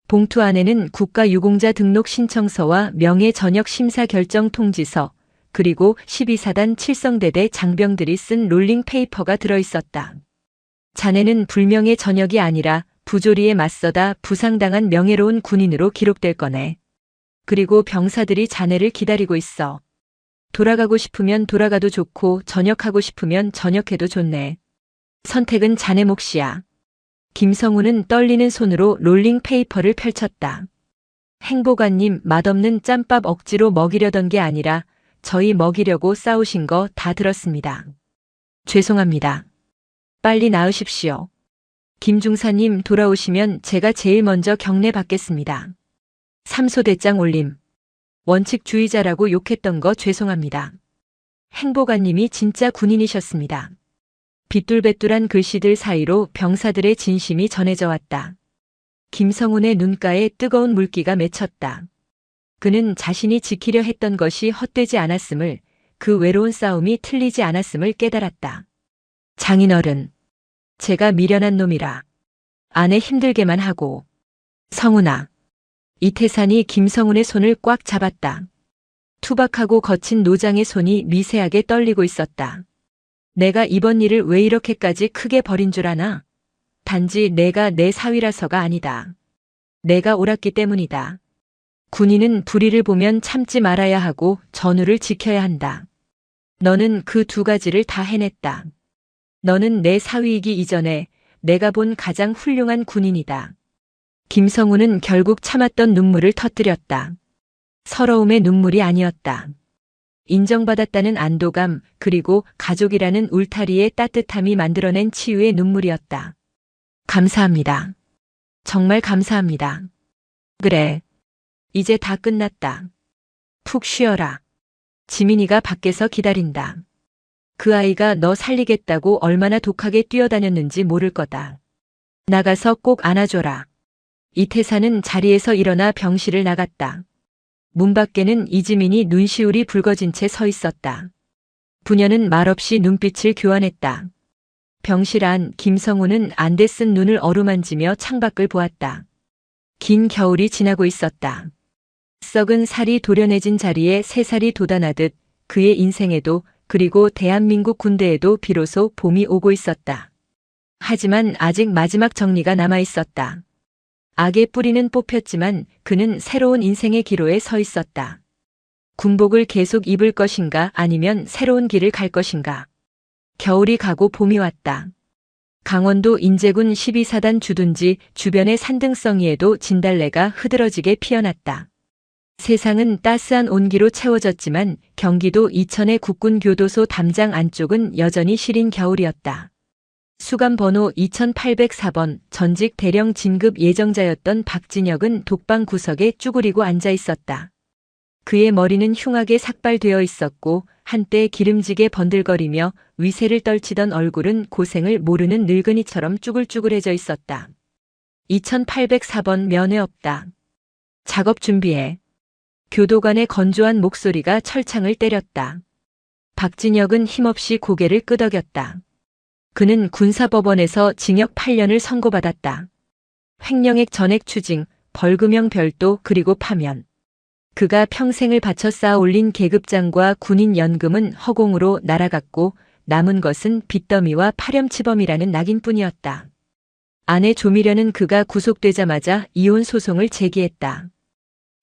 봉투 안에는 국가유공자 등록 신청서와 명예 전역 심사 결정 통지서, 그리고 12사단 칠성대대 장병들이 쓴 롤링 페이퍼가 들어있었다. 자네는 불명예 전역이 아니라 부조리에 맞서다 부상당한 명예로운 군인으로 기록될 거네. 그리고 병사들이 자네를 기다리고 있어. 돌아가고 싶으면 돌아가도 좋고 전역하고 싶으면 전역해도 좋네. 선택은 자네 몫이야. 김성우는 떨리는 손으로 롤링 페이퍼를 펼쳤다. 행보관님, 맛없는 짬밥 억지로 먹이려던 게 아니라 저희 먹이려고 싸우신 거 다 들었습니다. 죄송합니다. 빨리 나으십시오. 김중사님 돌아오시면 제가 제일 먼저 경례 받겠습니다. 삼소대장 올림. 원칙주의자라고 욕했던 거 죄송합니다. 행보관님이 진짜 군인이셨습니다. 빗둘배뚤한 글씨들 사이로 병사들의 진심이 전해져 왔다. 김성훈의 눈가에 뜨거운 물기가 맺혔다. 그는 자신이 지키려 했던 것이 헛되지 않았음을, 그 외로운 싸움이 틀리지 않았음을 깨달았다. 장인어른, 제가 미련한 놈이라 아내 힘들게만 하고. 성훈아. 이태산이 김성훈의 손을 꽉 잡았다. 투박하고 거친 노장의 손이 미세하게 떨리고 있었다. 내가 이번 일을 왜 이렇게까지 크게 벌인 줄 아나? 단지 내가 내 사위라서가 아니다. 내가 옳았기 때문이다. 군인은 불의를 보면 참지 말아야 하고 전우를 지켜야 한다. 너는 그 두 가지를 다 해냈다. 너는 내 사위이기 이전에 내가 본 가장 훌륭한 군인이다. 김성우는 결국 참았던 눈물을 터뜨렸다. 서러움의 눈물이 아니었다. 인정받았다는 안도감, 그리고 가족이라는 울타리의 따뜻함이 만들어낸 치유의 눈물이었다. 감사합니다. 정말 감사합니다. 그래. 이제 다 끝났다. 푹 쉬어라. 지민이가 밖에서 기다린다. 그 아이가 너 살리겠다고 얼마나 독하게 뛰어다녔는지 모를 거다. 나가서 꼭 안아줘라. 이태사는 자리에서 일어나 병실을 나갔다. 문 밖에는 이지민이 눈시울이 붉어진 채 서 있었다. 부녀는 말없이 눈빛을 교환했다. 병실 안 김성우는 안대 쓴 눈을 어루만지며 창밖을 보았다. 긴 겨울이 지나고 있었다. 썩은 살이 도려내진 자리에 새살이 돋아나듯 그의 인생에도, 그리고 대한민국 군대에도 비로소 봄이 오고 있었다. 하지만 아직 마지막 정리가 남아 있었다. 악의 뿌리는 뽑혔지만 그는 새로운 인생의 기로에 서 있었다. 군복을 계속 입을 것인가 아니면 새로운 길을 갈 것인가. 겨울이 가고 봄이 왔다. 강원도 인제군 12사단 주둔지 주변의 산등성이에도 진달래가 흐드러지게 피어났다. 세상은 따스한 온기로 채워졌지만 경기도 이천의 국군교도소 담장 안쪽은 여전히 시린 겨울이었다. 수감 번호 2804번 전직 대령 진급 예정자였던 박진혁은 독방 구석에 쭈그리고 앉아 있었다. 그의 머리는 흉하게 삭발되어 있었고 한때 기름지게 번들거리며 위세를 떨치던 얼굴은 고생을 모르는 늙은이처럼 쭈글쭈글해져 있었다. 2804번 면회 없다. 작업 준비해. 교도관의 건조한 목소리가 철창을 때렸다. 박진혁은 힘없이 고개를 끄덕였다. 그는 군사법원에서 징역 8년을 선고받았다. 횡령액 전액 추징, 벌금형 별도, 그리고 파면. 그가 평생을 바쳐 쌓아 올린 계급장과 군인연금은 허공으로 날아갔고 남은 것은 빚더미와 파렴치범이라는 낙인뿐이었다. 아내 조미련은 그가 구속되자마자 이혼 소송을 제기했다.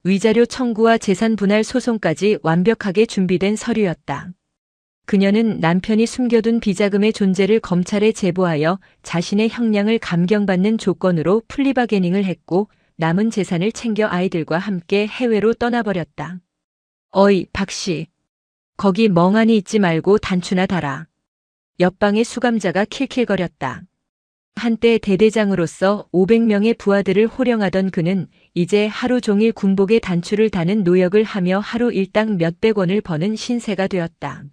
위자료 청구와 재산 분할 소송까지 완벽하게 준비된 서류였다. 그녀는 남편이 숨겨둔 비자금의 존재를 검찰에 제보하여 자신의 형량을 감경받는 조건으로 플리바게닝을 했고 남은 재산을 챙겨 아이들과 함께 해외로 떠나버렸다. 어이, 박씨. 거기 멍하니 있지 말고 단추나 달아. 옆방의 수감자가 킬킬거렸다. 한때 대대장으로서 500명의 부하들을 호령하던 그는 이제 하루 종일 군복의 단추를 다는 노역을 하며 하루 일당 몇백 원을 버는 신세가 되었다.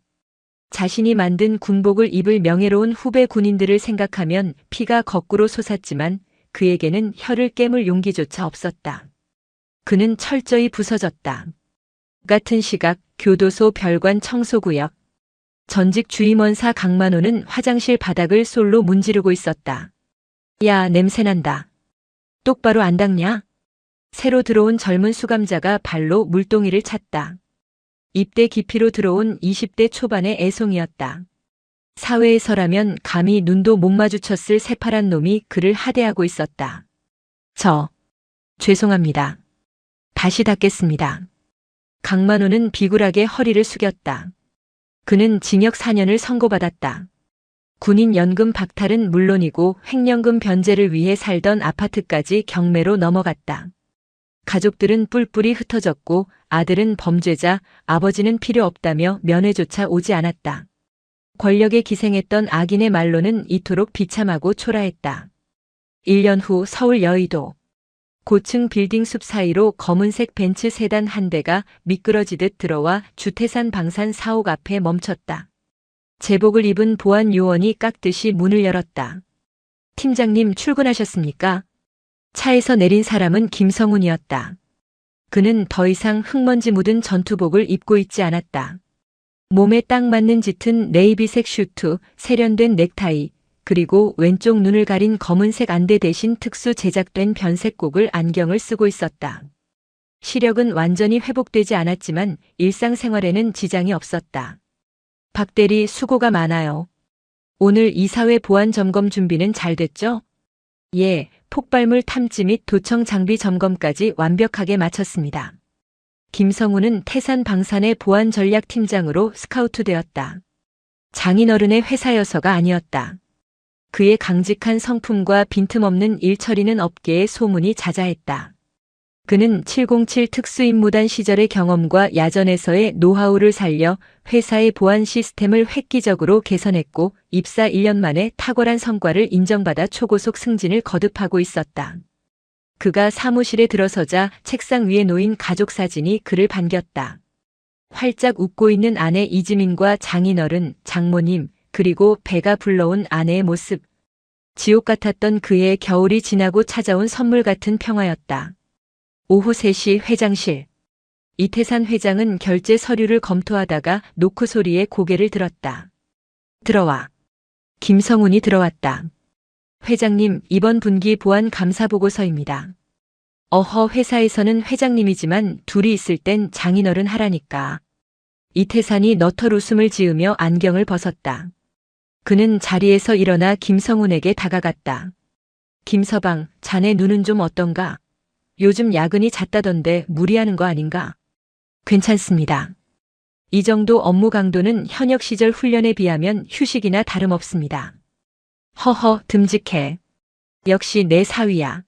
자신이 만든 군복을 입을 명예로운 후배 군인들을 생각하면 피가 거꾸로 솟았지만 그에게는 혀를 깨물 용기조차 없었다. 그는 철저히 부서졌다. 같은 시각 교도소 별관 청소구역. 전직 주임원사 강만호는 화장실 바닥을 솔로 문지르고 있었다. 야, 냄새난다. 똑바로 안 닦냐? 새로 들어온 젊은 수감자가 발로 물동이를 찼다. 입대 깊이로 들어온 20대 초반의 애송이었다. 사회에서라면 감히 눈도 못 마주쳤을 새파란 놈이 그를 하대하고 있었다. 죄송합니다. 다시 닦겠습니다. 강만호는 비굴하게 허리를 숙였다. 그는 징역 4년을 선고받았다. 군인 연금 박탈은 물론이고 횡령금 변제를 위해 살던 아파트까지 경매로 넘어갔다. 가족들은 뿔뿔이 흩어졌고 아들은 범죄자, 아버지는 필요 없다며 면회조차 오지 않았다. 권력에 기생했던 악인의 말로는 이토록 비참하고 초라했다. 1년 후 서울 여의도. 고층 빌딩 숲 사이로 검은색 벤츠 세단 한 대가 미끄러지듯 들어와 주태산 방산 사옥 앞에 멈췄다. 제복을 입은 보안 요원이 깍듯이 문을 열었다. 팀장님 출근하셨습니까? 차에서 내린 사람은 김성훈이었다. 그는 더 이상 흙먼지 묻은 전투복을 입고 있지 않았다. 몸에 딱 맞는 짙은 네이비색 슈트, 세련된 넥타이, 그리고 왼쪽 눈을 가린 검은색 안대 대신 특수 제작된 변색곡을 안경을 쓰고 있었다. 시력은 완전히 회복되지 않았지만 일상생활에는 지장이 없었다. 박 대리 수고가 많아요. 오늘 이사회 보안 점검 준비는 잘 됐죠? 예, 폭발물 탐지 및 도청 장비 점검까지 완벽하게 마쳤습니다. 김성우는 태산 방산의 보안 전략 팀장으로 스카우트되었다. 장인어른의 회사여서가 아니었다. 그의 강직한 성품과 빈틈없는 일 처리는 업계의 소문이 자자했다. 그는 707 특수임무단 시절의 경험과 야전에서의 노하우를 살려 회사의 보안 시스템을 획기적으로 개선했고 입사 1년 만에 탁월한 성과를 인정받아 초고속 승진을 거듭하고 있었다. 그가 사무실에 들어서자 책상 위에 놓인 가족 사진이 그를 반겼다. 활짝 웃고 있는 아내 이지민과 장인어른, 장모님, 그리고 배가 불러온 아내의 모습. 지옥 같았던 그의 겨울이 지나고 찾아온 선물 같은 평화였다. 오후 3시 회장실. 이태산 회장은 결제 서류를 검토하다가 노크 소리에 고개를 들었다. 들어와. 김성훈이 들어왔다. 회장님, 이번 분기 보안 감사 보고서입니다. 어허, 회사에서는 회장님이지만 둘이 있을 땐 장인어른 하라니까. 이태산이 너털 웃음을 지으며 안경을 벗었다. 그는 자리에서 일어나 김성훈에게 다가갔다. 김서방, 자네 눈은 좀 어떤가? 요즘 야근이 잦다던데 무리하는 거 아닌가? 괜찮습니다. 이 정도 업무 강도는 현역 시절 훈련에 비하면 휴식이나 다름없습니다. 허허, 듬직해. 역시 내 사위야.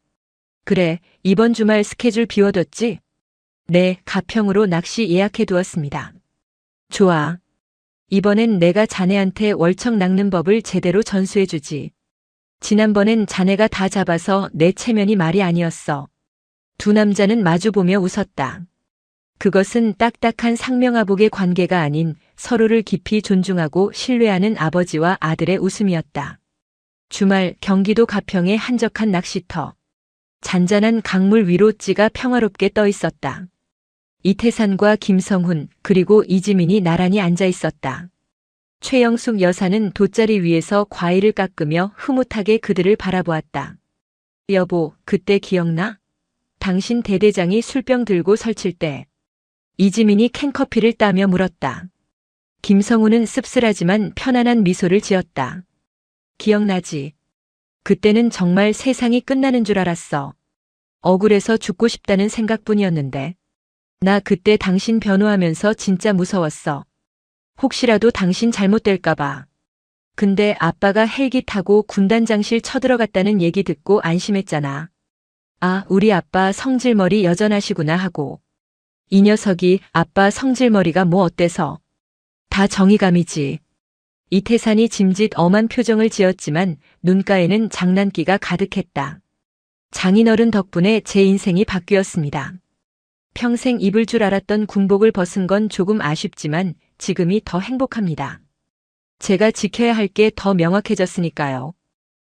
그래, 이번 주말 스케줄 비워뒀지? 네, 가평으로 낚시 예약해두었습니다. 좋아. 이번엔 내가 자네한테 월척 낚는 법을 제대로 전수해주지. 지난번엔 자네가 다 잡아서 내 체면이 말이 아니었어. 두 남자는 마주보며 웃었다. 그것은 딱딱한 상명하복의 관계가 아닌 서로를 깊이 존중하고 신뢰하는 아버지와 아들의 웃음이었다. 주말 경기도 가평의 한적한 낚시터. 잔잔한 강물 위로 찌가 평화롭게 떠 있었다. 이태산과 김성훈 그리고 이지민이 나란히 앉아 있었다. 최영숙 여사는 돗자리 위에서 과일을 깎으며 흐뭇하게 그들을 바라보았다. 여보, 그때 기억나? 당신 대대장이 술병 들고 설칠 때. 이지민이 캔커피를 따며 물었다. 김성훈은 씁쓸하지만 편안한 미소를 지었다. 기억나지? 그때는 정말 세상이 끝나는 줄 알았어. 억울해서 죽고 싶다는 생각뿐이었는데. 나 그때 당신 변호하면서 진짜 무서웠어. 혹시라도 당신 잘못될까봐. 근데 아빠가 헬기 타고 군단장실 쳐들어갔다는 얘기 듣고 안심했잖아. 아, 우리 아빠 성질머리 여전하시구나 하고. 이 녀석이 아빠 성질머리가 뭐 어때서. 다 정의감이지. 이태산이 짐짓 엄한 표정을 지었지만 눈가에는 장난기가 가득했다. 장인어른 덕분에 제 인생이 바뀌었습니다. 평생 입을 줄 알았던 군복을 벗은 건 조금 아쉽지만 지금이 더 행복합니다. 제가 지켜야 할 게 더 명확해졌으니까요.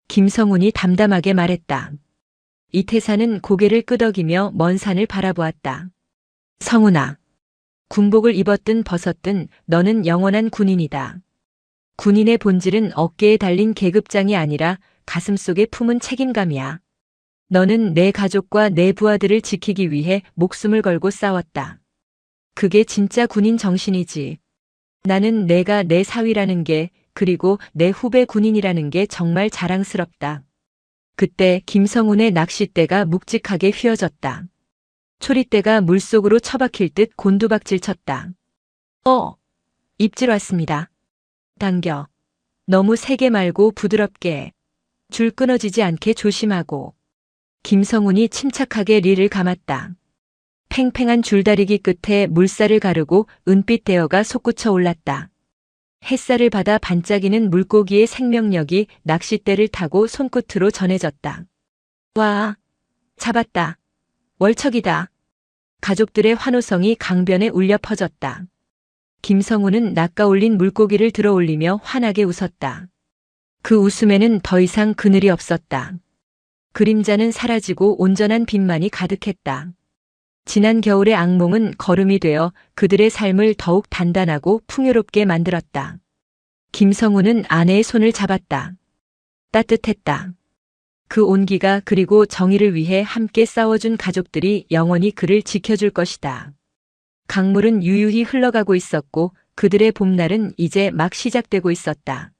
김성훈이 담담하게 말했다. 이태산은 고개를 끄덕이며 먼 산을 바라보았다. 성훈아, 군복을 입었든 벗었든 너는 영원한 군인이다. 군인의 본질은 어깨에 달린 계급장이 아니라 가슴속에 품은 책임감이야. 너는 내 가족과 내 부하들을 지키기 위해 목숨을 걸고 싸웠다. 그게 진짜 군인 정신이지. 나는 내가 내 사위라는 게, 그리고 내 후배 군인이라는 게 정말 자랑스럽다. 그때 김성훈의 낚싯대가 묵직하게 휘어졌다. 초리대가 물속으로 처박힐 듯 곤두박질 쳤다. 입질 왔습니다. 당겨. 너무 세게 말고 부드럽게. 줄 끊어지지 않게 조심하고. 김성훈이 침착하게 릴을 감았다. 팽팽한 줄다리기 끝에 물살을 가르고 은빛 대어가 솟구쳐 올랐다. 햇살을 받아 반짝이는 물고기의 생명력이 낚싯대를 타고 손끝으로 전해졌다. 와, 잡았다. 월척이다. 가족들의 환호성이 강변에 울려 퍼졌다. 김성훈은 낚아올린 물고기를 들어 올리며 환하게 웃었다. 그 웃음에는 더 이상 그늘이 없었다. 그림자는 사라지고 온전한 빛만이 가득했다. 지난 겨울의 악몽은 거름이 되어 그들의 삶을 더욱 단단하고 풍요롭게 만들었다. 김성훈은 아내의 손을 잡았다. 따뜻했다. 그 온기가 그리고 정의를 위해 함께 싸워준 가족들이 영원히 그를 지켜줄 것이다. 강물은 유유히 흘러가고 있었고 그들의 봄날은 이제 막 시작되고 있었다.